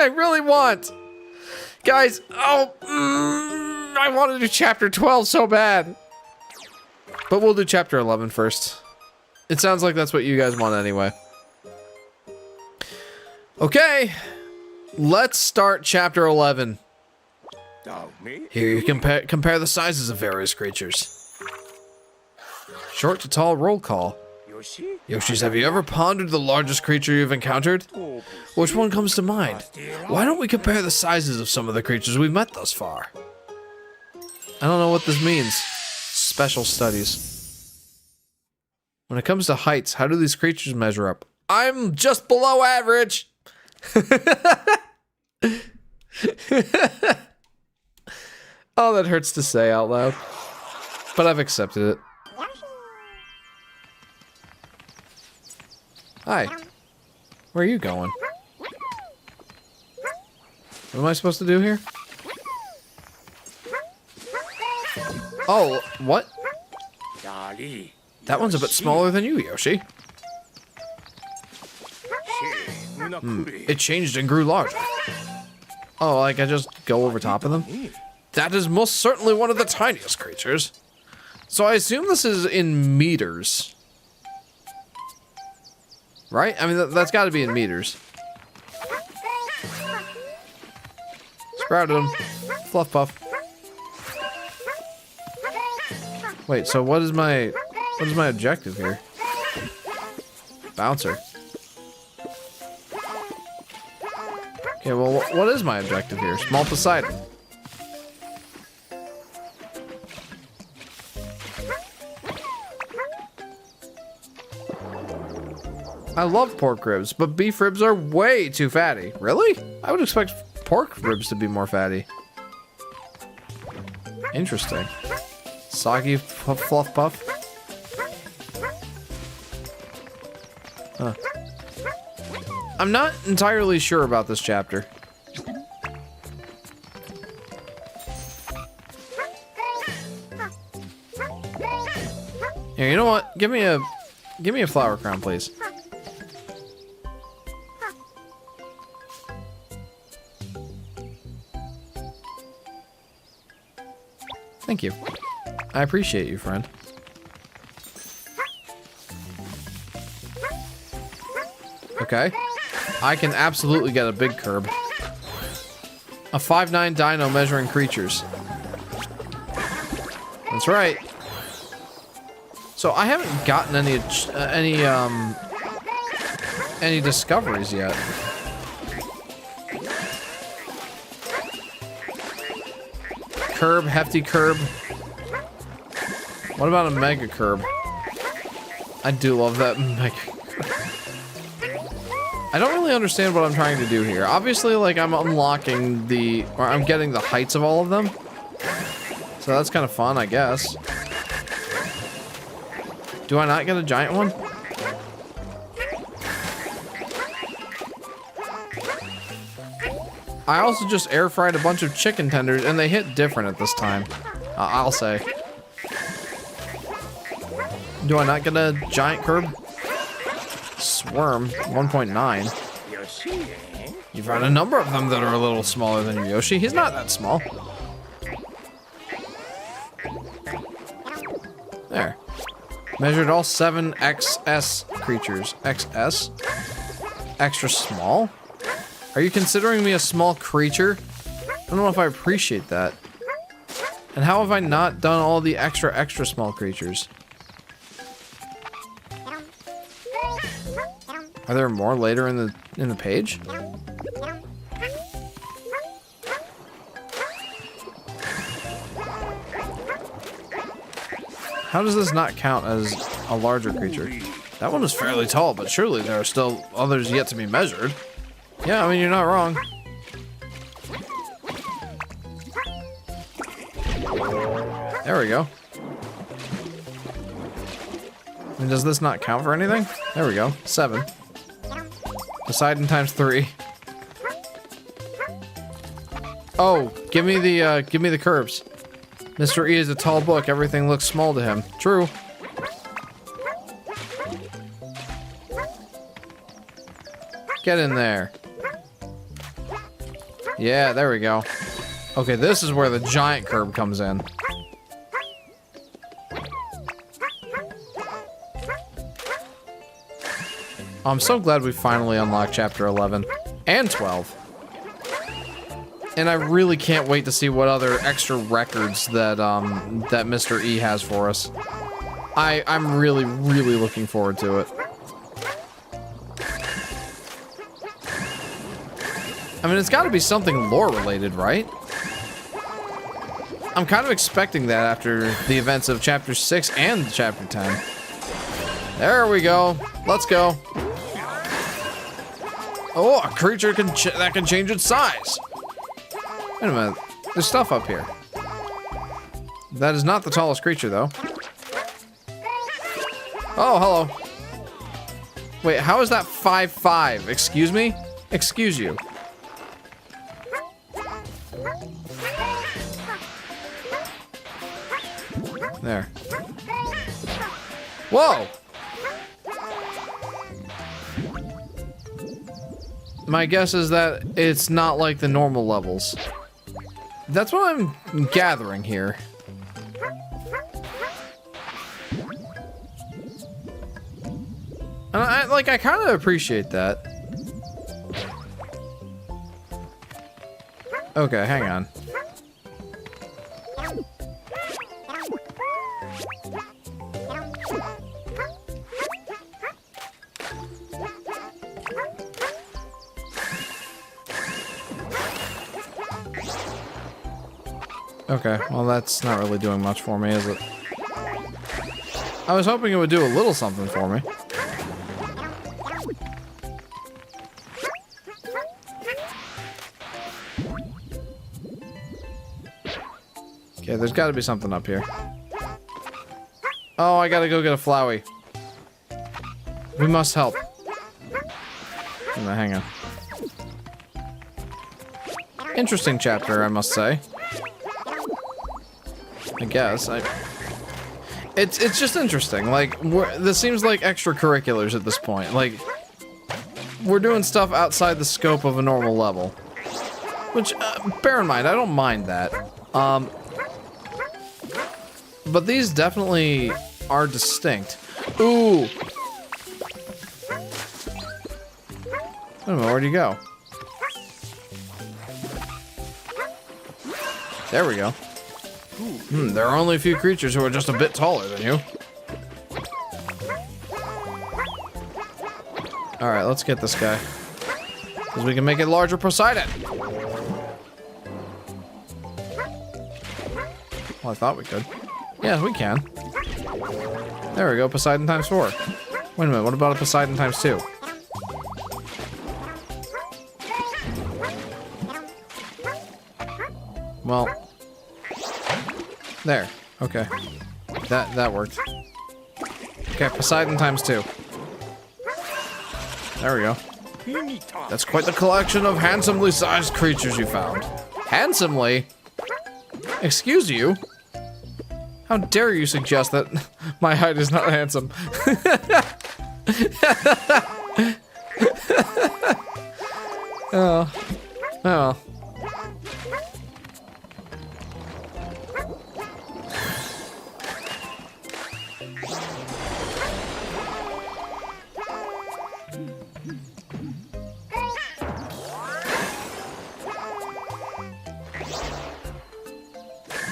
really want. Guys, I want to do Chapter 12 so bad. But we'll do Chapter 11 first. It sounds like that's what you guys want anyway. Okay, let's start Chapter 11. Here you compare the sizes of various creatures. Short to tall roll call. Yoshis, have you ever pondered the largest creature you've encountered? Which one comes to mind? Why don't we compare the sizes of some of the creatures we've met thus far? I don't know what this means. Special studies. When it comes to heights, how do these creatures measure up? I'm just below average! Oh, that hurts to say out loud. But I've accepted it. Hi. Where are you going? What am I supposed to do here? Oh, what? That one's a bit smaller than you, Yoshi. It changed and grew larger. Oh, like I just go over top of them? That is most certainly one of the tiniest creatures. So I assume this is in meters. Right? I mean, that's got to be in meters. Sprouted him. Fluff puff. Wait, so what is my objective here? Bouncer. Okay, well, what is my objective here? Small Poseidon. I love pork ribs, but beef ribs are way too fatty. Really? I would expect pork ribs to be more fatty. Interesting. Soggy fluff puff. Huh. I'm not entirely sure about this chapter. Here, you know what? Give me a flower crown, please. Thank you. I appreciate you, friend. Okay. I can absolutely get a big curb. A 5'9" dino measuring creatures. That's right. So I haven't gotten any discoveries yet. Curb, hefty curb. What about a mega curb? I do love that mega curb. I don't really understand what I'm trying to do here. Obviously, like, I'm unlocking or I'm getting the heights of all of them. So that's kind of fun, I guess. Do I not get a giant one? I also just air fried a bunch of chicken tenders and they hit different at this time. I'll say. Do I not get a giant curb? Swarm 1.9. You found a number of them that are a little smaller than Yoshi. He's not that small. There. Measured all 7 XS creatures. XS? Extra small? Are you considering me a small creature? I don't know if I appreciate that. And how have I not done all the extra small creatures? Are there more later in the page? How does this not count as a larger creature? That one was fairly tall, but surely there are still others yet to be measured. Yeah, I mean, you're not wrong. There we go. And does this not count for anything? There we go. 7. Poseidon times 3. Oh, give me the curbs. Mr. E is a tall book. Everything looks small to him. True. Get in there. Yeah, there we go. Okay, this is where the giant curb comes in. I'm so glad we finally unlocked chapter 11 and 12. And I really can't wait to see what other extra records that that Mr. E has for us. I'm really looking forward to it. I mean, it's got to be something lore related, right? I'm kind of expecting that after the events of Chapter 6 and Chapter 10. There we go. Let's go. Oh, a creature that can change its size. Wait a minute. There's stuff up here. That is not the tallest creature, though. Oh, hello. Wait, how is that 5'5"? Excuse me? Excuse you. There. Whoa! My guess is that it's not like the normal levels. That's what I'm gathering here. And I kind of appreciate that. Okay, hang on. Okay, well that's not really doing much for me, is it? I was hoping it would do a little something for me. Okay, there's got to be something up here. Oh, I gotta go get a Flowey. We must help. Hang on. Interesting chapter, I must say. I guess. It's just interesting. Like, this seems like extracurriculars at this point. Like, we're doing stuff outside the scope of a normal level. Which, bear in mind, I don't mind that. But these definitely are distinct. Ooh! I don't know, where'd you go? There we go. There are only a few creatures who are just a bit taller than you. Alright, let's get this guy. Because we can make it larger Poseidon. Well, I thought we could. Yeah, we can. There we go, Poseidon times 4. Wait a minute, what about a Poseidon times 2? Well, there. Okay, that worked. Okay, Poseidon times 2. There we go. That's quite the collection of handsomely sized creatures you found. Handsomely? Excuse you? How dare you suggest that my height is not handsome? Oh. Oh.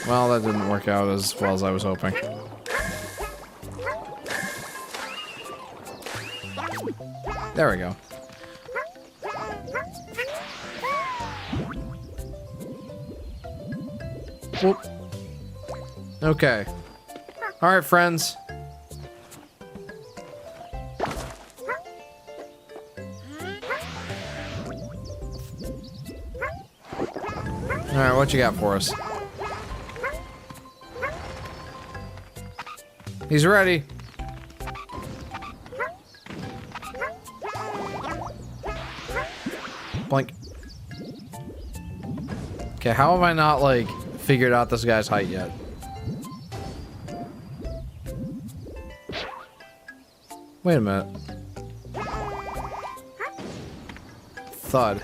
Well, that didn't work out as well as I was hoping. There we go. Whoop. Okay. Alright, friends. Alright, what you got for us? He's ready. Blink. Okay, how have I not, like, figured out this guy's height yet? Wait a minute. Thud.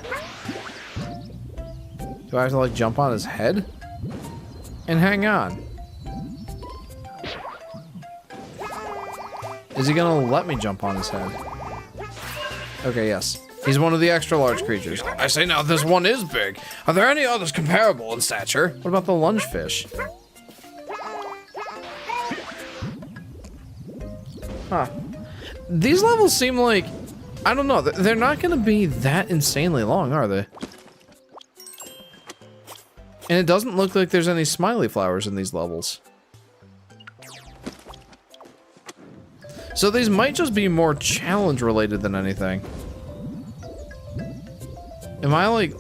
Do I have to, like, jump on his head? And hang on. Is he gonna let me jump on his head? Okay, yes. He's one of the extra large creatures. I say now, this one is big. Are there any others comparable in stature? What about the lungefish? Huh. These levels seem like... I don't know. They're not gonna be that insanely long, are they? And it doesn't look like there's any smiley flowers in these levels. So these might just be more challenge related than anything. Am I like...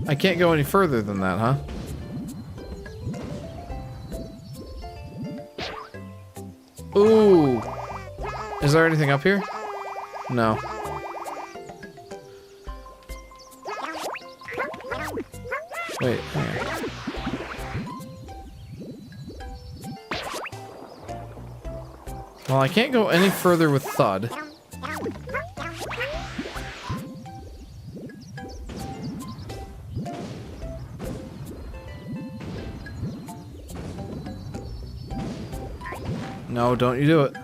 I can't go any further than that, huh? Ooh. Is there anything up here? No. Wait, hang on. Well, I can't go any further with Thud. No, don't you do it.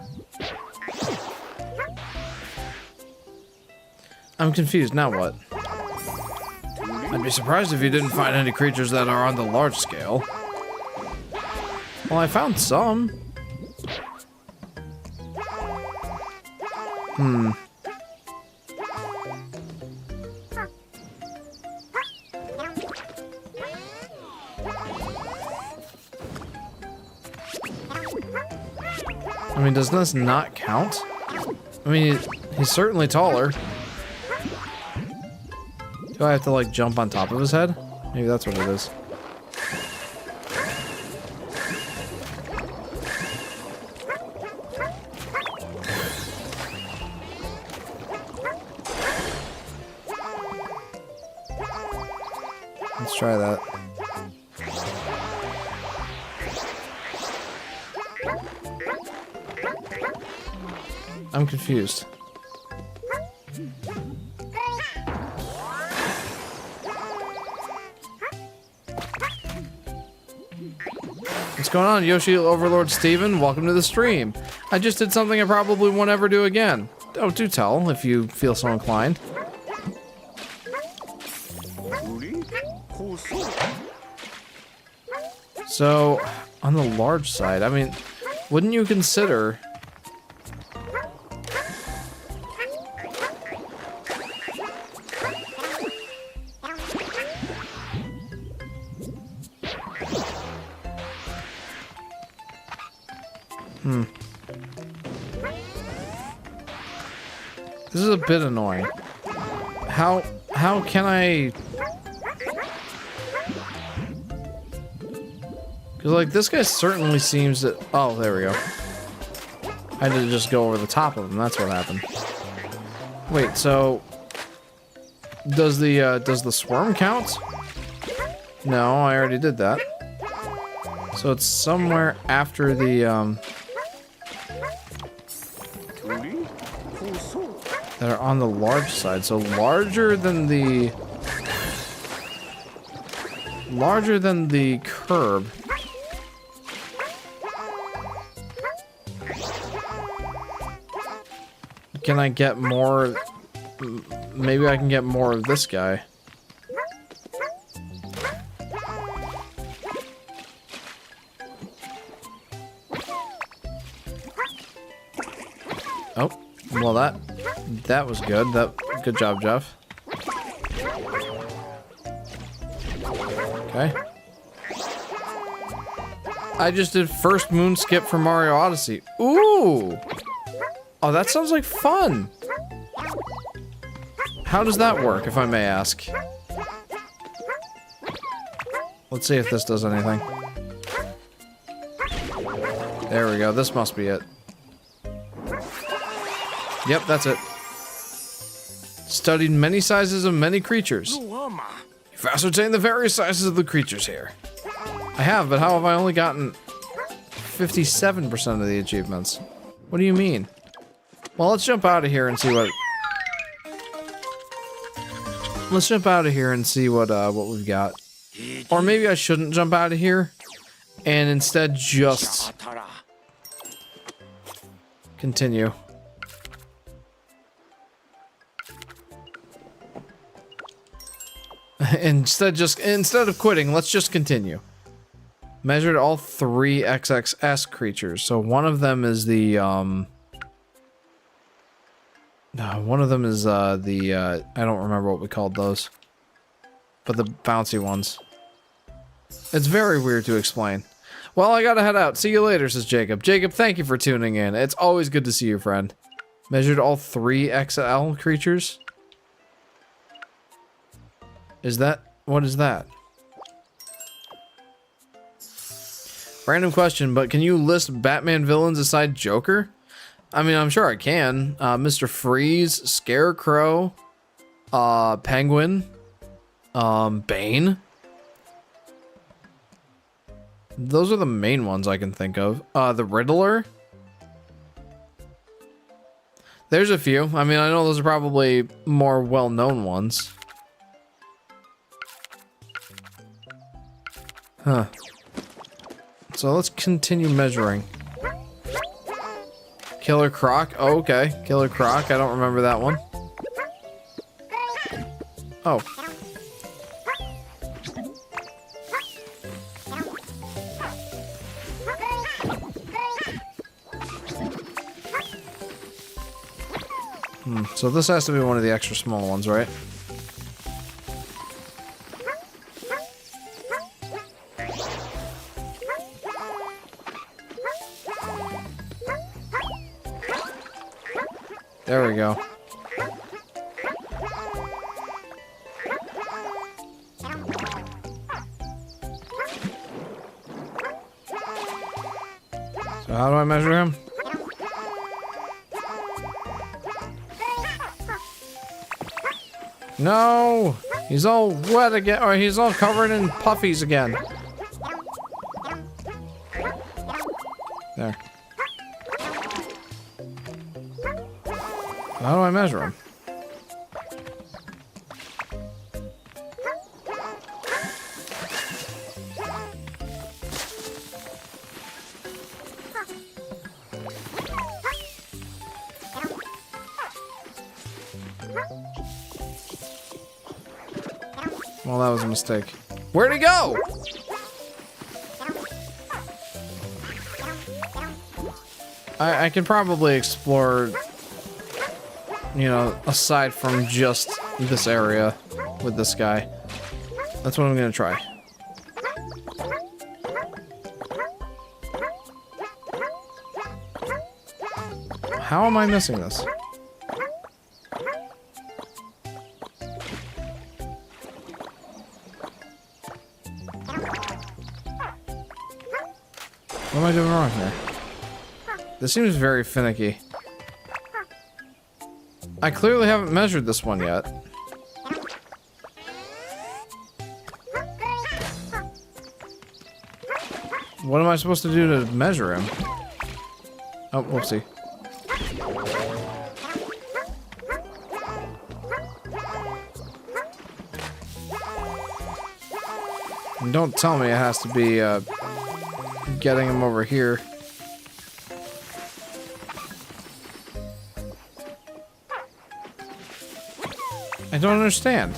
I'm confused. Now what? I'd be surprised if you didn't find any creatures that are on the large scale. Well, I found some. I mean, does this not count? I mean, he's certainly taller. Do I have to, like, jump on top of his head? Maybe that's what it is. Let's try that. I'm confused. What's going on, Yoshi Overlord Steven? Welcome to the stream. I just did something I probably won't ever do again. Oh, do tell if you feel so inclined. So, on the large side, I mean, wouldn't you consider... This is a bit annoying. How can I... Because, like, this guy certainly seems that... Oh, there we go. I had to just go over the top of him. That's what happened. Wait, so... Does the swarm count? No, I already did that. So it's somewhere after the, that are on the large side. So larger than the curb. Can I get more? Maybe I can get more of this guy. Oh, well that was good. Good job, Jeff. Okay. I just did first moon skip for Mario Odyssey. Ooh! Oh, that sounds like fun. How does that work, if I may ask? Let's see if this does anything. There we go. This must be it. Yep, that's it. Studied many sizes of many creatures. You've ascertained the various sizes of the creatures here. I have, but how have I only gotten 57% of the achievements? What do you mean? Well, let's jump out of here and see what... Let's jump out of here and see what we've got. Or maybe I shouldn't jump out of here and instead just continue. Instead of quitting, let's just continue. Measured all 3 XXS creatures. So one of them is the one of them is I don't remember what we called those. But the bouncy ones. It's very weird to explain. Well, I gotta head out. See you later, says Jacob. Jacob, thank you for tuning in. It's always good to see you, friend. Measured all 3 XL creatures? Is that... what is that? Random question, but can you list Batman villains aside Joker? I mean, I'm sure I can. Mr. Freeze, Scarecrow, Penguin, Bane. Those are the main ones I can think of. The Riddler. There's a few. I mean, I know those are probably more well-known ones. Huh. So let's continue measuring. Killer Croc. Oh, okay. Killer Croc. I don't remember that one. Oh. So this has to be one of the extra small ones, right? There we go. So how do I measure him? No! He's all wet again, or he's all covered in puffies again. There. How do I measure him? Well, that was a mistake. Where'd he go? I can probably explore, you know, aside from just this area with this guy. That's what I'm gonna try. How am I missing this? What am I doing wrong here? This seems very finicky. I clearly haven't measured this one yet. What am I supposed to do to measure him? Oh, whoopsie. And don't tell me it has to be, getting him over here. I don't understand.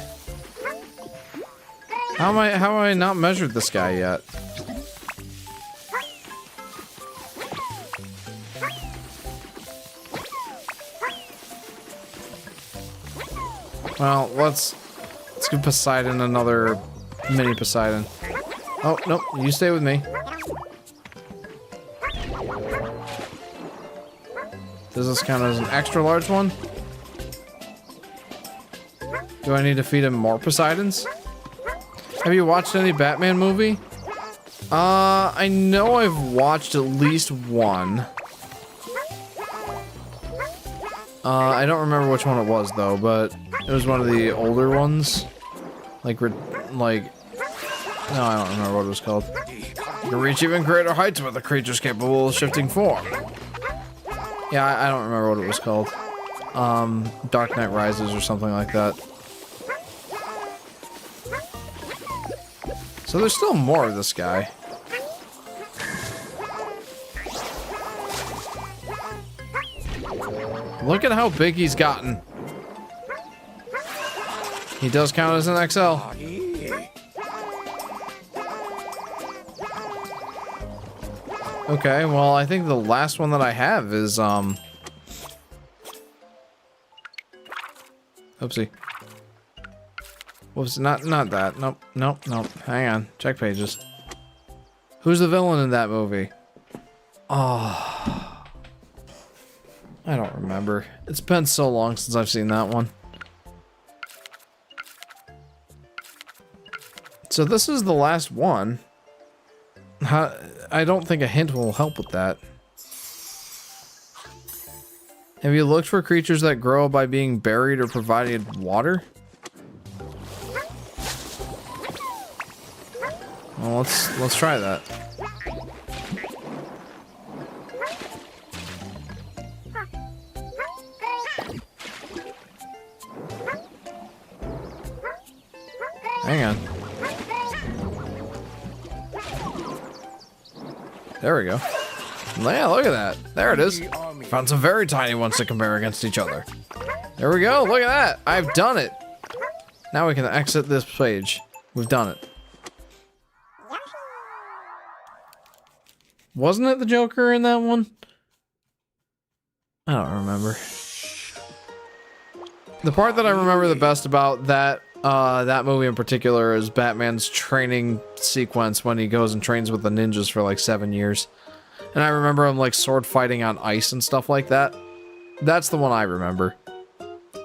How have I not measured this guy yet? Well, let's give Poseidon another mini Poseidon. Oh, nope, you stay with me. Does this count as an extra large one? Do I need to feed him more Poseidons? Have you watched any Batman movie? I know I've watched at least one. I don't remember which one it was though, but it was one of the older ones. No, I don't remember what it was called. You can reach even greater heights with a creature's capable of shifting form. Yeah, I don't remember what it was called. Dark Knight Rises or something like that. So there's still more of this guy. Look at how big he's gotten. He does count as an XL. Okay, well, I think the last one that I have is, oopsie. Was not that. Nope, nope, nope. Hang on. Check pages. Who's the villain in that movie? Oh, I don't remember. It's been so long since I've seen that one. So this is the last one. I don't think a hint will help with that. Have you looked for creatures that grow by being buried or provided water? Well, let's try that. Hang on. There we go. Yeah, look at that. There it is. Found some very tiny ones to compare against each other. There we go. Look at that. I've done it. Now we can exit this page. We've done it. Wasn't it the Joker in that one? I don't remember. The part that I remember the best about that that movie in particular is Batman's training sequence when he goes and trains with the ninjas for like 7 years. And I remember him like sword fighting on ice and stuff like that. That's the one I remember.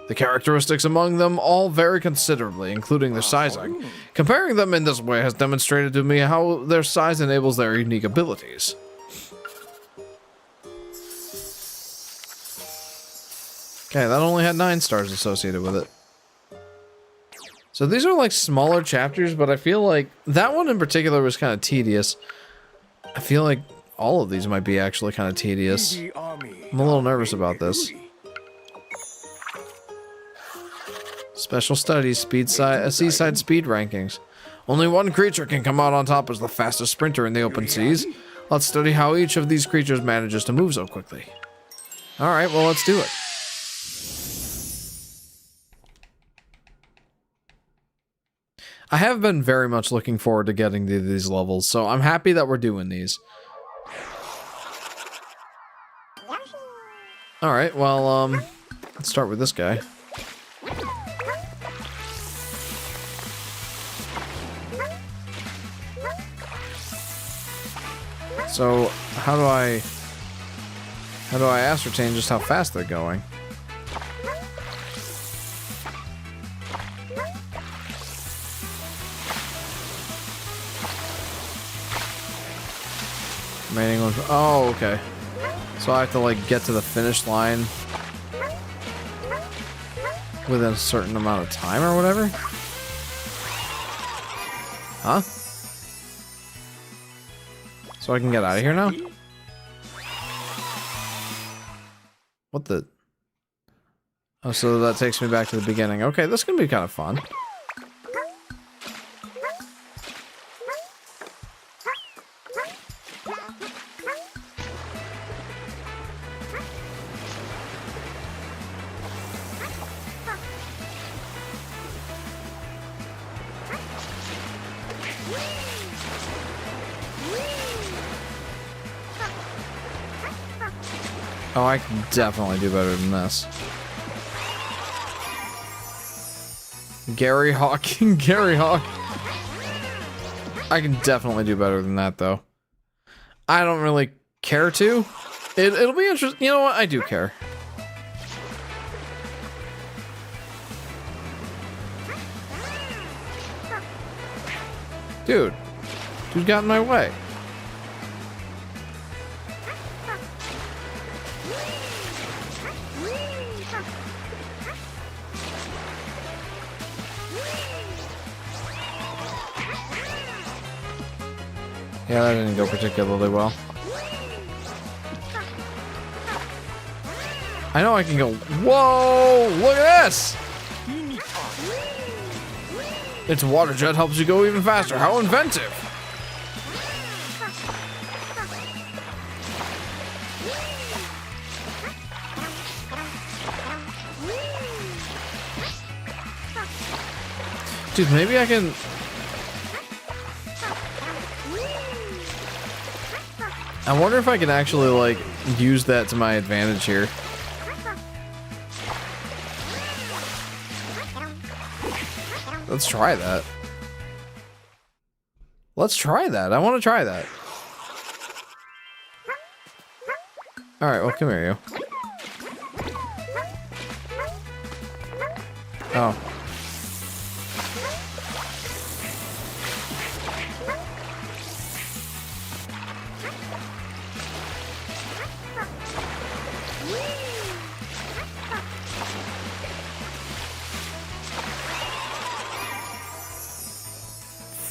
The characteristics among them all vary considerably, including their sizing. Comparing them in this way has demonstrated to me how their size enables their unique abilities. Okay, that only had 9 stars associated with it. So these are like smaller chapters, but I feel like that one in particular was kind of tedious. I feel like all of these might be actually kind of tedious. I'm a little nervous about this. Special studies, seaside speed rankings. Only one creature can come out on top as the fastest sprinter in the open seas. Let's study how each of these creatures manages to move so quickly. Alright, well let's do it. I have been very much looking forward to getting to these levels, so I'm happy that we're doing these. Alright, well, let's start with this guy. So, how do I ascertain just how fast they're going? Remaining one. Oh, okay. So I have to like get to the finish line within a certain amount of time or whatever? Huh? So I can get out of here now? What the? Oh, so that takes me back to the beginning. Okay, this can be kind of fun. Oh, I can definitely do better than this. Gary Hawk. Gary Hawk. I can definitely do better than that, though. I don't really care to. It'll be interesting. You know what? I do care. Dude got in my way. Yeah, that didn't go particularly well. I know I can go. Whoa! Look at this! Its water jet helps you go even faster. How inventive! Dude, maybe I can... I wonder if I can actually, like, use that to my advantage here. Let's try that. Let's try that. I want to try that. Alright, well, come here, you. Oh.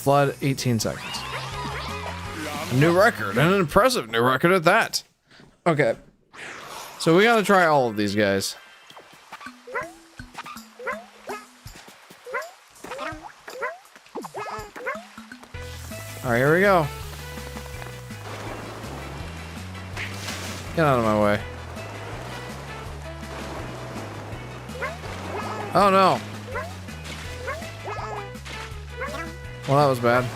Flood, 18 seconds. A new record, and an impressive new record at that. Okay. So we gotta try all of these guys. Alright, here we go. Get out of my way. Oh no. Well, that was bad.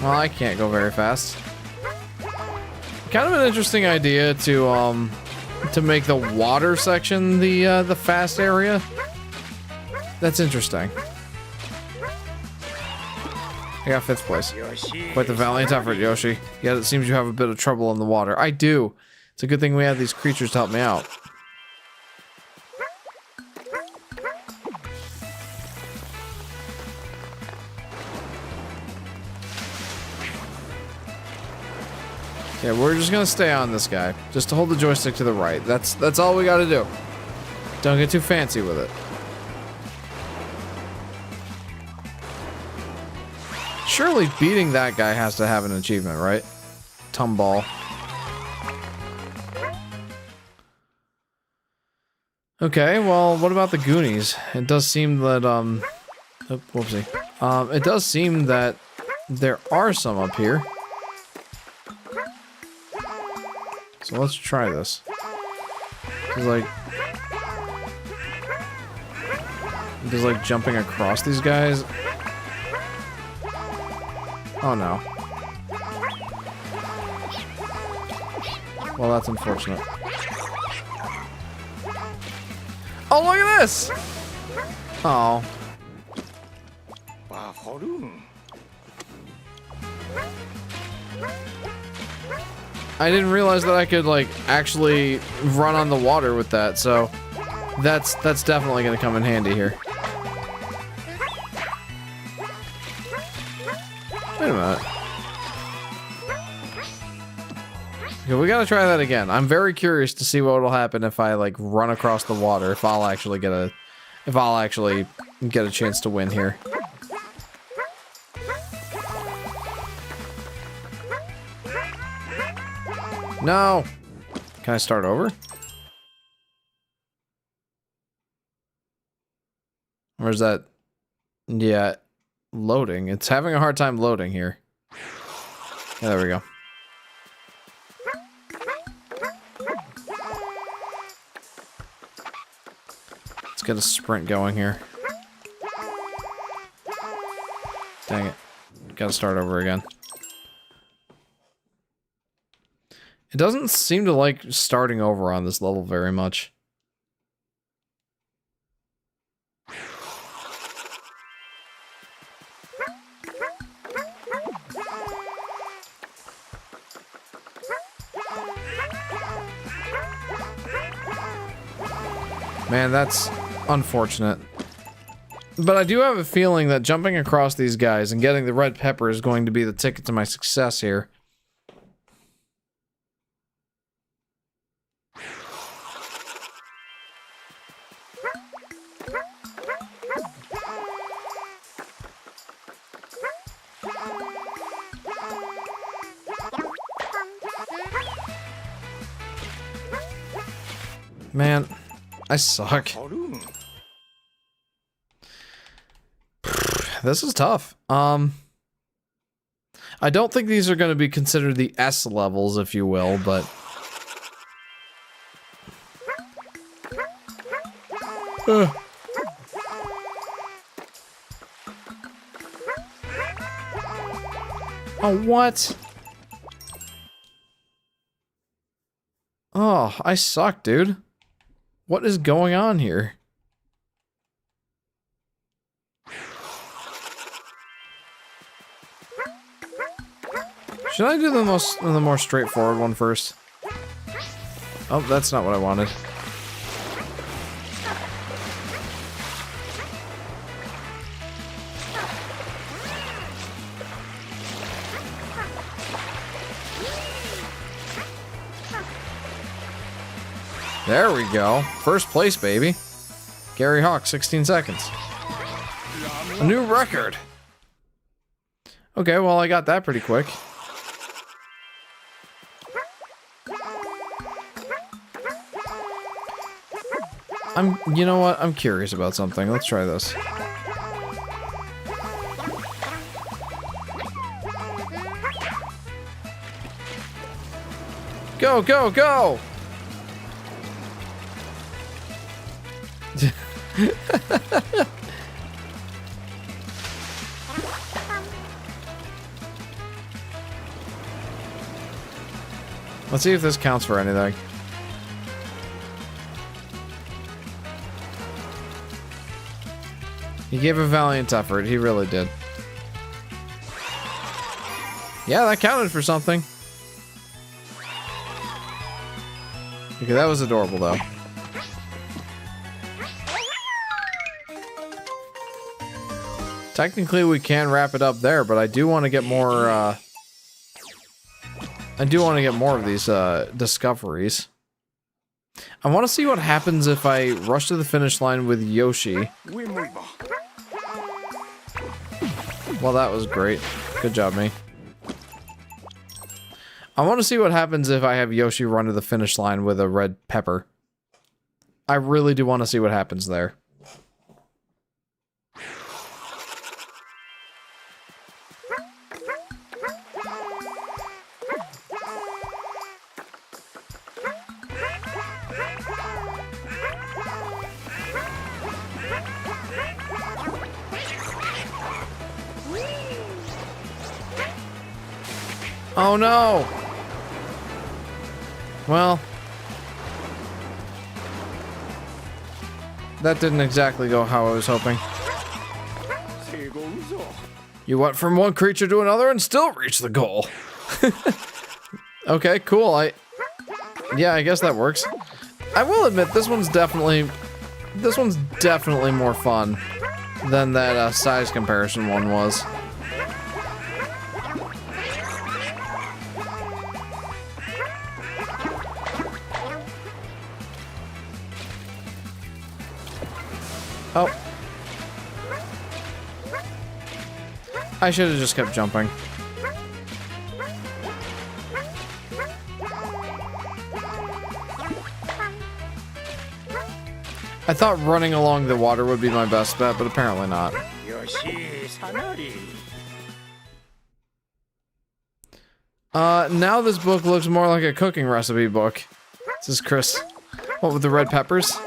Well, I can't go very fast. Kind of an interesting idea to make the water section the fast area. That's interesting. I got 5th place. Quite the valiant effort, Yoshi. Yet it seems you have a bit of trouble in the water. I do. It's a good thing we have these creatures to help me out. Yeah, we're just gonna stay on this guy. Just to hold the joystick to the right. That's all we gotta do. Don't get too fancy with it. Surely beating that guy has to have an achievement, right? Tumball. Okay, well, what about the Goonies? It does seem that, oh, whoopsie. It does seem that there are some up here. So let's try this. Just like jumping across these guys. Oh no. Well, that's unfortunate. Oh, look at this! Oh. I didn't realize that I could, like, actually run on the water with that, so that's definitely gonna come in handy here. Wait a minute. Okay, we gotta try that again. I'm very curious to see what will happen if I, like, run across the water, if I'll actually get a chance to win here. No! Can I start over? Or is that... Yeah, loading. It's having a hard time loading here. Yeah, there we go. Let's get a sprint going here. Dang it. Gotta start over again. It doesn't seem to like starting over on this level very much. Man, that's unfortunate. But I do have a feeling that jumping across these guys and getting the red pepper is going to be the ticket to my success here. Man, I suck. This is tough. I don't think these are going to be considered the S levels, if you will, but... Oh, what? Oh, I suck, dude. What is going on here? Should I do the more straightforward one first? Oh, that's not what I wanted. There we go. First place, baby. Gary Hawk, 16 seconds. A new record. Okay, well, I got that pretty quick. You know what? I'm curious about something. Let's try this. Go, go, go! Let's see if this counts for anything. He gave a valiant effort. He really did. Yeah, that counted for something. Okay, that was adorable, though. Technically, we can wrap it up there, but I do want to get more, I do want to get more of these, discoveries. I want to see what happens if I rush to the finish line with Yoshi. Well, that was great. Good job, me. I want to see what happens if I have Yoshi run to the finish line with a red pepper. I really do want to see what happens there. Oh no! Well, that didn't exactly go how I was hoping. You went from one creature to another and still reached the goal. Okay, cool. Yeah, I guess that works. I will admit this one's definitely more fun than that size comparison one was. Oh. I should have just kept jumping. I thought running along the water would be my best bet, but apparently not. Yoshi Fanatic. Now this book looks more like a cooking recipe book. This is Chris. What, with the red peppers?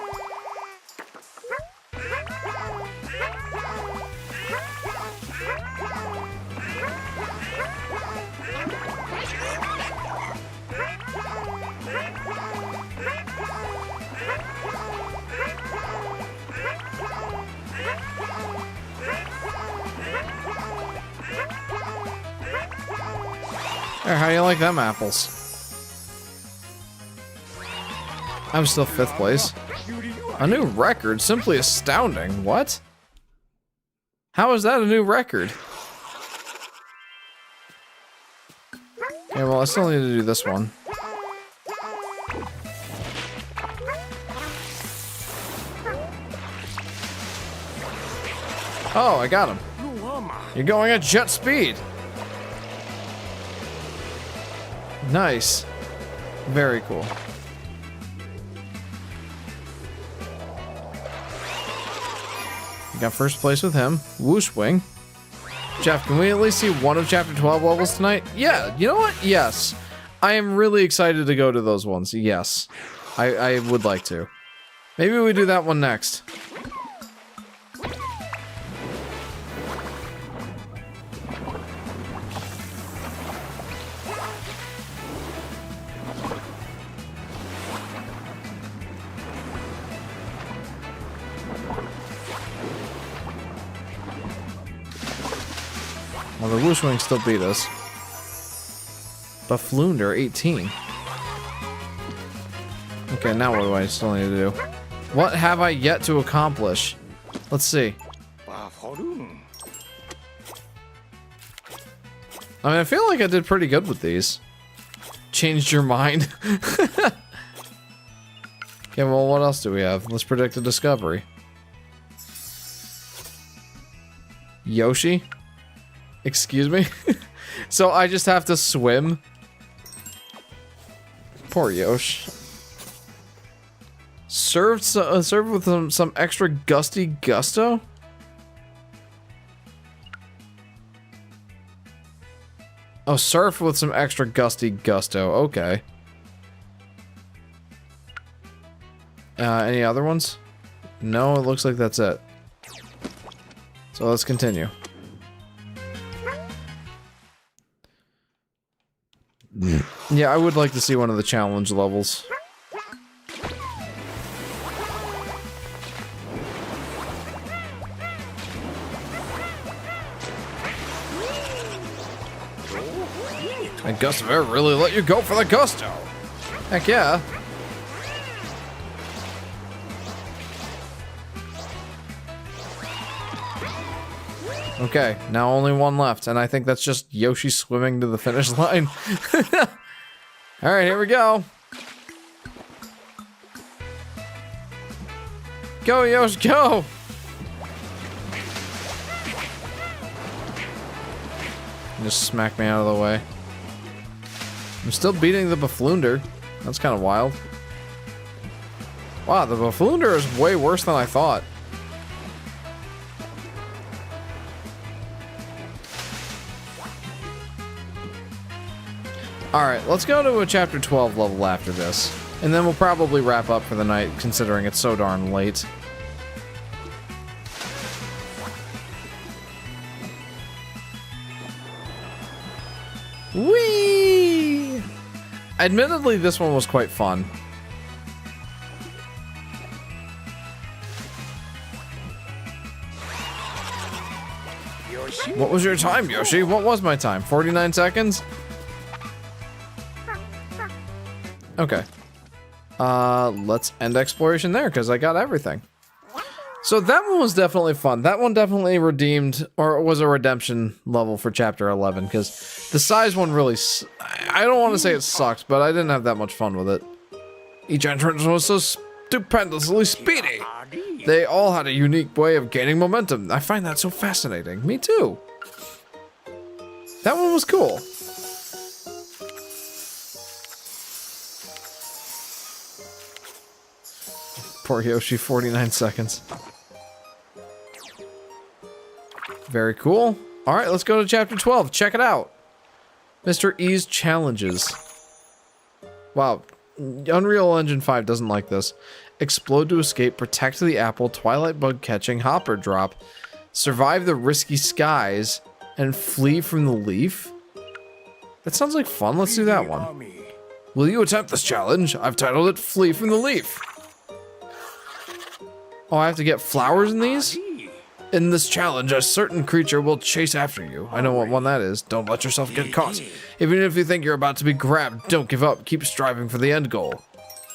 How do you like them apples? I'm still 5th place. A new record? Simply astounding. What? How is that a new record? Okay, well, I still need to do this one. Oh, I got him. You're going at jet speed. Nice. Very cool. Got first place with him. Whoosh Wing. Jeff, can we at least see one of Chapter 12 levels tonight? Yeah, you know what? Yes. I am really excited to go to those ones. Yes. I would like to. Maybe we do that one next. Well, the Whoosh Wing still beat us. Buflunder 18. Okay, now what do I still need to do? What have I yet to accomplish? Let's see. I mean, I feel like I did pretty good with these. Changed your mind. Okay, well, what else do we have? Let's predict a discovery. Yoshi? Excuse me? So I just have to swim? Poor Yoshi. Served with some extra gusty gusto? Oh, surf with some extra gusty gusto. Okay. Any other ones? No, it looks like that's it. So let's continue. Yeah, I would like to see one of the challenge levels. And gust of air really let you go for the gusto. Heck yeah. Okay, now only one left, and I think that's just Yoshi swimming to the finish line. Alright, here we go. Go, Yoshi, go! Just smack me out of the way. I'm still beating the Buflunder. That's kind of wild. Wow, the Buflunder is way worse than I thought. Alright, let's go to a chapter 12 level after this. And then we'll probably wrap up for the night, considering it's so darn late. Whee! Admittedly, this one was quite fun. Yoshi? What was your time, Yoshi? What was my time? 49 seconds? Okay. Let's end exploration there, because I got everything. So that one was definitely fun. That one definitely redeemed, or was a redemption level for chapter 11, because the size one really, I don't want to say it sucked, but I didn't have that much fun with it. Each entrance was so stupendously speedy. They all had a unique way of gaining momentum. I find that so fascinating. Me too. That one was cool. Poor Yoshi, 49 seconds. Very cool. Alright, let's go to chapter 12. Check it out. Mr. E's challenges. Wow. Unreal Engine 5 doesn't like this. Explode to escape, protect the apple, twilight bug catching, hopper drop, survive the risky skies, and flee from the leaf? That sounds like fun. Let's do that one. Will you attempt this challenge? I've titled it Flee from the Leaf. Oh, I have to get flowers in these? In this challenge, a certain creature will chase after you. I know what one that is. Don't let yourself get caught. Even if you think you're about to be grabbed, don't give up. Keep striving for the end goal.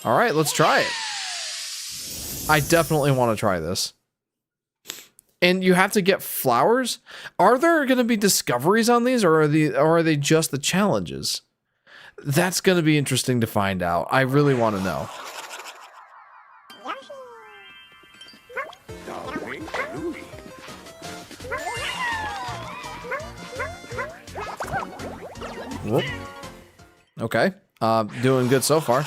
All right, let's try it. I definitely want to try this. And you have to get flowers? Are there going to be discoveries on these, or are they just the challenges? That's going to be interesting to find out. I really want to know. Whoop. Okay. Doing good so far.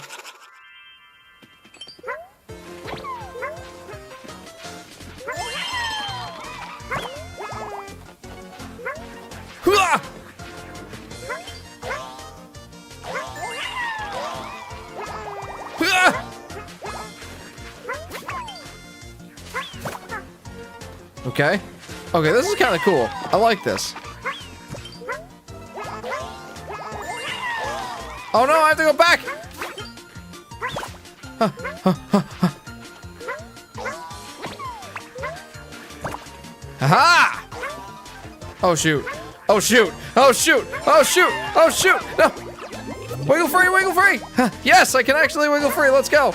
Okay. Okay, this is kind of cool. I like this. Oh no, I have to go back! Aha! Oh shoot. Oh shoot. Oh shoot. Oh shoot. Oh shoot. No. Wiggle free, wiggle free! Yes, I can actually wiggle free. Let's go.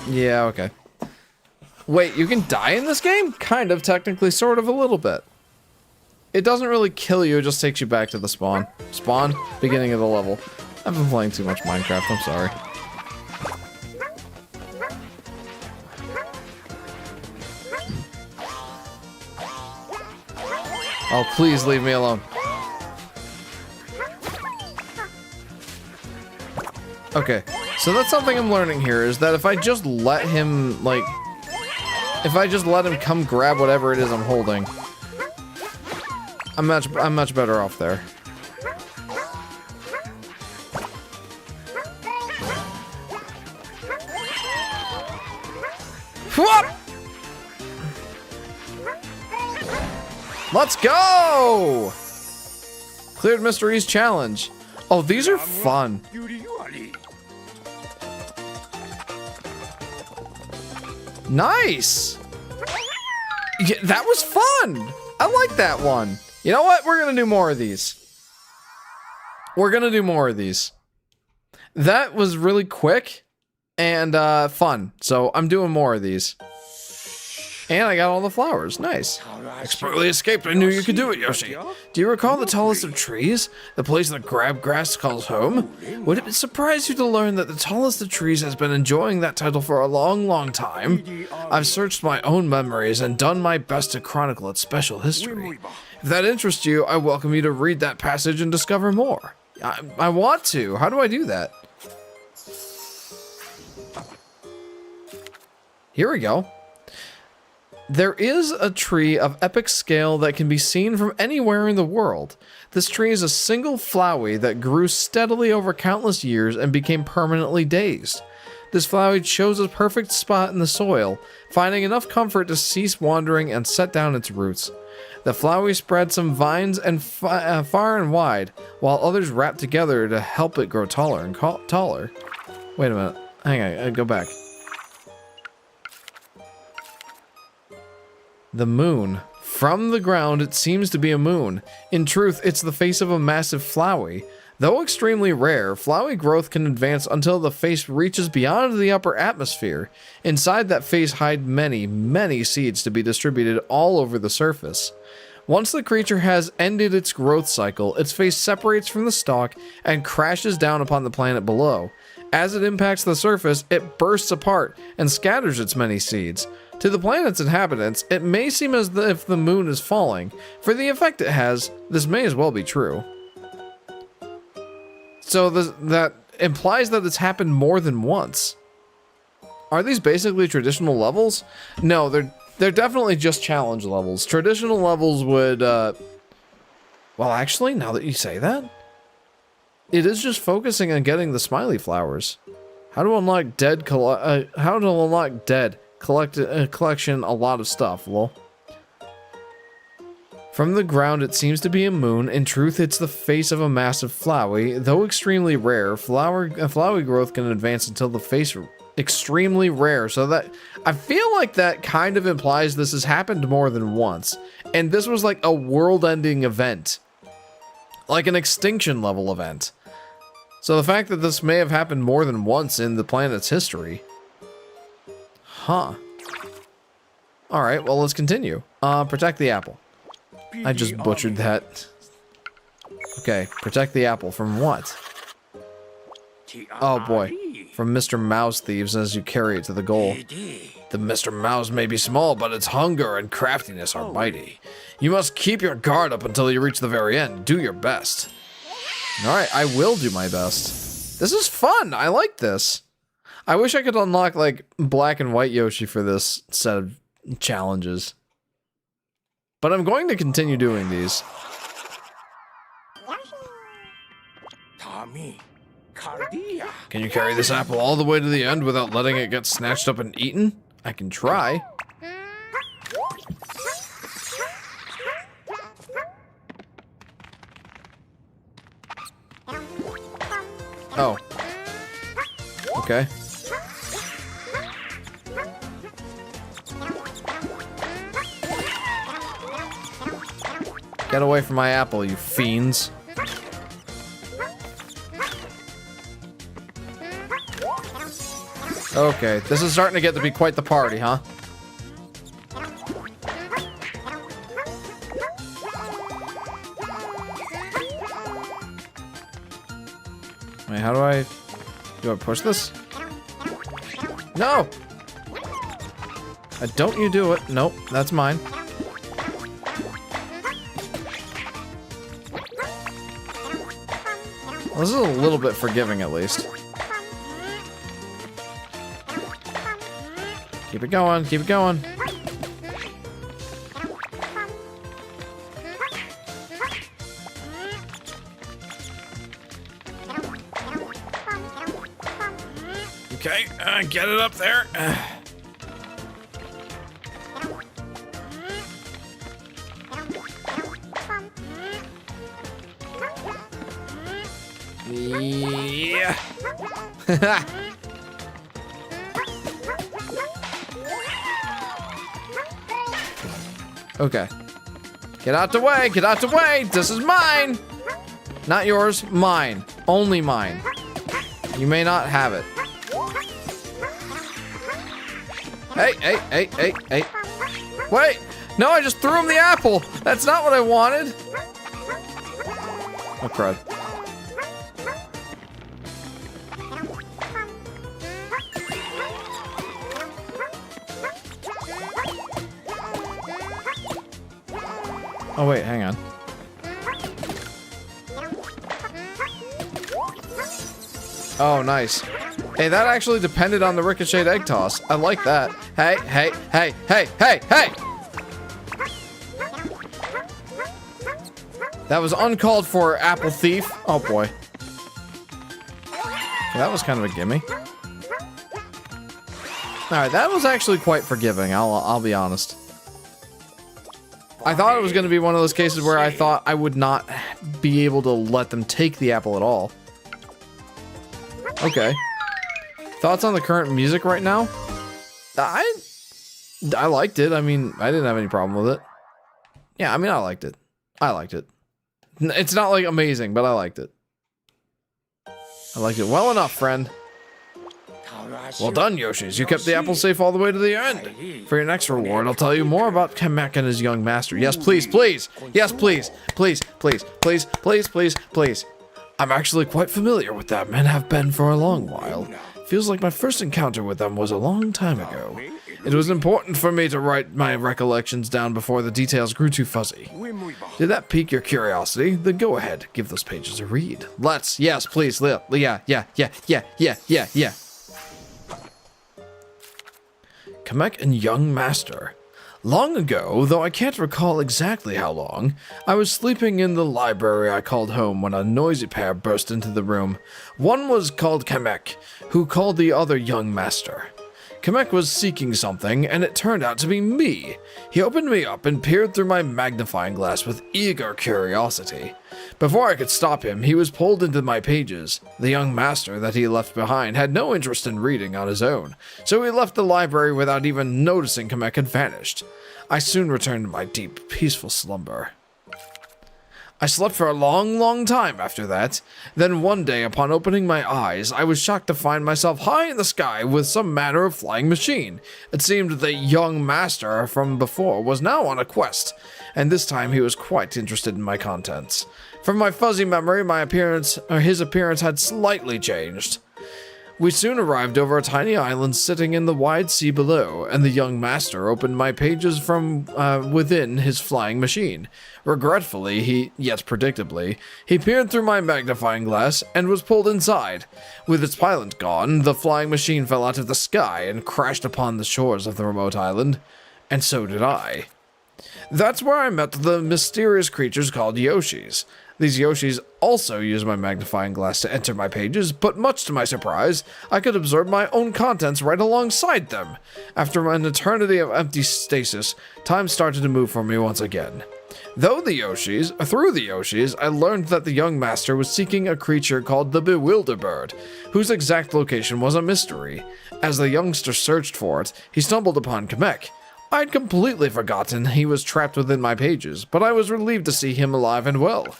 Yeah, okay. Wait, you can die in this game? Kind of, technically, sort of, a little bit. It doesn't really kill you, it just takes you back to the spawn. Spawn, beginning of the level. I've been playing too much Minecraft, I'm sorry. Oh, please leave me alone. Okay, so that's something I'm learning here, is that if I just let him, like... If I just let him come grab whatever it is I'm holding, I'm much better off there. Whoop! Let's go! Cleared Mysteries challenge. Oh, these are fun. Nice! Yeah, that was fun! I like that one. You know what? We're gonna do more of these. We're gonna do more of these. That was really quick and fun. So I'm doing more of these. And I got all the flowers. Nice. Expertly escaped. I knew you could do it, Yoshi. Do you recall the tallest of trees? The place that Grabgrass calls home? Would it surprise you to learn that the tallest of trees has been enjoying that title for a long, long time? I've searched my own memories and done my best to chronicle its special history. If that interests you, I welcome you to read that passage and discover more. I want to. How do I do that? Here we go. There is a tree of epic scale that can be seen from anywhere in the world. This tree is a single flowey that grew steadily over countless years and became permanently dazed. This flowey chose a perfect spot in the soil, finding enough comfort to cease wandering and set down its roots. The flowey spread some vines and far and wide, while others wrapped together to help it grow taller and taller. Wait a minute. Hang on, go back. The moon. From the ground, it seems to be a moon. In truth, it's the face of a massive flowey. Though extremely rare, flowey growth can advance until the face reaches beyond the upper atmosphere. Inside that face hide many, many seeds to be distributed all over the surface. Once the creature has ended its growth cycle, its face separates from the stalk and crashes down upon the planet below. As it impacts the surface, it bursts apart and scatters its many seeds. To the planet's inhabitants, it may seem as if the moon is falling. For the effect it has, this may as well be true. So that implies that it's happened more than once. Are these basically traditional levels? No, they're definitely just challenge levels. Traditional levels would, well, actually, now that you say that, it is just focusing on getting the smiley flowers. How to unlock dead? How to unlock dead? Collection a lot of stuff, lol. From the ground, it seems to be a moon. In truth, it's the face of a massive flowey. Though extremely rare, flowey growth can advance until the face extremely rare. So that I feel like that kind of implies this has happened more than once, and this was like a world-ending event, like an extinction level event. So the fact that this may have happened more than once in the planet's history. Huh. Alright, well, let's continue. Protect the apple. I just butchered that. Okay, protect the apple from what? Oh boy. From Mr. Mouse thieves as you carry it to the goal. The Mr. Mouse may be small, but its hunger and craftiness are mighty. You must keep your guard up until you reach the very end. Do your best. Alright, I will do my best. This is fun! I like this. I wish I could unlock, like, black and white Yoshi for this set of challenges. But I'm going to continue doing these. Can you carry this apple all the way to the end without letting it get snatched up and eaten? I can try. Oh. Okay. Get away from my apple, you fiends. Okay, this is starting to get to be quite the party, huh? Wait, how do I push this? No! Don't you do it. Nope, that's mine. Well, this is a little bit forgiving, at least. Keep it going, keep it going. Okay, get it up there. Yeah. Okay. Get out the way, get out the way. This is mine. Not yours, mine. Only mine. You may not have it. Hey, hey, hey, hey, hey. Wait. No, I just threw him the apple. That's not what I wanted. Oh, crud. Oh, wait, hang on. Oh, nice. Hey, that actually depended on the ricocheted egg toss. I like that. Hey, hey, hey, hey, hey, hey! That was uncalled for, apple thief. Oh, boy. That was kind of a gimme. Alright, that was actually quite forgiving, I'll be honest. I thought it was going to be one of those cases where I thought I would not be able to let them take the apple at all. Okay. Thoughts on the current music right now? I liked it. I mean, I didn't have any problem with it. Yeah, I mean, I liked it. I liked it. It's not like amazing, but I liked it. I liked it well enough, friend. Well done, Yoshis. You kept the apple safe all the way to the end. For your next reward, I'll tell you more about Kamek and his young master. Yes, please, please. Yes, please. Please, please, please, please, please, please. I'm actually quite familiar with them and have been for a long while. Feels like my first encounter with them was a long time ago. It was important for me to write my recollections down before the details grew too fuzzy. Did that pique your curiosity? Then go ahead, give those pages a read. Let's, yes, please, yeah. Kamek and young master. Long ago, though I can't recall exactly how long, I was sleeping in the library I called home when a noisy pair burst into the room. One was called Kamek, who called the other young master. Kamek was seeking something, and it turned out to be me. He opened me up and peered through my magnifying glass with eager curiosity. Before I could stop him, he was pulled into my pages. The young master that he left behind had no interest in reading on his own, so he left the library without even noticing Kamek had vanished. I soon returned to my deep, peaceful slumber. I slept for a long, long time after that. Then one day, upon opening my eyes, I was shocked to find myself high in the sky with some manner of flying machine. It seemed the young master from before was now on a quest, and this time he was quite interested in my contents. From my fuzzy memory, his appearance had slightly changed. We soon arrived over a tiny island sitting in the wide sea below, and the young master opened my pages from within his flying machine. Regretfully, yet predictably, he peered through my magnifying glass and was pulled inside. With its pilot gone, the flying machine fell out of the sky and crashed upon the shores of the remote island. And so did I. That's where I met the mysterious creatures called Yoshis. These Yoshis also used my magnifying glass to enter my pages, but much to my surprise, I could observe my own contents right alongside them. After an eternity of empty stasis, time started to move for me once again. Through the Yoshis, I learned that the young master was seeking a creature called the Bewilderbird, whose exact location was a mystery. As the youngster searched for it, he stumbled upon Kamek. I'd completely forgotten he was trapped within my pages, but I was relieved to see him alive and well.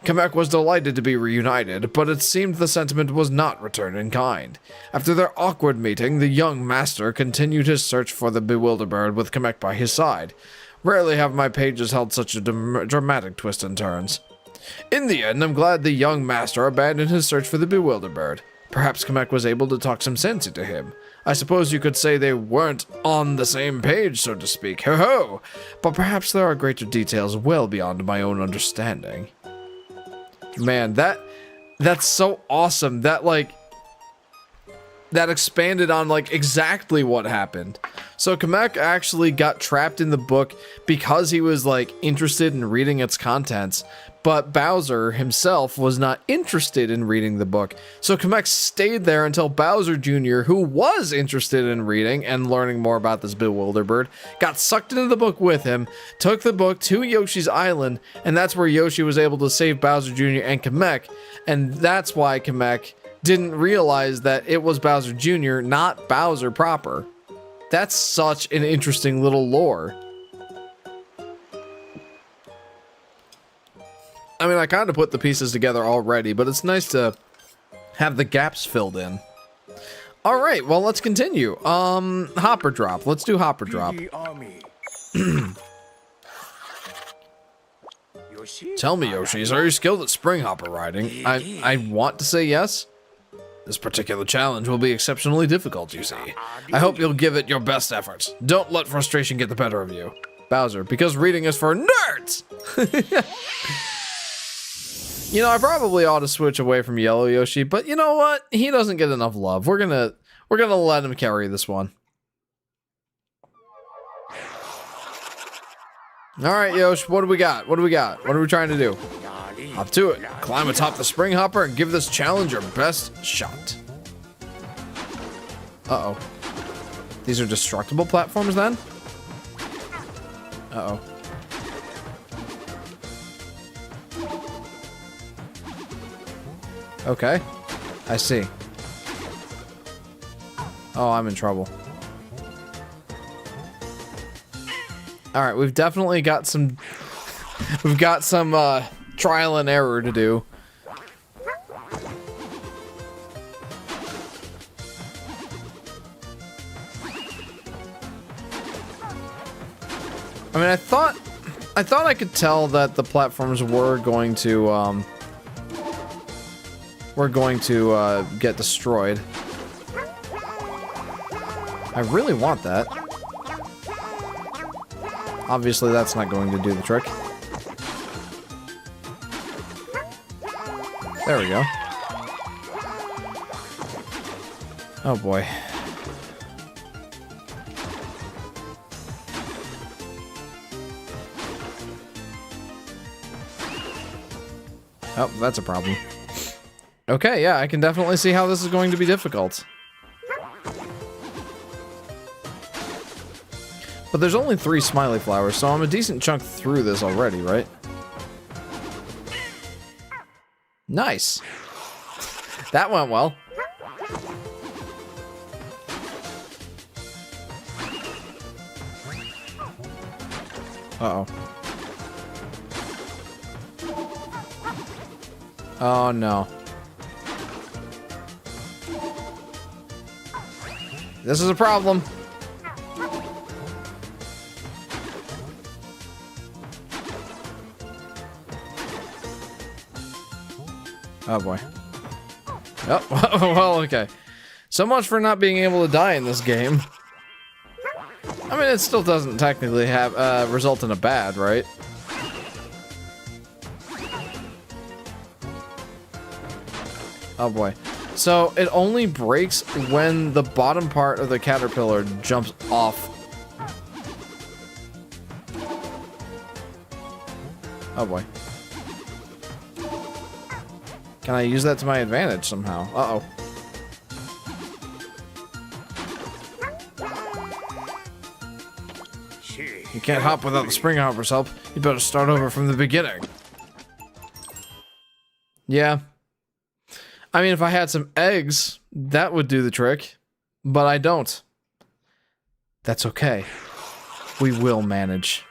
Kamek was delighted to be reunited, but it seemed the sentiment was not returned in kind. After their awkward meeting, the young master continued his search for the Bewilderbird with Kamek by his side. Rarely have my pages held such a dramatic twists and turns. In the end, I'm glad the young master abandoned his search for the Bewilderbird. Perhaps Kamek was able to talk some sense into him. I suppose you could say they weren't on the same page, so to speak. Ho-ho! But perhaps there are greater details well beyond my own understanding. Man, that's so awesome. That, like, that expanded on, like, exactly what happened. So Kamek actually got trapped in the book because he was, like, interested in reading its contents, but Bowser himself was not interested in reading the book. So Kamek stayed there until Bowser Jr., who was interested in reading and learning more about this Bewilderbird, got sucked into the book with him, took the book to Yoshi's Island, and that's where Yoshi was able to save Bowser Jr. and Kamek, and that's why Kamek didn't realize that it was Bowser Jr., not Bowser proper. That's such an interesting little lore. I mean, I kind of put the pieces together already, but it's nice to have the gaps filled in. All right, well, let's continue. Hopper drop. Let's do hopper drop. Tell me, Yoshi, are you skilled at spring hopper riding? I want to say yes. This particular challenge will be exceptionally difficult, you see. I hope you'll give it your best efforts. Don't let frustration get the better of you. Bowser, because reading is for nerds! You know, I probably ought to switch away from Yellow Yoshi, but you know what? He doesn't get enough love. We're gonna let him carry this one. Alright, Yoshi, what do we got? What do we got? What are we trying to do? Up to it. Climb atop the spring hopper and give this challenge your best shot. Uh-oh. These are destructible platforms then? Uh-oh. Okay. I see. Oh, I'm in trouble. Alright, we've definitely got some... We've got some, trial and error to do. I mean, I thought I could tell that the platforms were going to get destroyed. I really want that. Obviously, that's not going to do the trick. There we go. Oh boy. Oh, that's a problem. Okay, yeah, I can definitely see how this is going to be difficult. But there's only 3 smiley flowers, so I'm a decent chunk through this already, right? Nice. That went well. Uh-oh. Oh, no. This is a problem. Oh boy. Oh, well, okay. So much for not being able to die in this game. I mean, it still doesn't technically have result in a bad, right? Oh boy. So it only breaks when the bottom part of the caterpillar jumps off. Oh boy. Can I use that to my advantage somehow? Uh-oh. You can't hop without the spring hopper's help. You better start over from the beginning. Yeah. I mean, if I had some eggs, that would do the trick. But I don't. That's okay. We will manage.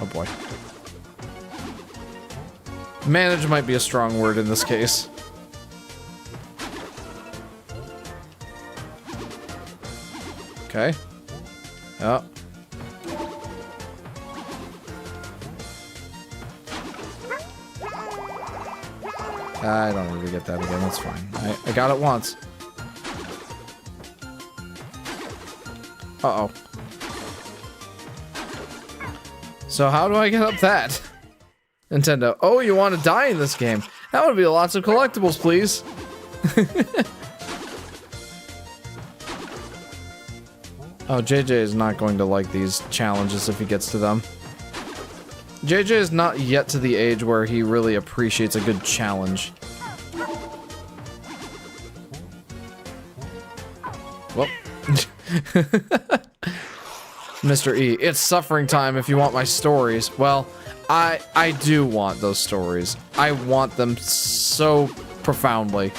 Oh boy. Manage might be a strong word in this case. Okay. Oh. I don't need to get that again, that's fine. I got it once. Uh-oh. So how do I get up that? Nintendo. Oh, you want to die in this game? That would be lots of collectibles, please. Oh, JJ is not going to like these challenges if he gets to them. JJ is not yet to the age where he really appreciates a good challenge. Well. Mr. E, it's suffering time if you want my stories. Well, I do want those stories. I want them so profoundly.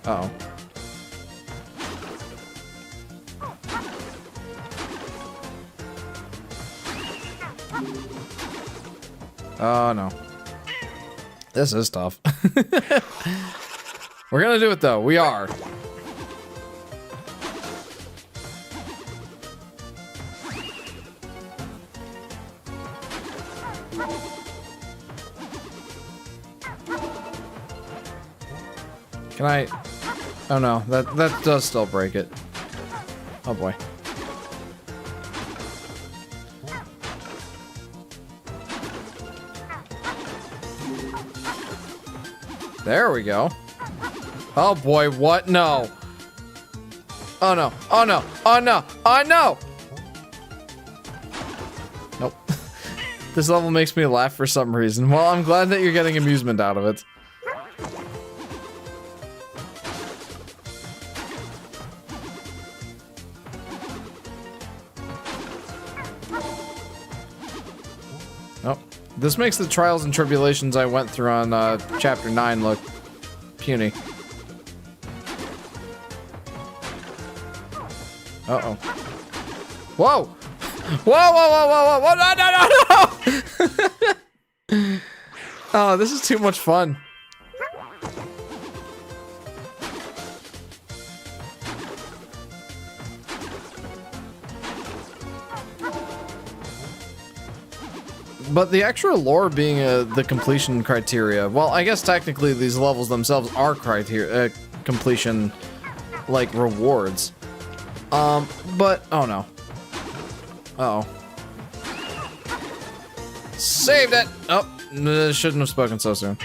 Uh-oh. Oh, no. This is tough. We're gonna do it, though. We are. Can I... Oh, no. That does still break it. Oh, boy. There we go. Oh boy, what? No. Oh no. Oh no. Oh no. Oh no! Nope. This level makes me laugh for some reason. Well, I'm glad that you're getting amusement out of it. Nope. This makes the trials and tribulations I went through on Chapter 9 look puny. Uh-oh. Whoa! Whoa, whoa, whoa, whoa, whoa! No, no, no, no! Oh, this is too much fun. But the extra lore being the completion criteria, well, I guess technically these levels themselves are criteria, completion, like, rewards. But, oh no. Uh-oh. Saved it! Oh, shouldn't have spoken so soon.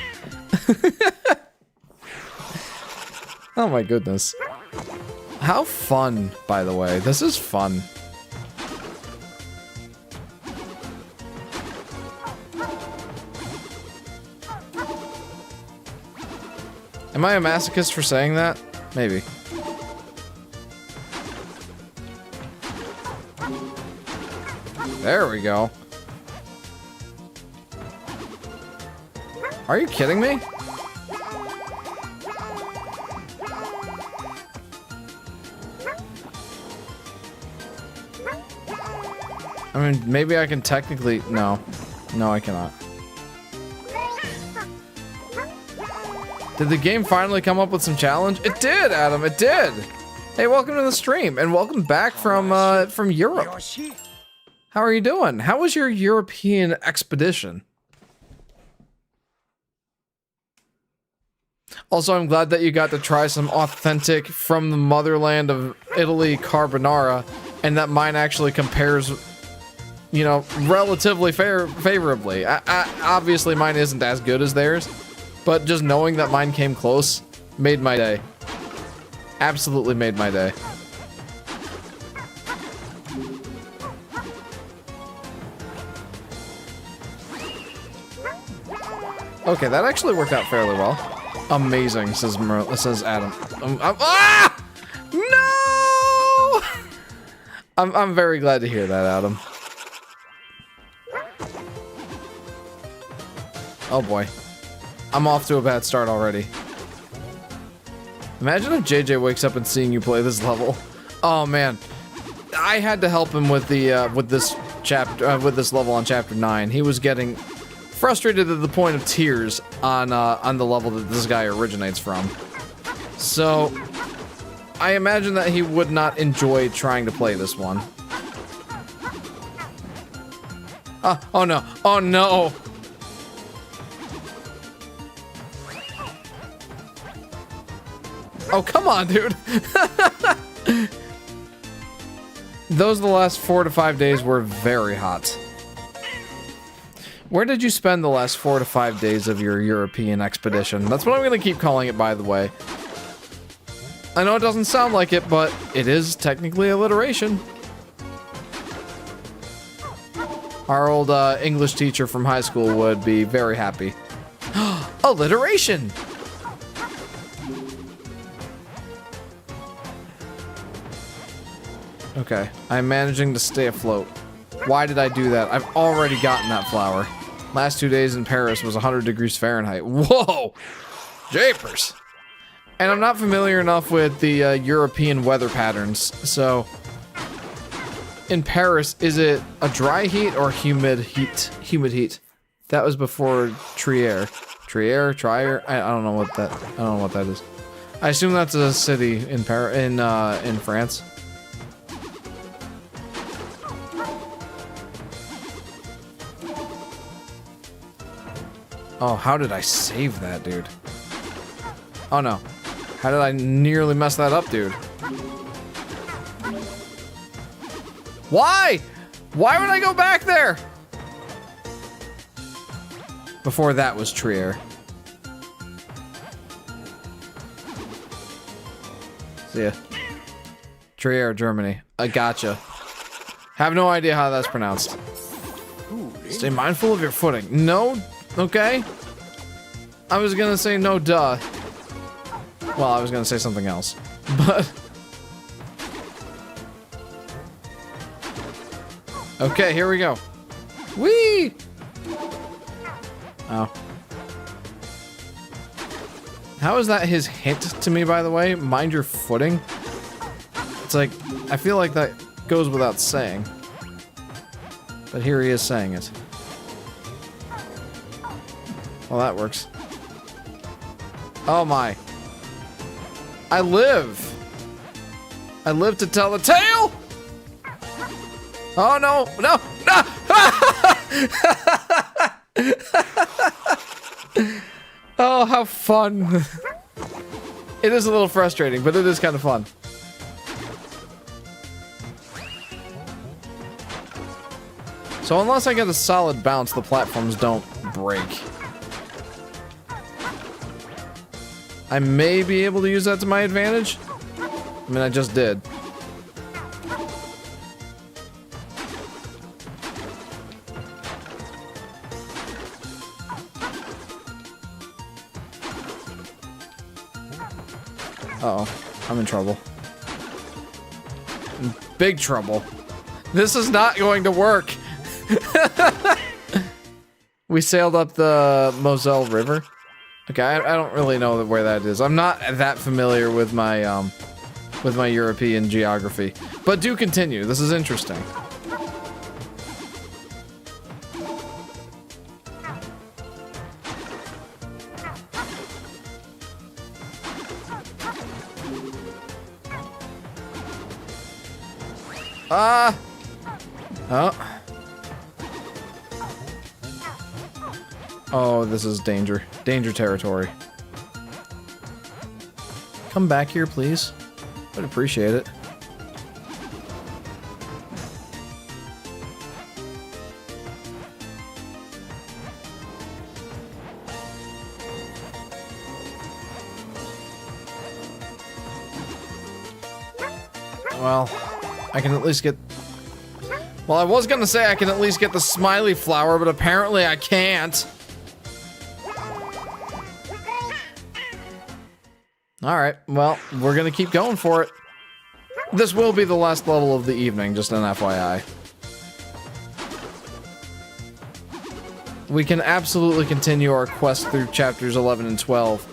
Oh my goodness. How fun, by the way. This is fun. Am I a masochist for saying that? Maybe. There we go. Are you kidding me? I mean, maybe I can technically... No. No, I cannot. Did the game finally come up with some challenge? It did, Adam, it did! Hey, welcome to the stream, and welcome back from Europe. How are you doing? How was your European expedition? Also, I'm glad that you got to try some authentic, from the motherland of Italy, carbonara, and that mine actually compares, you know, relatively favorably. Obviously, mine isn't as good as theirs, but just knowing that mine came close made my day. Absolutely made my day. Okay, that actually worked out fairly well. Amazing, says Adam. Ah! No! I'm very glad to hear that, Adam. Oh boy. I'm off to a bad start already. Imagine if JJ wakes up and seeing you play this level. Oh man. I had to help him with the with this level on chapter 9. He was getting frustrated to the point of tears on the level that this guy originates from. So I imagine that he would not enjoy trying to play this one. Oh no. Oh no. Oh, come on, dude. Those the last 4 to 5 days were very hot. Where did you spend the last 4 to 5 days of your European expedition? That's what I'm going to keep calling it, by the way. I know it doesn't sound like it, but it is technically alliteration. Our old English teacher from high school would be very happy. Alliteration! Okay, I'm managing to stay afloat. Why did I do that? I've already gotten that flower. Last 2 days in Paris was 100 degrees Fahrenheit. Whoa! Japers! And I'm not familiar enough with the European weather patterns, so... In Paris, is it a dry heat or humid heat? Humid heat. That was before Trier. Trier? I don't know what that... I don't know what that is. I assume that's a city in in France. Oh, how did I save that, dude? Oh no. How did I nearly mess that up, dude? Why? Why would I go back there? Before that was Trier. See ya. Trier, Germany. I gotcha. Have no idea how that's pronounced. Stay mindful of your footing. No? Okay. I was gonna say no duh. Well, I was gonna say something else. But... Okay, here we go. Whee! Oh. How is that his hint to me, by the way? Mind your footing? It's like, I feel like that goes without saying. But here he is saying it. Well, that works. Oh my. I live! I live to tell the tale! Oh no, no, no! Oh, how fun. It is a little frustrating, but it is kind of fun. So unless I get a solid bounce, the platforms don't break. I may be able to use that to my advantage. I mean, I just did. Uh-oh, I'm in trouble. In big trouble. This is not going to work. We sailed up the Moselle River. Okay, I don't really know where that is. I'm not that familiar with my European geography. But do continue. This is interesting. Oh. Oh, this is danger. Danger territory. Come back here, please. I'd appreciate it. Well, I can at least get... Well, I was gonna say I can at least get the smiley flower, but apparently I can't. Alright, well, we're gonna keep going for it. This will be the last level of the evening, just an FYI. we can absolutely continue our quest through chapters 11 and 12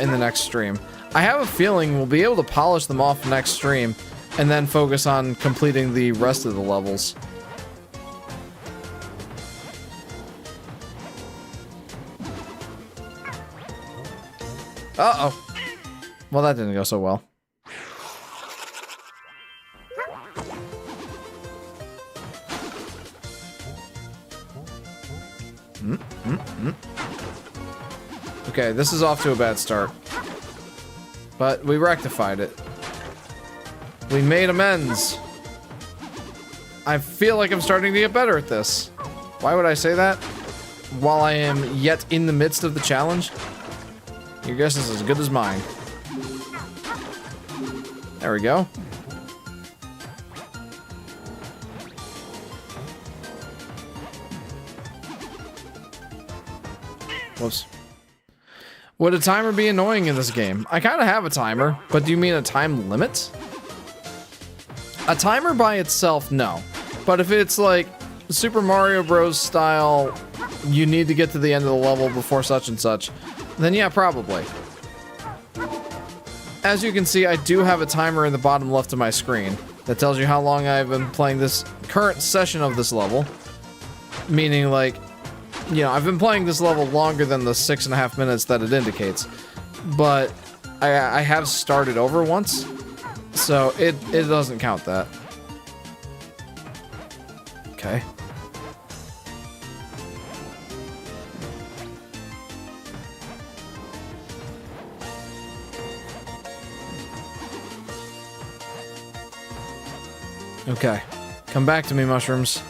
in the next stream. I have a feeling we'll be able to polish them off next stream and then focus on completing the rest of the levels. Uh-oh. Well, that didn't go so well. Okay, this is off to a bad start. But we rectified it. We made amends. I feel like I'm starting to get better at this. Why would I say that? While I am yet in the midst of the challenge? Your guess is as good as mine. There we go. Whoops. Would a timer be annoying in this game? I kind of have a timer, but do you mean a time limit? A timer by itself, no. But if it's like Super Mario Bros. Style, you need to get to the end of the level before such and such, then yeah, probably. As you can see, I do have a timer in the bottom left of my screen that tells you how long I've been playing this current session of this level. Meaning, like, you know, I've been playing this level longer than the 6.5 minutes that it indicates. But I have started over once, so it doesn't count that. Okay. Okay. Come back to me, mushrooms.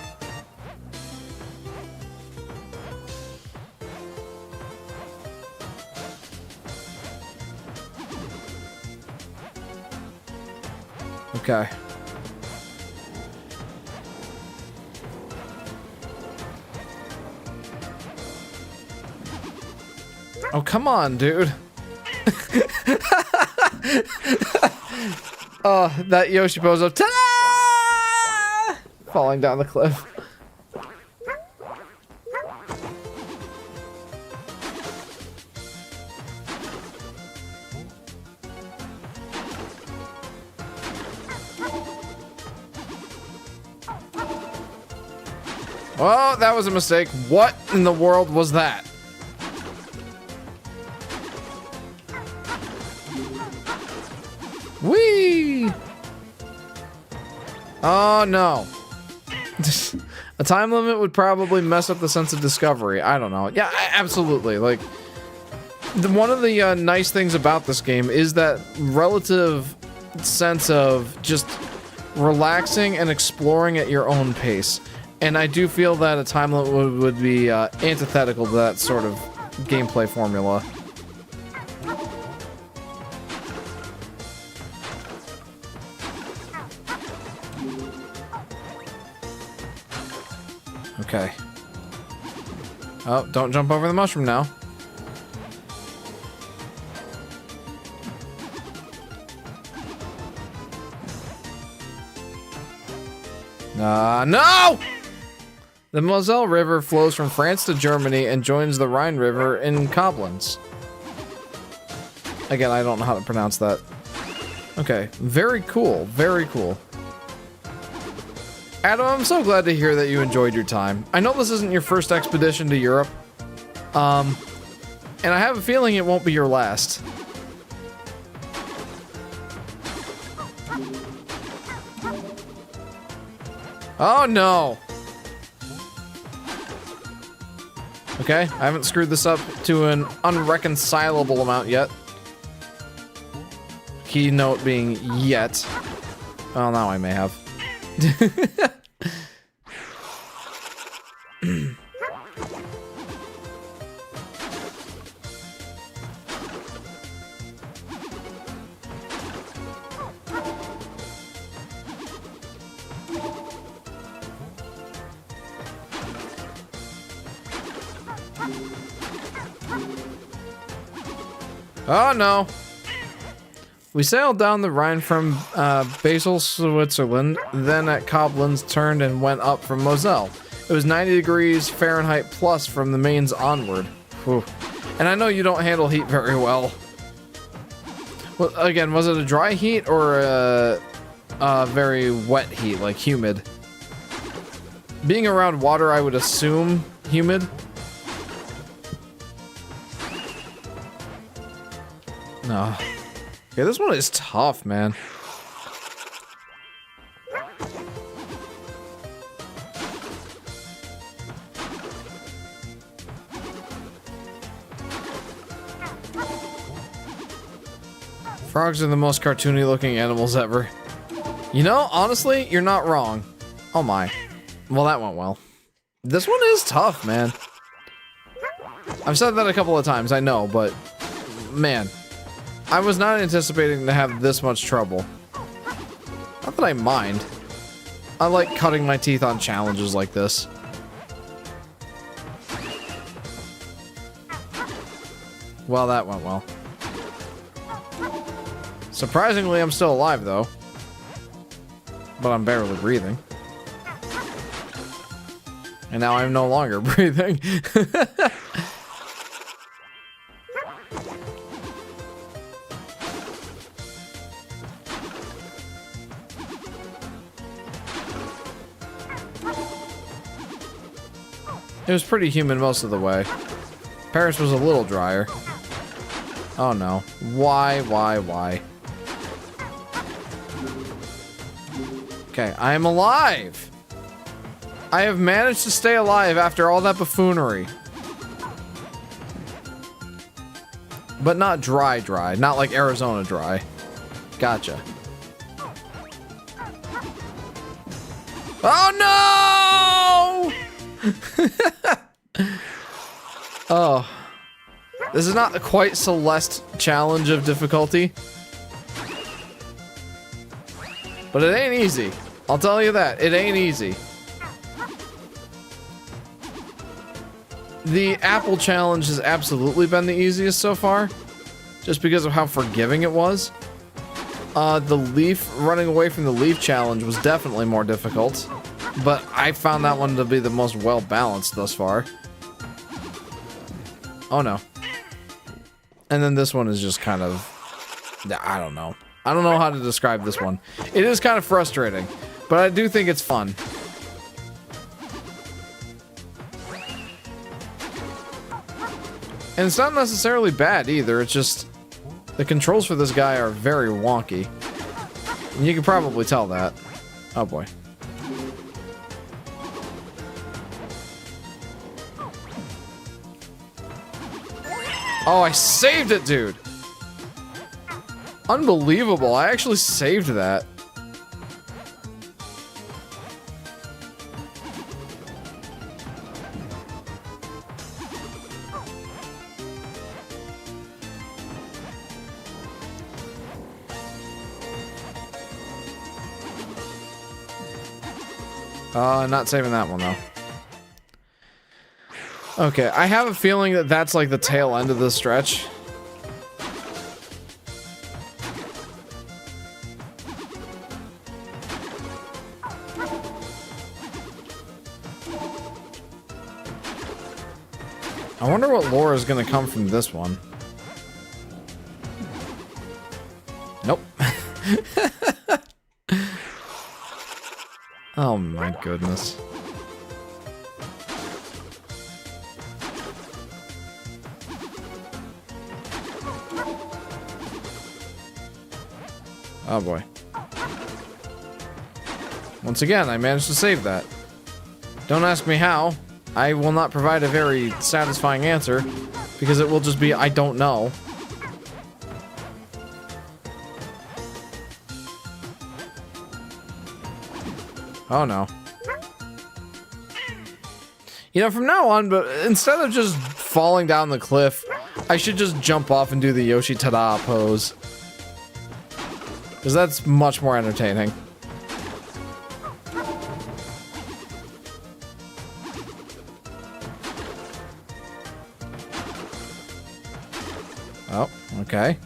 Okay. Oh, come on, dude. Oh, that Yoshi pose up. Ta-da! Falling down the cliff. Oh, that was a mistake. What in the world was that? Whee! Oh, no. A time limit would probably mess up the sense of discovery. I don't know. Yeah, absolutely. Like, one of the nice things about this game is that relative sense of just relaxing and exploring at your own pace. And I do feel that a time limit would be antithetical to that sort of gameplay formula. Okay. Oh, don't jump over the mushroom now. No! The Moselle River flows from France to Germany and joins the Rhine River in Koblenz. Again, I don't know how to pronounce that. Okay, very cool, very cool. Adam, I'm so glad to hear that you enjoyed your time. I know this isn't your first expedition to Europe, and I have a feeling it won't be your last. Oh no! Okay, I haven't screwed this up to an unreconcilable amount yet. Keynote being yet. Well, now I may have. Oh no. We sailed down the Rhine from Basel, Switzerland, then at Koblenz turned and went up from Moselle. It was 90 degrees Fahrenheit plus from the mains onward. Whew. And I know you don't handle heat very well. Well, again, was it a dry heat or a very wet heat, like humid? Being around water, I would assume humid. No. Yeah, this one is tough, man. Frogs are the most cartoony looking animals ever. You know, honestly, you're not wrong. Oh my. Well, that went well. This one is tough, man. I've said that a couple of times, I know, but man, I was not anticipating to have this much trouble. Not that I mind. I like cutting my teeth on challenges like this. Well, that went well. Surprisingly, I'm still alive, though. But I'm barely breathing. And now I'm no longer breathing. It was pretty humid most of the way. Paris was a little drier. Oh no. Why? Okay, I am alive! I have managed to stay alive after all that buffoonery. But not dry, not like Arizona dry. Gotcha. Oh no! Oh. This is not the quite Celeste challenge of difficulty. But it ain't easy. I'll tell you that. It ain't easy. The apple challenge has absolutely been the easiest so far. Just because of how forgiving it was. The leaf, running away from the leaf challenge was definitely more difficult. But I found that one to be the most well-balanced thus far. Oh no. And then this one is just kind of... I don't know. I don't know how to describe this one. It is kind of frustrating, but I do think it's fun. And it's not necessarily bad either, it's just... the controls for this guy are very wonky. And you can probably tell that. Oh boy. Oh, I saved it, dude! Unbelievable, I actually saved that. Not saving that one, though. Okay, I have a feeling that that's like the tail end of this stretch. I wonder what lore is gonna come from this one. Nope. Oh my goodness. Oh boy. Once again, I managed to save that. Don't ask me how. I will not provide a very satisfying answer, because it will just be, I don't know. Oh no. You know, from now on, but instead of just falling down the cliff, I should just jump off and do the Yoshi Tada pose. Because that's much more entertaining. Oh, okay.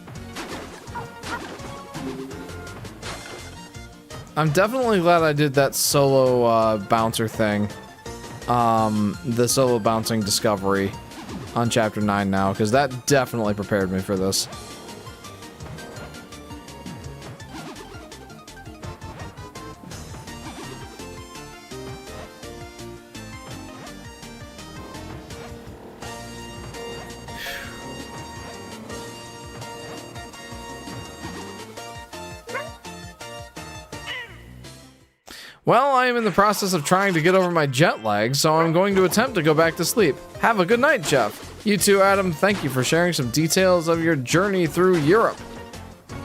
I'm definitely glad I did that solo bouncer thing. the solo bouncing discovery on chapter 9 now, because that definitely prepared me for this. Well, I am in the process of trying to get over my jet lag, so I'm going to attempt to go back to sleep. Have a good night, Jeff. You too, Adam. Thank you for sharing some details of your journey through Europe.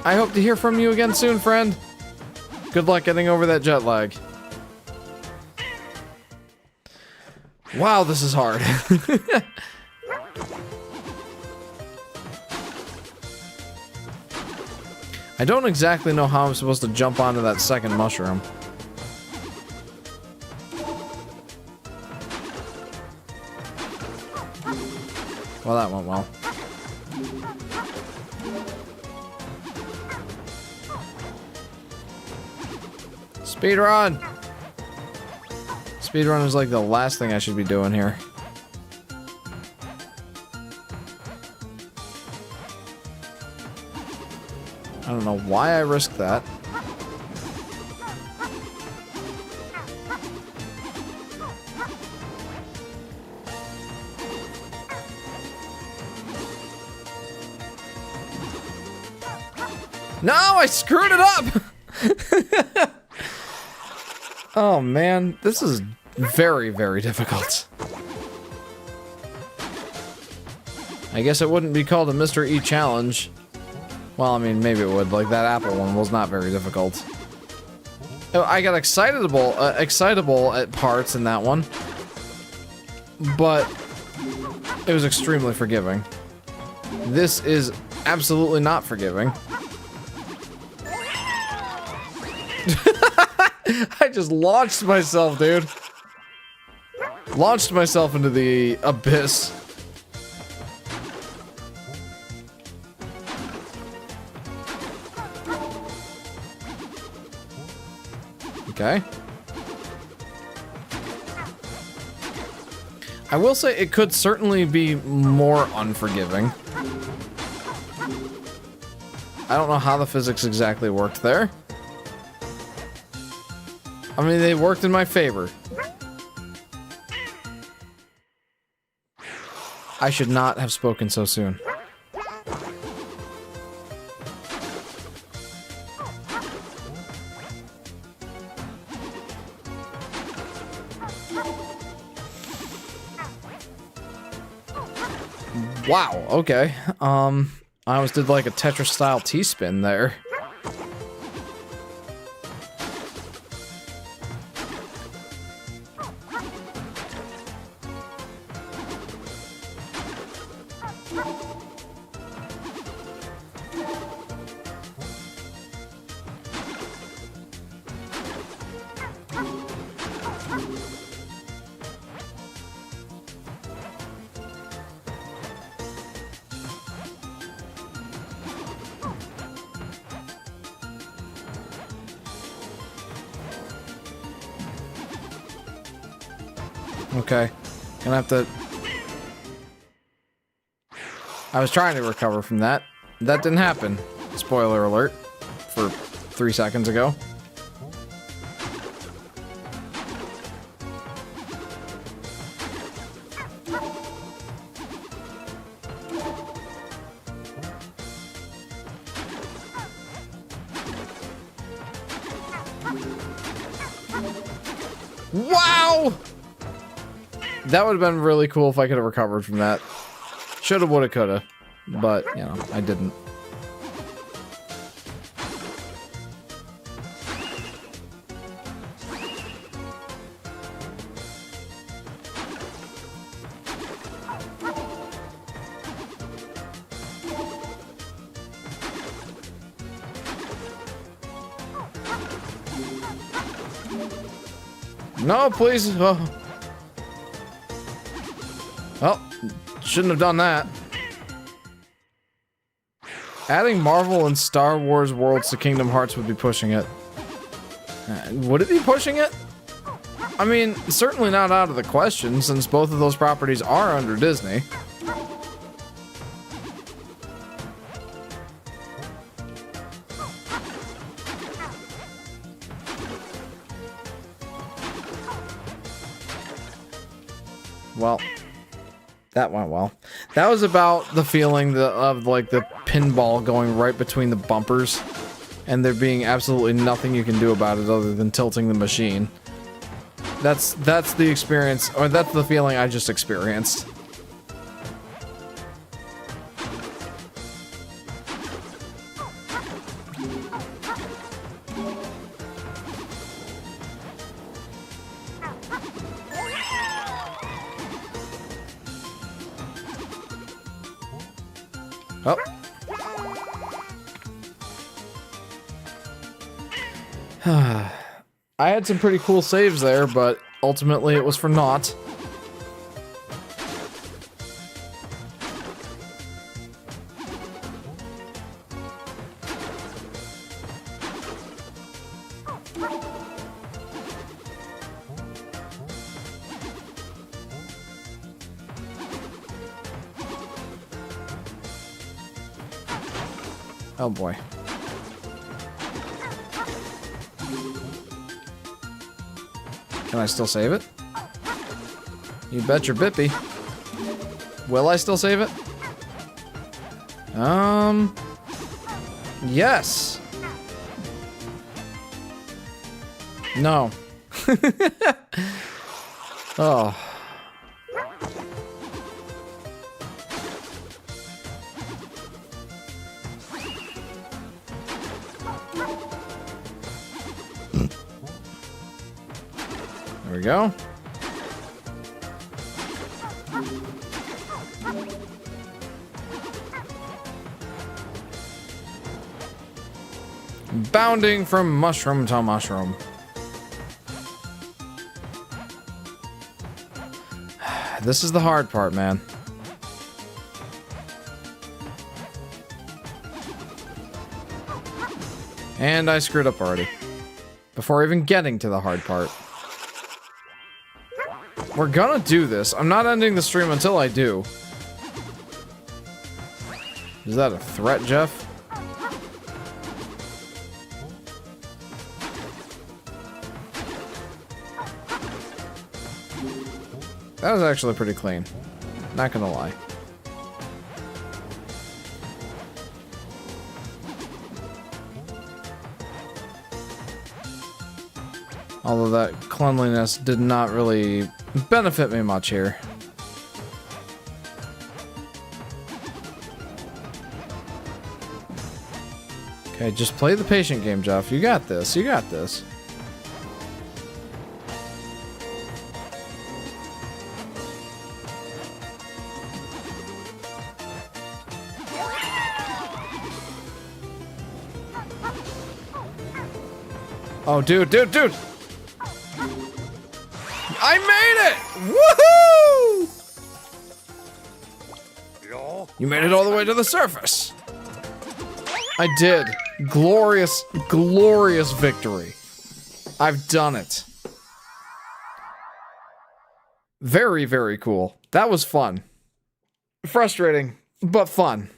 I hope to hear from you again soon, friend. Good luck getting over that jet lag. Wow, this is hard. I don't exactly know how I'm supposed to jump onto that second mushroom. Well, that went well. Speedrun! Speedrun is like the last thing I should be doing here. I don't know why I risked that. No, I screwed it up! Oh man, this is very, very difficult. I guess it wouldn't be called a Mr. E challenge. Well, I mean, maybe it would. Like, that apple one was not very difficult. I got excitable at parts in that one. But it was extremely forgiving. This is absolutely not forgiving. I just launched myself, dude. Launched myself into the abyss. Okay. I will say it could certainly be more unforgiving. I don't know how the physics exactly worked there. I mean, they worked in my favor. I should not have spoken so soon. Wow, okay. I almost did like a Tetris-style T-spin there. Okay, gonna have to... I was trying to recover from that. That didn't happen. Spoiler alert. For 3 seconds ago. Wow! That would have been really cool if I could have recovered from that. Shoulda, woulda, coulda. But, you know, I didn't. No, please. Oh. Well, shouldn't have done that. Adding Marvel and Star Wars worlds to Kingdom Hearts would be pushing it. Would it be pushing it? I mean, certainly not out of the question, since both of those properties are under Disney. Well, that went well. That was about the feeling of like the pinball going right between the bumpers, and there being absolutely nothing you can do about it other than tilting the machine. That's the experience, or that's the feeling I just experienced. Oh. I had some pretty cool saves there, but ultimately it was for naught. Oh boy. Can I still save it? You bet your bippy. Will I still save it? Yes. No. Oh. There we go. Bounding from mushroom to mushroom. This is the hard part, man. And I screwed up already. Before even getting to the hard part. We're gonna do this. I'm not ending the stream until I do. Is that a threat, Jeff? That was actually pretty clean. Not gonna lie. Although that cleanliness did not really benefit me much here. Okay, just play the patient game, Jeff. You got this. You got this. Oh, dude. I made it! Woohoo! You made it all the way to the surface. I did. Glorious, glorious victory. I've done it. Very, very cool. That was fun. Frustrating, but fun.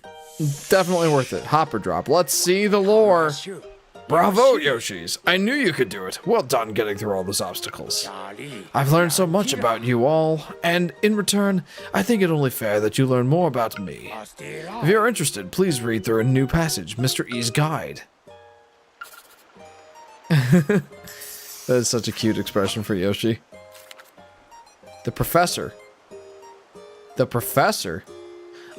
Definitely worth it. Hopper drop. Let's see the lore. Bravo, Yoshis. I knew you could do it. Well done getting through all those obstacles. I've learned so much about you all, and in return, I think it only fair that you learn more about me. If you're interested, please read through a new passage, Mr. E's Guide. That is such a cute expression for Yoshi. The professor. The professor?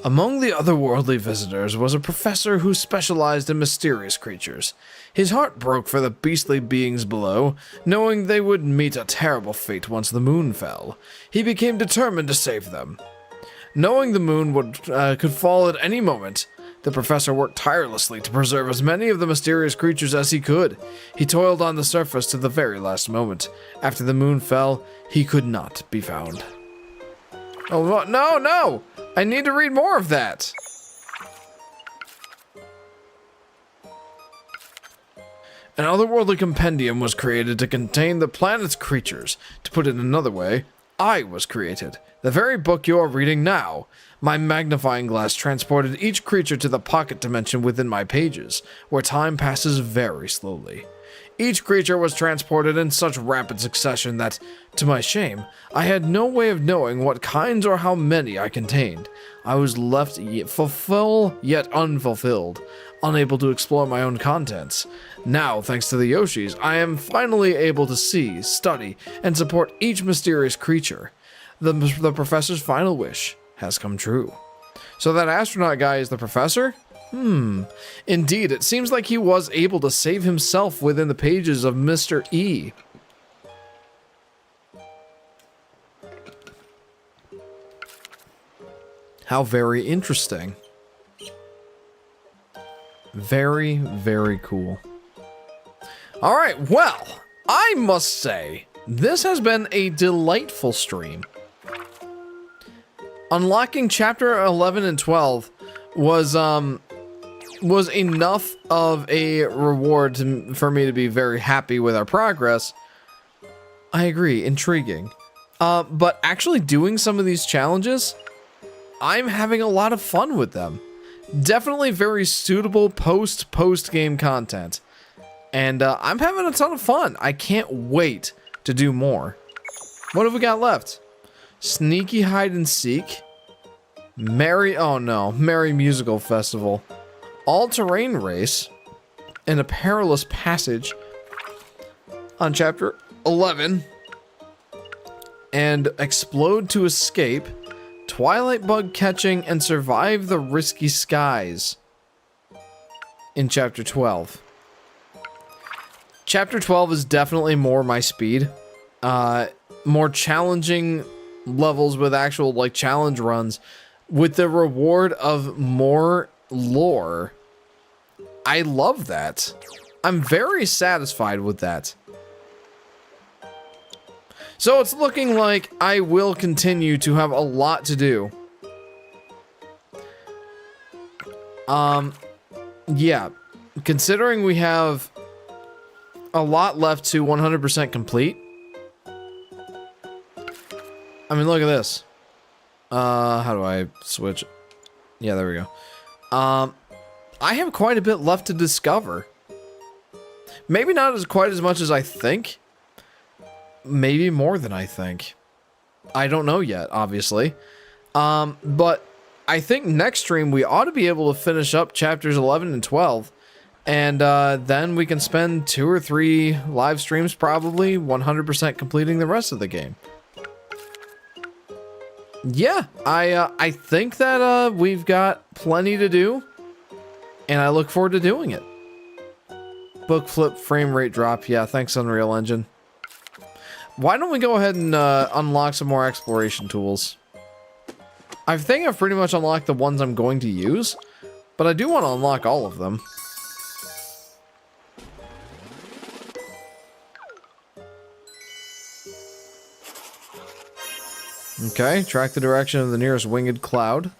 Among the otherworldly visitors was a professor who specialized in mysterious creatures. His heart broke for the beastly beings below, knowing they would meet a terrible fate once the moon fell. He became determined to save them. Knowing the moon could fall at any moment, the professor worked tirelessly to preserve as many of the mysterious creatures as he could. He toiled on the surface to the very last moment. After the moon fell, he could not be found. Oh, no! I need to read more of that. An otherworldly compendium was created to contain the planet's creatures. To put it another way, I was created. The very book you are reading now. My magnifying glass transported each creature to the pocket dimension within my pages, where time passes very slowly. Each creature was transported in such rapid succession that, to my shame, I had no way of knowing what kinds or how many I contained. I was left yet unfulfilled, unable to explore my own contents. Now, thanks to the Yoshis, I am finally able to see, study, and support each mysterious creature. The professor's final wish has come true. So that astronaut guy is the professor? Indeed, it seems like he was able to save himself within the pages of Mr. E. How very interesting. Very, very cool. Alright, well, I must say, this has been a delightful stream. Unlocking chapter 11 and 12 was enough of a reward for me to be very happy with our progress. I agree, intriguing. But actually doing some of these challenges, I'm having a lot of fun with them. Definitely very suitable post-game content. And I'm having a ton of fun. I can't wait to do more. What have we got left? Sneaky hide and seek. Merry musical festival. All-terrain race. And a perilous passage on chapter 11. And explode to escape. Twilight bug catching and survive the risky skies in chapter 12. Chapter 12 is definitely more my speed. More challenging levels with actual like challenge runs with the reward of more lore. I love that. I'm very satisfied with that. So it's looking like I will continue to have a lot to do. Yeah. Considering we have a lot left to 100% complete. I mean, look at this. How do I switch? Yeah, there we go. I have quite a bit left to discover. Maybe not quite as much as I think. Maybe more than I think. I don't know yet, obviously. But I think next stream we ought to be able to finish up chapters 11 and 12. And then we can spend 2 or 3 live streams probably 100% completing the rest of the game. Yeah, I think that we've got plenty to do. And I look forward to doing it. Book flip frame rate drop. Yeah, thanks Unreal Engine. Why don't we go ahead and unlock some more exploration tools? I think I've pretty much unlocked the ones I'm going to use, but I do want to unlock all of them. Okay, track the direction of the nearest winged cloud.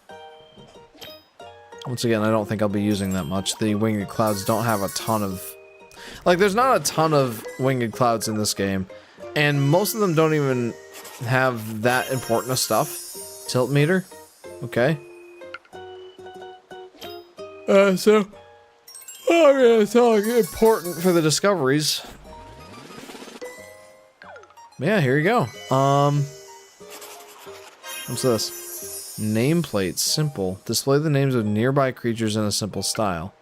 Once again, I don't think I'll be using that much. The winged clouds don't have a ton of... Like, there's not a ton of winged clouds in this game. And most of them don't even have that important of stuff. Tilt meter. Okay. So... Oh, yeah, it's all important for the discoveries. Yeah, here you go. What's this? Nameplate. Simple. Display the names of nearby creatures in a simple style.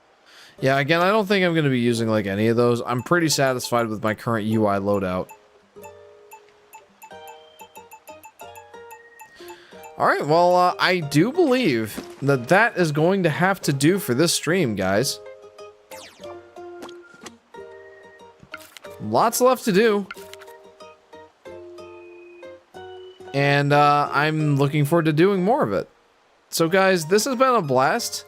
Yeah, again, I don't think I'm going to be using, like, any of those. I'm pretty satisfied with my current UI loadout. Alright, well, I do believe that that is going to have to do for this stream, guys. Lots left to do. And I'm looking forward to doing more of it. So guys, this has been a blast.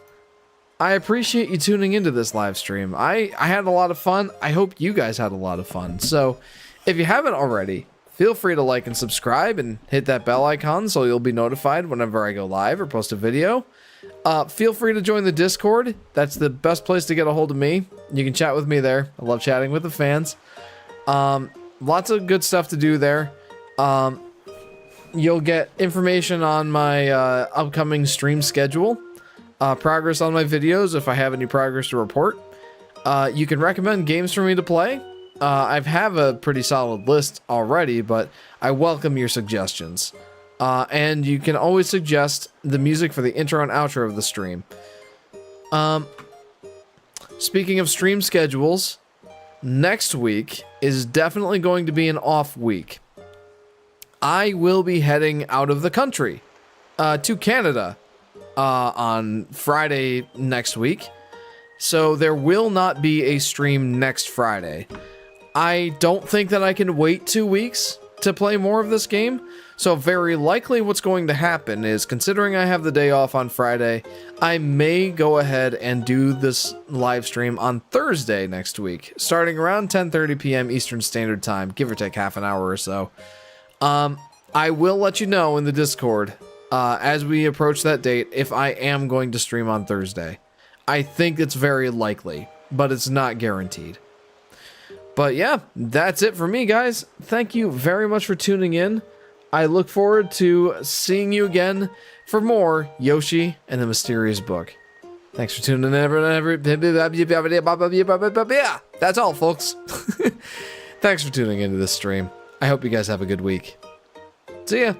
I appreciate you tuning into this live stream. I had a lot of fun. I hope you guys had a lot of fun. So if you haven't already, feel free to like and subscribe and hit that bell icon so you'll be notified whenever I go live or post a video. Feel free to join the Discord. That's the best place to get a hold of me. You can chat with me there. I love chatting with the fans. Lots of good stuff to do there. You'll get information on my upcoming stream schedule, progress on my videos if I have any progress to report. You can recommend games for me to play. I have a pretty solid list already, but I welcome your suggestions. And you can always suggest the music for the intro and outro of the stream. Speaking of stream schedules, next week is definitely going to be an off week. I will be heading out of the country to Canada on Friday next week. So there will not be a stream next Friday. I don't think that I can wait 2 weeks to play more of this game. So very likely what's going to happen is, considering I have the day off on Friday, I may go ahead and do this live stream on Thursday next week, starting around 10:30 p.m. Eastern Standard Time, give or take half an hour or so. I will let you know in the Discord as we approach that date if I am going to stream on Thursday. I think it's very likely, but it's not guaranteed. But yeah, that's it for me, guys. Thank you very much for tuning in. I look forward to seeing you again for more Yoshi and the Mysterious Book. Thanks for tuning in. That's all, folks. Thanks for tuning into this stream. I hope you guys have a good week. See ya.